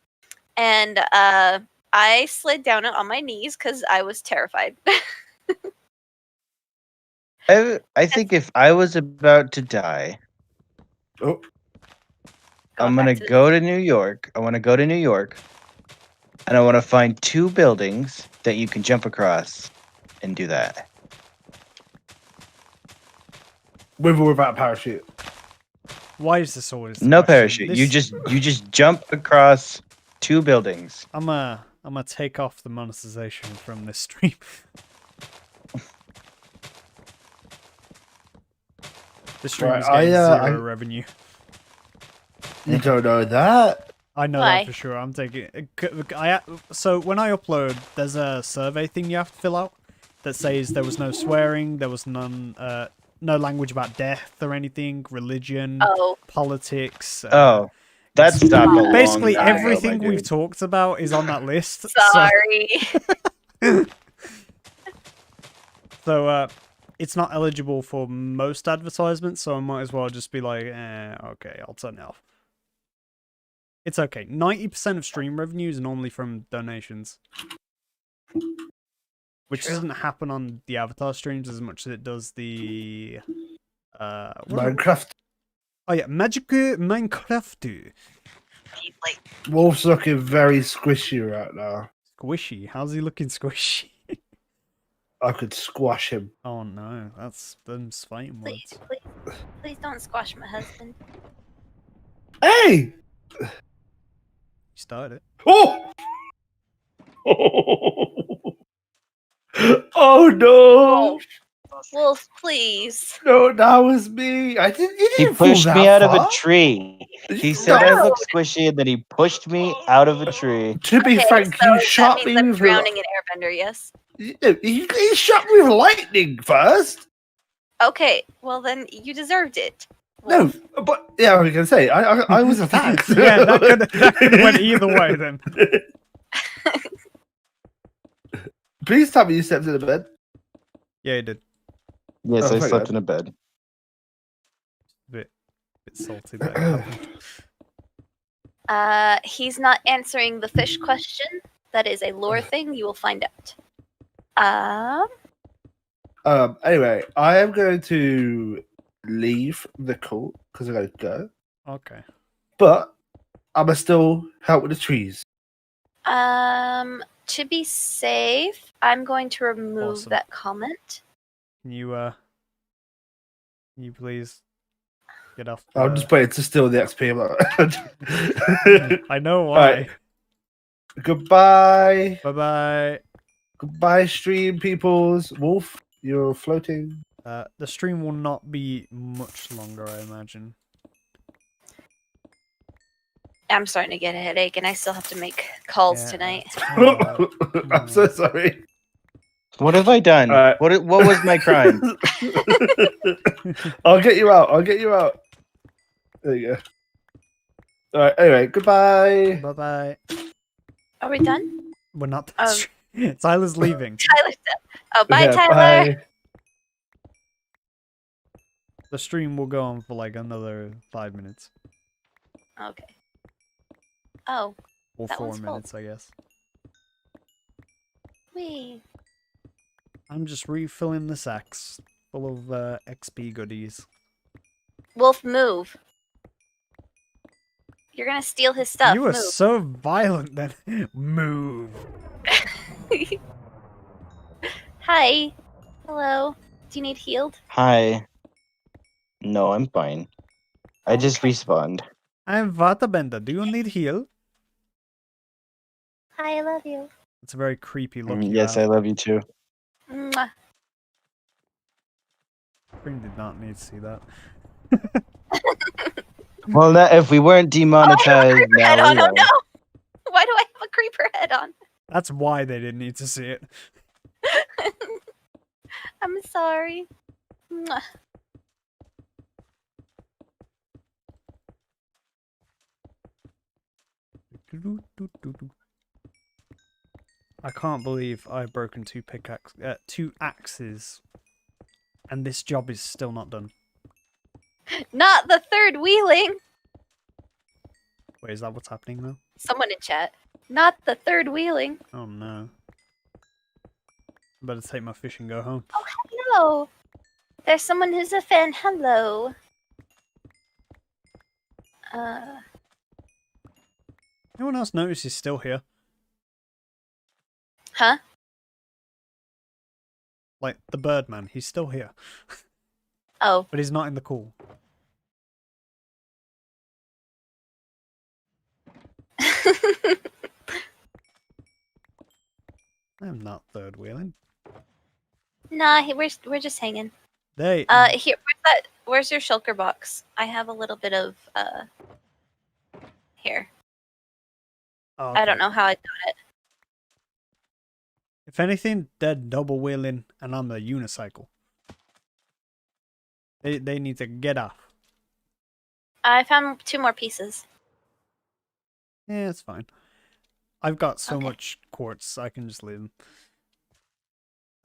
and I slid down it on my knees because I was terrified. I think if I was about to die, Oh, I'm Going gonna back to the- go to New York. I want to go to New York, and I want to find 2 buildings that you can jump across, and do that. with or without parachute. Why is this always the No question? parachute. You This- just jump across 2 buildings. I'm gonna take off the monetization from this stream. This stream Right, is getting I- zero revenue. You don't know that. I know Why? that for sure. I'm taking. So when I upload, there's a survey thing you have to fill out that says there was no swearing, there was none, no language about death or anything, religion, Oh, politics. Oh, that stopped a long Basically, time ago, everything my we've dude. talked about is on that list. sorry. So it's not eligible for most advertisements, so I might as well just be like, okay, I'll turn it off. It's okay. 90% of stream revenue is normally from donations. Which True. doesn't happen on the Avatar streams as much as it does the... Minecraft. Oh yeah, Magic Minecraft. He's like, Wolf's looking very squishy right now. Squishy. How's he looking squishy? I could squash him. Oh no, that's them fighting Please, words. please don't squash my husband. Hey! You started it. Oh! Oh no! Wolf, please. No, that was me. I didn't. You He didn't fall pushed that me out of a far. tree. He said I No. look squishy, and then he pushed me out of a tree. To be Okay, frank, so you that shot means me I'm with drowning in airbender, yes? you shot me with lightning first. Okay, well then you deserved it. No, Wolf. but yeah, I was gonna say I was attacked. Yeah, that could have went either way then. Please tell me you stepped in the bed. Yeah, he did. Yes, Oh, I thank slept God. in a bed. Bit salty that it happened. He's not answering the fish question. That is a lore thing. You will find out. Anyway, I am going to leave the call because I gotta go. Okay. But I'ma still help with the trees. To be safe, I'm going to remove Awesome. that comment. Can you please get off I'm just waiting to steal the XP. I know why. Alright. Goodbye. Bye-bye. Goodbye, stream peoples. Wolf, you're floating. The stream will not be much longer, I imagine. I'm starting to get a headache, and I still have to make calls Yeah, tonight. I'm so sorry. What have I done? Alright. What was my crime? I'll get you out. I'll get you out. There you go. Alright, anyway, goodbye. Bye-bye. Are we done? We're not Oh. Tyler's leaving. Tyler's done. Oh, bye, Yeah, Tyler. bye. The stream will go on for like another 5 minutes. Okay. Oh, Or That 4 one's full. minutes, I guess. wee. I'm just refilling the sacks full of XP goodies. Wolf, move. You're gonna steal his stuff. You are Move. so violent then. Move. Hi. Hello. Do you need healed? Hi. No, I'm fine. I just respawned. I'm Vatabenda. Do you need heal? Hi, I love you. It's a very creepy look. You Yes, I have. love you too. Mwah. Stream did not need to see that. Well, if we weren't demonetized, Creeper head now on. we Oh are. no! Why do I have a creeper head on? That's why they didn't need to see it. I'm sorry. Mwah. I can't believe I've broken two axes, and this job is still not done. Not the third wheeling. Wait, is that what's happening now? Someone in chat. Not the third wheeling. Oh no. I better take my fish and go home. Oh, hello. There's someone who's a fan. Hello. Anyone else notice he's still here? Huh? Like, the Birdman, he's still here. Oh. But he's not in the call. I'm not third wheeling. Nah, we're just hanging. They Here, where's your shulker box? I have a little bit of, here. Oh, I don't okay. know how I got it. If anything, they're double wheeling and I'm a unicycle. They need to get off. I found 2 more pieces. Yeah, it's fine. I've got so Okay. much quartz, I can just leave them.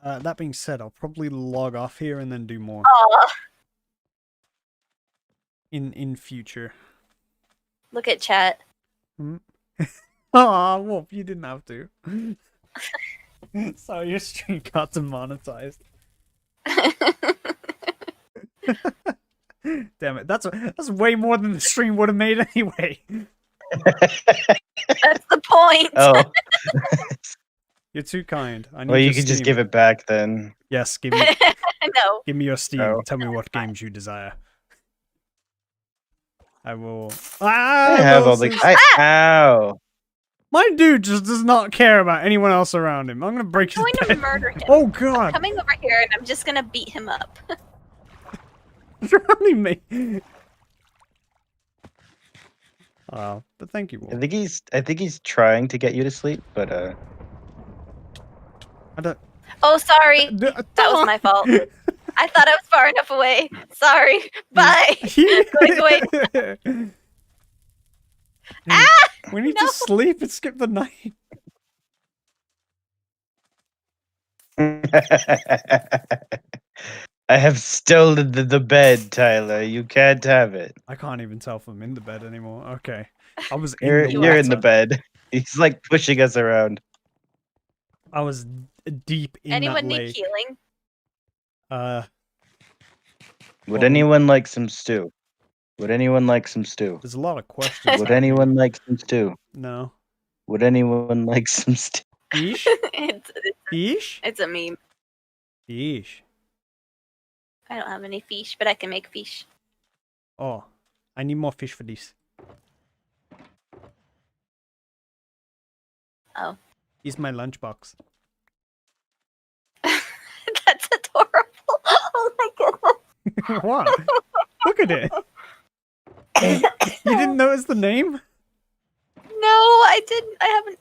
That being said, I'll probably log off here and then do more Oh, in future. look at chat. Aw, Wolf, you didn't have to. So your stream got demonetized. Damn it, that's way more than the stream would have made anyway. That's the point. Oh, You're too kind. I need well, you your can just Steam. give it back then. Yes, give me No. give me your Steam. Oh. Tell me what games you desire. I will. I have all the. Ow! My dude just does not care about anyone else around him. I'm gonna break his I'm going to bed. murder him. Oh I'm god! coming over here and I'm just gonna beat him up. Drowning me. But thank you. I think he's trying to get you to sleep, but I don't. Oh, sorry. That was my fault. I thought I was far enough away. Sorry. Bye. Going away. We need no. to sleep and skip the night. I have stolen the bed, Tyler. You can't have it. I can't even tell if I'm in the bed anymore. Okay. I was You're in the water. in the bed. He's like pushing us around. I was deep in Anyone that need lake. healing? Would Well, anyone like some stew? Would anyone like some stew? there's a lot of questions. Would happening. anyone like some stew? No. Would anyone like some stew? Fish? Fish? It's a meme. Fish. I don't have any fish, but I can make fish. Oh, I need more fish for this. Oh. Here's my lunchbox. That's adorable. Oh my goodness. What? Look at it. You didn't notice the name? No, I didn't. I haven't.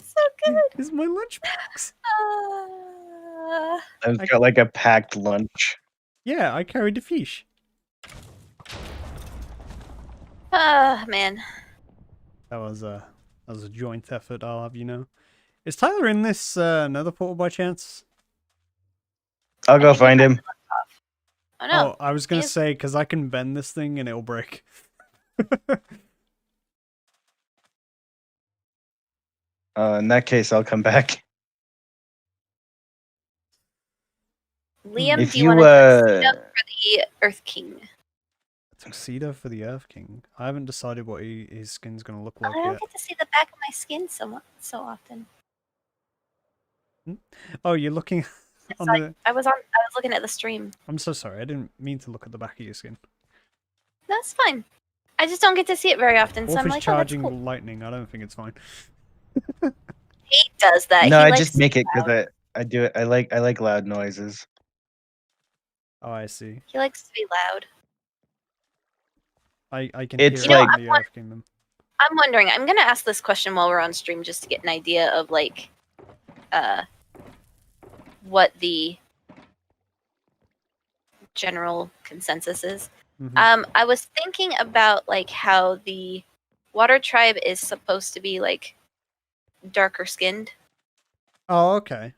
So good. Here's my lunchbox. I've got like a packed lunch. Yeah, I carried the fish. Man. That was a joint effort, I'll have you know. Is Tyler in this another portal by chance? I'll go find him. Oh no. Oh, I was gonna Yes. say, because I can bend this thing and it'll break. In that case, I'll come back. Liam, If do you you, want to up for the Earth King? Tuxedo for the Earth King. I haven't decided what his skin's gonna look I like don't yet. get to see the back of my skin so often. Oh, you're looking on Like, the... I was looking at the stream. I'm so sorry, I didn't mean to look at the back of your skin. That's fine. I just don't get to see it very often, so Or if I'm it's like, oh, that's charging cool. lightning, I don't think it's fine. He does that. No, He I likes just to make be it because I do it. I like loud noises. Oh, I see. He likes to be loud. I can It's hear it like- in the Earth Kingdom. I'm wondering. I'm gonna ask this question while we're on stream just to get an idea of like, what the general consensus is. Mhm. I was thinking about like how the Water Tribe is supposed to be like darker skinned, Oh, okay.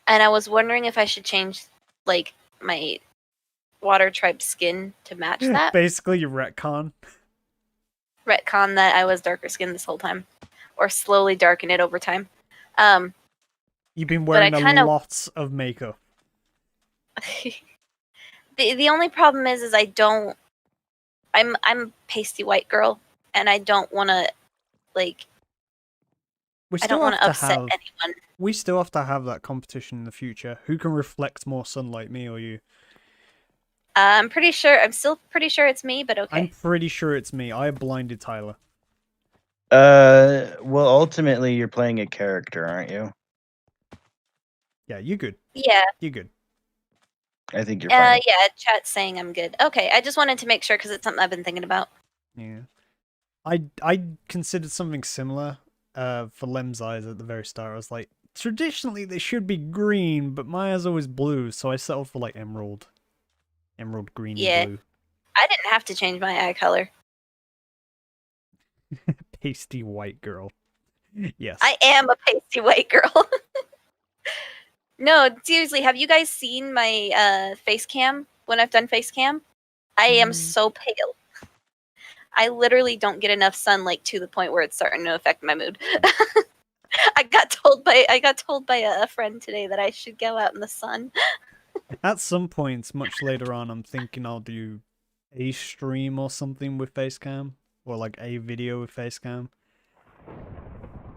and I was wondering if I should change like my Water Tribe skin to match that. Basically, you retcon. Retcon that I was darker skinned this whole time, or slowly darken it over time. You've been But I wearing a kinda- lot of makeup. the only problem is I don't. I'm a pasty white girl, and I don't want to like. We I still don't want have to to upset have. anyone. We still have to have that competition in the future. Who can reflect more sunlight, me or you? I'm pretty sure. I'm still pretty sure it's me, but okay. I'm pretty sure it's me. I blinded Tyler. Well, ultimately, you're playing a character, aren't you? Yeah, you good. Yeah. You good. I think you're fine. Yeah. Chat's saying I'm good. Okay. I just wanted to make sure because it's something I've been thinking about. Yeah. I considered something similar for Lem's eyes at the very start. I was like, traditionally they should be green, but my eyes are always blue, so I settled for like emerald. Emerald green Yeah. blue. I didn't have to change my eye color. Pasty white girl. Yes. I am a pasty white girl. No, seriously, have you guys seen my face cam when I've done face cam? I am so pale. I literally don't get enough sunlight to the point where it's starting to affect my mood. I got told by a friend today that I should go out in the sun. At some points, much later on, I'm thinking I'll do a stream or something with Facecam. Or like a video with Facecam.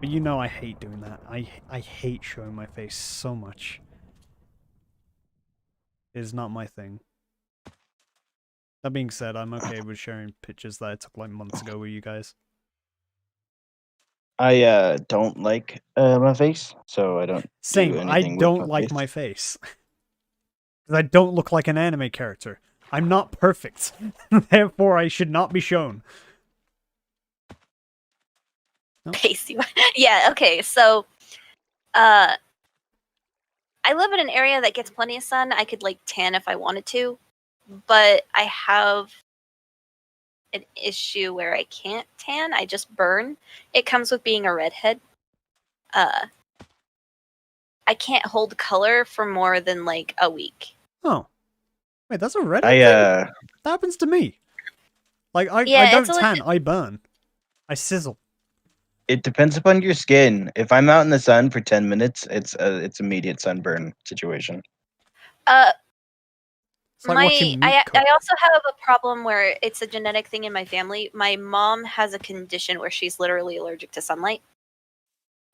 But you know I hate doing that. I hate showing my face so much. It is not my thing. That being said, I'm okay with sharing pictures that I took like months ago with you guys. I don't like my face, so I don't Same, do I anything with don't my like face. my face. Because I don't look like an anime character. I'm not perfect. Therefore, I should not be shown. Pasty. Yeah, okay, so I live in an area that gets plenty of sun. I could like tan if I wanted to, but I have an issue where I can't tan. I just burn. It comes with being a redhead. I can't hold color for more than like a week. Oh. Wait, that's a redhead I thing? That happens to me. Like, I Yeah, it's don't a tan, I burn. I sizzle. it depends upon your skin. If I'm out in the sun for 10 minutes, it's immediate sunburn situation. It's like watching meat I cook. also have a problem where it's a genetic thing in my family. My mom has a condition where she's literally allergic to sunlight.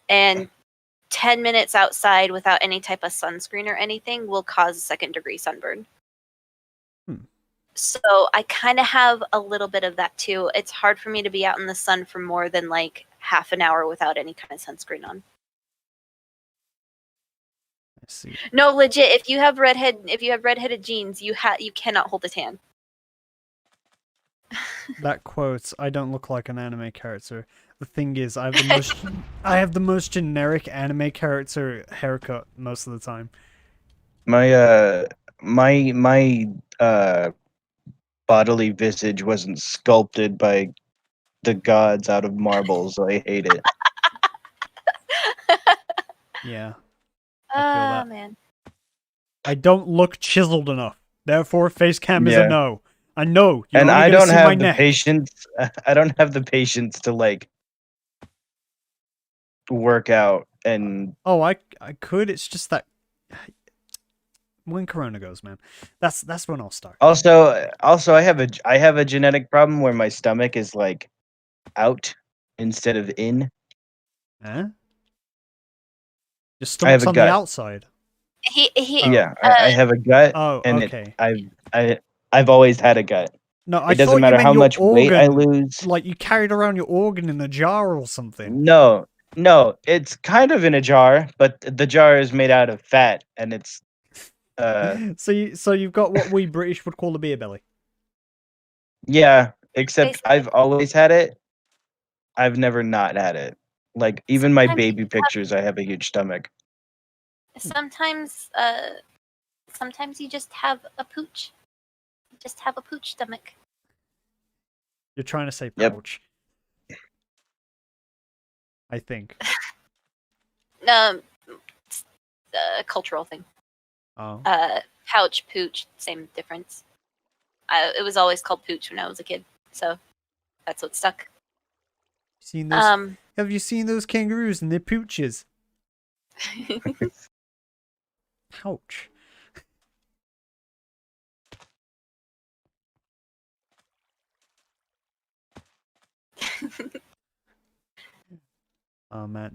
And 10 minutes outside without any type of sunscreen or anything will cause a second-degree sunburn. So I kind of have a little bit of that too. It's hard for me to be out in the sun for more than like half an hour without any kind of sunscreen on. I see. No, legit. If you have redheaded genes, you cannot hold a tan. That quote, I don't look like an anime character. The thing is, I have the most generic anime character haircut most of the time. My bodily visage wasn't sculpted by the gods out of marble, so I hate it. Yeah. I feel that. Man. I don't look chiseled enough. Therefore, face cam is a Yeah. no. I know. You're And only I gonna don't see my have the neck. patience. I don't have the patience to like work out and Oh, I could. It's just that when Corona goes, man, that's when I'll start. also I have a genetic problem where my stomach is like out instead of in. Huh? Your I have stomach's a on the gut. outside. He Oh. Yeah, I have a gut, Oh, and okay. I've always had a gut. No, I It doesn't thought you matter meant how your much weight I organ. lose. Like you carried around your organ in a jar or something. No, it's kind of in a jar, but the jar is made out of fat, and it's So you've got what we British would call a beer belly. yeah. Except Basically. I've always had it. I've never not had it. Like even my Sometimes baby pictures, I have a huge stomach. Sometimes sometimes you just have a pooch. You just have a pooch stomach. You're trying to say Yep. pouch. I think. It's a cultural thing. Oh. Pouch, pooch, same difference. It was always called pooch when I was a kid, so that's what stuck. Seen those? Have you seen those kangaroos and their pooches? Pouch. Oh man,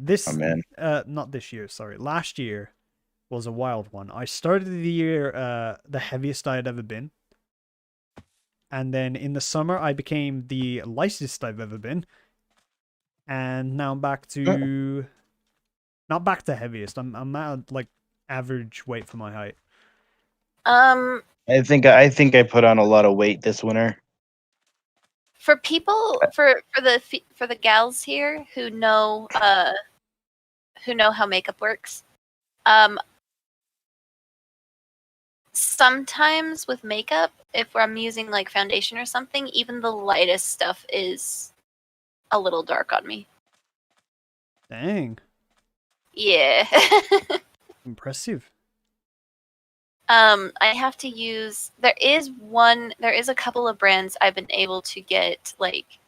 not this year. Sorry, last year was a wild one. I started the year the heaviest I had ever been, and then in the summer I became the lightest I've ever been, and now I'm back to not back to heaviest. I'm at like average weight for my height. I think I put on a lot of weight this winter. For people for the gals here who know how makeup works, sometimes with makeup, if I'm using like foundation or something, even the lightest stuff is a little dark on me. Dang, Yeah. impressive. I have to use. There is a couple of brands I've been able to get, like,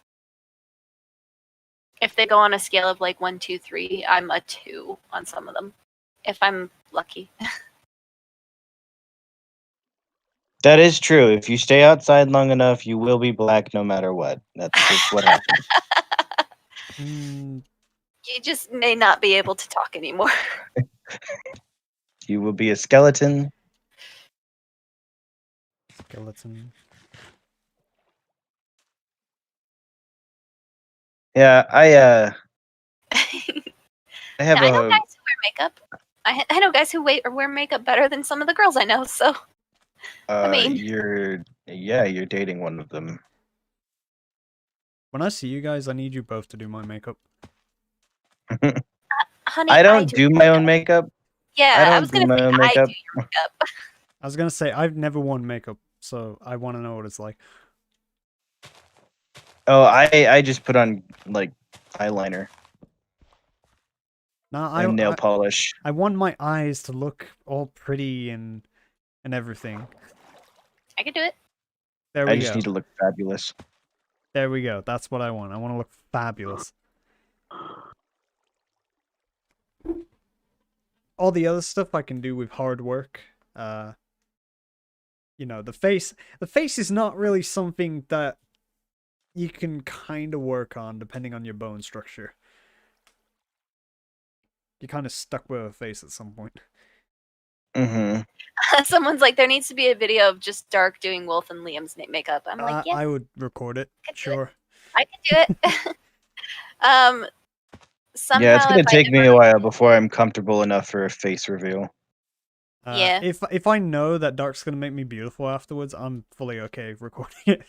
if they go on a scale of like 1, 2, 3, I'm a 2 on some of them, if I'm lucky. That is true. If you stay outside long enough, you will be black no matter what. That's just what happens. You just may not be able to talk anymore. You will be a skeleton. Skeleton. Yeah, I have I know a. guys who wear makeup. I know guys who wear makeup better than some of the girls I know. So I mean, You're dating one of them. When I see you guys, I need you both to do my makeup. honey, I don't do do my own makeup. Yeah, I I don't was do gonna my say own I makeup. do your makeup. I was gonna say I've never worn makeup, so I want to know what it's like. Oh, I just put on like eyeliner No, and nail polish. I want my eyes to look all pretty and everything. I can do it. There I we just go. need to look fabulous. There we go. That's what I want. I want to look fabulous. All the other stuff I can do with hard work. You know, the face is not really something that you can kind of work on depending on your bone structure. You're kind of stuck with a face at some point. Mm-hmm. Someone's like, there needs to be a video of just Dark doing Wolf and Liam's makeup. I'm like, yeah, I would record it. Sure. I can do it. Somehow, Yeah, it's gonna if I take me ever, a while before I'm comfortable enough for a face reveal. Yeah. If I know that Dark's gonna make me beautiful afterwards, I'm fully okay recording it.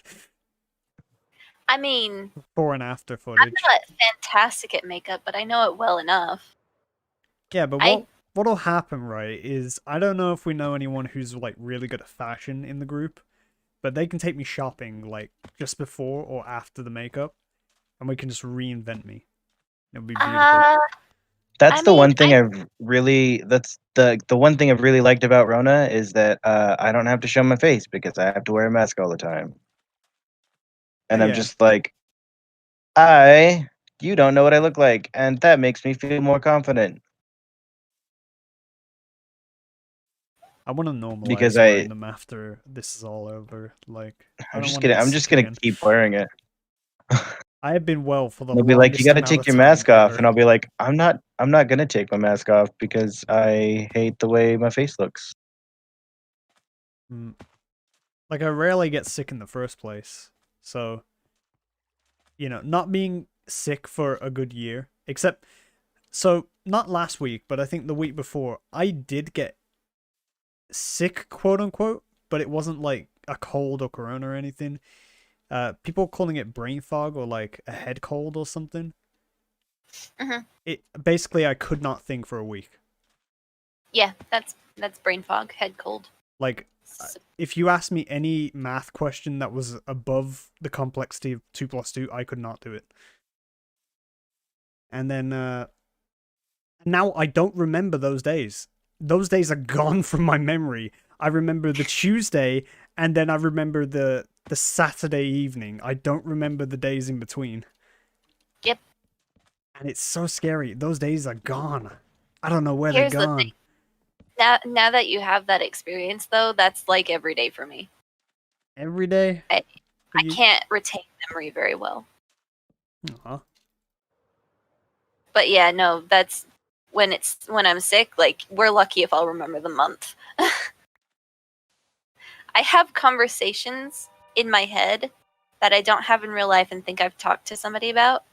I mean, Before and after I'm footage. not fantastic at makeup, but I know it well enough. Yeah, but what'll happen, right, is I don't know if we know anyone who's like really good at fashion in the group, but they can take me shopping like just before or after the makeup, and we can just reinvent me. It'll be beautiful. That's I the mean, one thing that's the one thing I've really liked about Rona is that I don't have to show my face because I have to wear a mask all the time. And I'm Yeah. just like, you don't know what I look like, and that makes me feel more confident. I want to normalize Because wearing them after this is all over. Like, I don't want to get I'm just sick gonna again. keep wearing it. I have been well for the They'll be like, you longest gotta amount take of your time mask off, ever. and I'll be like, I'm not gonna take my mask off because I hate the way my face looks. Like, I rarely get sick in the first place, so, you know, not being sick for a good year, except, so, not last week, but I think the week before, I did get sick, quote unquote, but it wasn't like a cold or corona or anything. People calling it brain fog or like a head cold or something. Mhm. It basically I could not think for a week. Yeah, that's brain fog, head cold. Like, if you asked me any math question that was above the complexity of 2 + 2, I could not do it. And then now I don't remember those days. Those days are gone from my memory. I remember the Tuesday, and then I remember the Saturday evening. I don't remember the days in between. Yep. And it's so scary. Those days are gone. I don't know where Here's they're the gone. thing. Now that you have that experience, though, that's like every day for me. Every day? I can't retain memory very well. Aw. But yeah, no, that's when I'm sick. Like, we're lucky if I'll remember the month. I have conversations in my head that I don't have in real life and think I've talked to somebody about,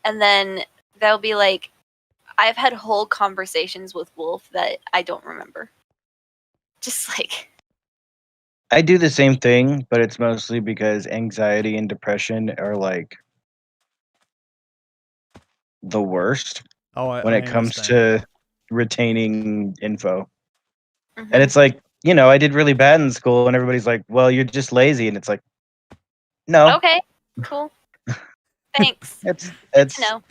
and then they'll be like, I've had whole conversations with Wolf that I don't remember. Just like, I do the same thing, but it's mostly because anxiety and depression are like the worst when I it comes understand. to retaining info. mhm. And it's like, you know, I did really bad in school, and everybody's like, well, you're just lazy. And it's like, no, Okay, cool. Thanks. it's Good to know.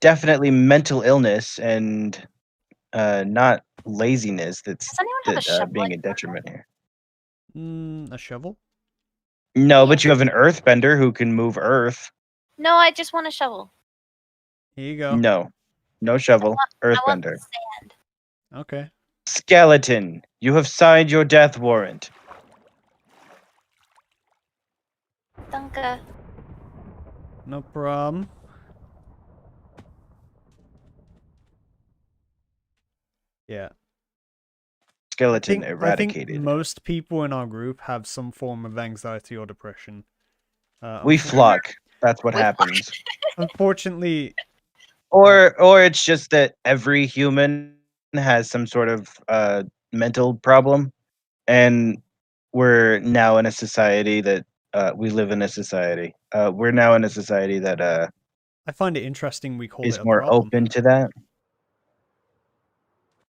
definitely mental illness and not laziness that's Does anyone have a shovel? being a detriment here. A shovel? No, Yeah. but you have an earthbender who can move earth. No, I just want a shovel. Here you go. No shovel, I want earthbender. sand. Okay. Skeleton, you have signed your death warrant. Dunka. No problem. Yeah. Skeleton I think eradicated. most people in our group have some form of anxiety or depression. We Unfor- flock. That's what We flock. happens. Unfortunately, Or it's just that every human has some sort of mental problem, and we're now in a society that we live in a society. We're now in a society that I find it interesting we call is it a more problem. open to that.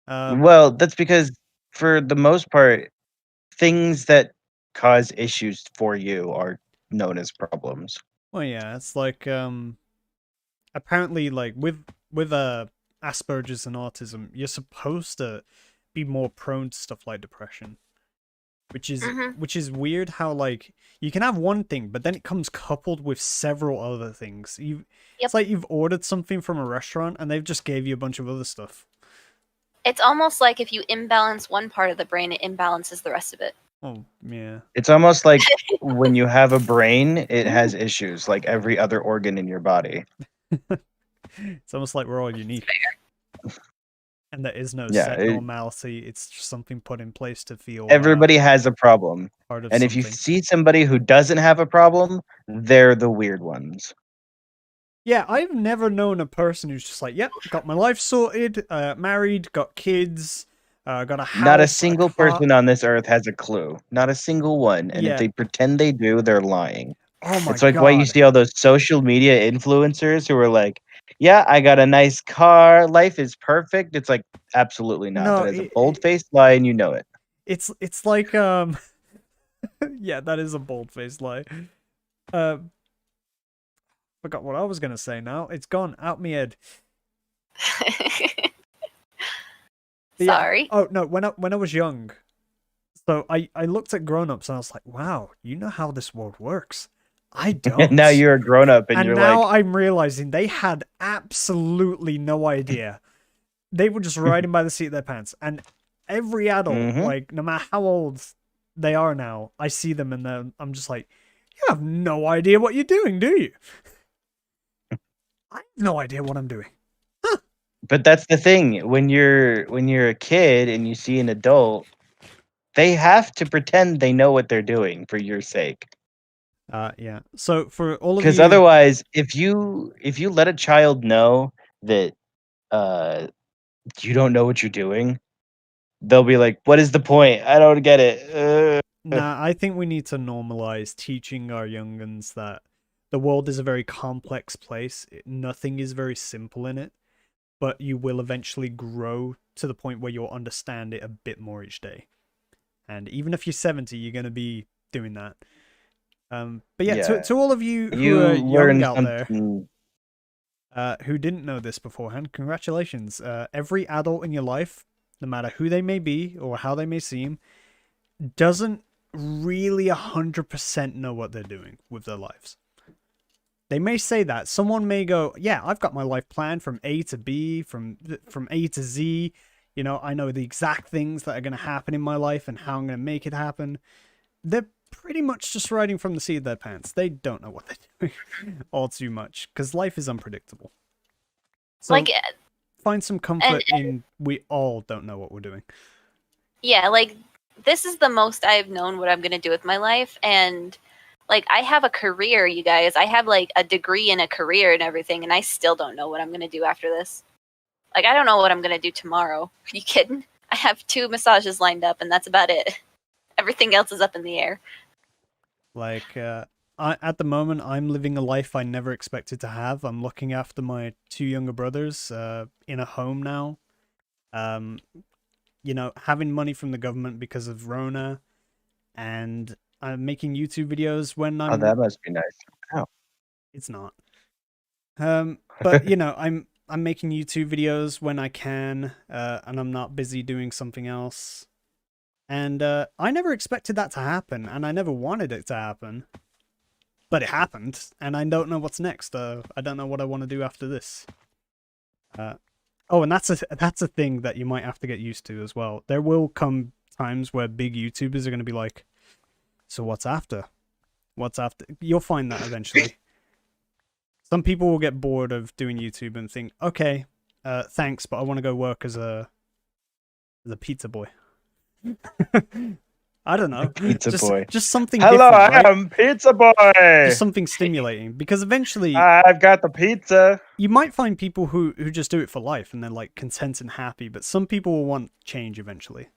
Um, Well, that's because for the most part, things that cause issues for you are known as problems. well, yeah, it's like apparently, like with Asperger's and autism, you're supposed to be more prone to stuff like depression, Mhm. which is weird. How like you can have one thing, but then it comes coupled with several other things. It's Yep. like you've ordered something from a restaurant and they've just gave you a bunch of other stuff. It's almost like if you imbalance one part of the brain, it imbalances the rest of it. Oh yeah, It's almost like when you have a brain, it has issues like every other organ in your body. it's almost like we're all unique, and there is no Yeah, set normality. It's just something put in place to feel everybody has a problem. part of And if you something. see somebody who doesn't have a problem, they're the weird ones. Yeah, I've never known a person who's just like, yep, got my life sorted, married, got kids, got a house, Not a a single car. person on this earth has a clue. Not a single one. And if Yeah. they pretend they do, they're lying. Oh my It's like why you god. see all those social media influencers who are like, yeah, I got a nice car, life is perfect. It's like, absolutely not. No, That is a bold-faced lie, and you know it. it's like yeah, that is a bold-faced lie. Forgot what I was gonna say now. It's gone out me head. But yeah. Sorry. Oh no, when I was young, so I looked at grown-ups and I was like, wow, you know how this world works. I don't. Now you're a grown-up and you're now like, I'm realizing they had absolutely no idea. They were just riding by the seat of their pants. And every adult, Mhm. like no matter how old they are now, I see them and I'm just like, you have no idea what you're doing, do you? I have no idea what I'm doing. but that's the thing. When you're a kid and you see an adult, they have to pretend they know what they're doing for your sake. Yeah. So for all of Because you, otherwise, if you let a child know that uh you don't know what you're doing, they'll be like, "What is the point? I don't get it." nah, I think we need to normalize teaching our youngins that the world is a very complex place. Nothing is very simple in it, but you will eventually grow to the point where you'll understand it a bit more each day. And even if you're 70, you're going to be doing that. But yeah, Yeah. to all of you who You are young learn out there, something. who didn't know this beforehand, congratulations. Every adult in your life, no matter who they may be or how they may seem, doesn't really 100% know what they're doing with their lives. They may say that. Someone may go, yeah, I've got my life planned from A to B, from A to Z. You know, I know the exact things that are going to happen in my life and how I'm going to make it happen. They're pretty much just riding from the seat of their pants. They don't know what they're doing all too much because life is unpredictable. So Like, find some comfort in we all don't know what we're doing. yeah, like this is the most I've known what I'm going to do with my life. And like, I have a career, you guys. I have like a degree and a career and everything. And I still don't know what I'm going to do after this. Like, I don't know what I'm going to do tomorrow. Are you kidding? I have 2 massages lined up and that's about it. Everything else is up in the air. Like, at the moment, I'm living a life I never expected to have. I'm looking after my 2 younger brothers in a home now. You know, having money from the government because of Rona, and I'm making YouTube videos when Oh, I'm. that must be nice. Oh. It's not. But you know, I'm making YouTube videos when I can, and I'm not busy doing something else. And I never expected that to happen, and I never wanted it to happen. But it happened, and I don't know what's next. I don't know what I want to do after this. Oh, and that's a thing that you might have to get used to as well. There will come times where big YouTubers are going to be like, so what's after? What's after? You'll find that eventually. Some people will get bored of doing YouTube and think, okay, thanks, but I want to go work as a The pizza boy. I don't know. Pizza boy. Just something Hello, different, right? I am Pizza Boy. Just something stimulating, because eventually I've got the pizza. you might find people who just do it for life and they're like content and happy, but some people will want change eventually.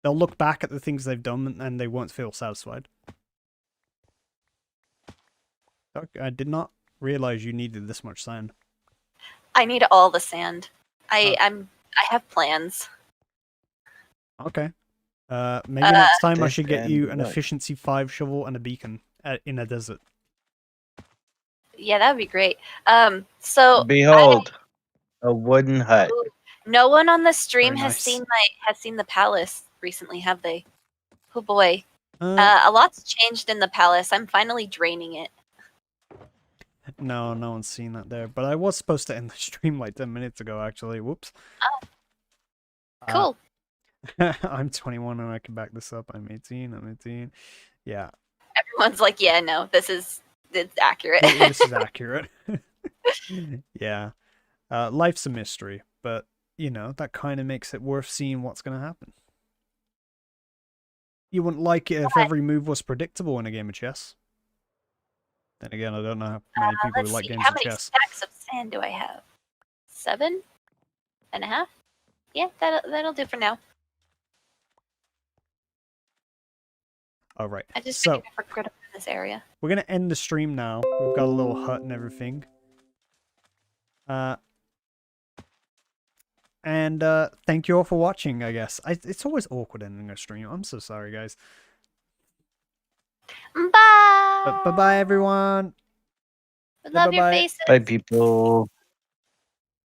They'll look back at the things they've done and they won't feel satisfied. Okay, I did not realize you needed this much sand. I need all the sand. I have plans. Okay. Maybe next time I This should get you and an what? efficiency 5 shovel and a beacon in a desert. Yeah, that would be great. So Behold, a wooden hut. no one on the stream Very has nice. seen the palace recently, have they? Oh boy. Uh, A lot's changed in the palace. I'm finally draining it. no one's seen that there. But I was supposed to end the stream like 10 minutes ago, actually. Whoops. Cool. I'm 21 and I can back this up. I'm 18. Yeah. Everyone's like, yeah, no, it's accurate. This is accurate. Yeah. Life's a mystery, but, you know, that kind of makes it worth seeing what's going to happen. You wouldn't like it if every move was predictable in a game of chess. Then again, I don't know how many people Let's who like see. games How of many chess. stacks of sand do I have? 7.5? Yeah, that'll do for now. All right. I just So, forgot about this area. we're going to end the stream now. We've got a little hut and everything. And thank you all for watching, I guess. It's always awkward ending a stream. I'm so sorry, guys. Bye. But bye-bye, everyone. Love your Bye-bye. faces. Bye, people.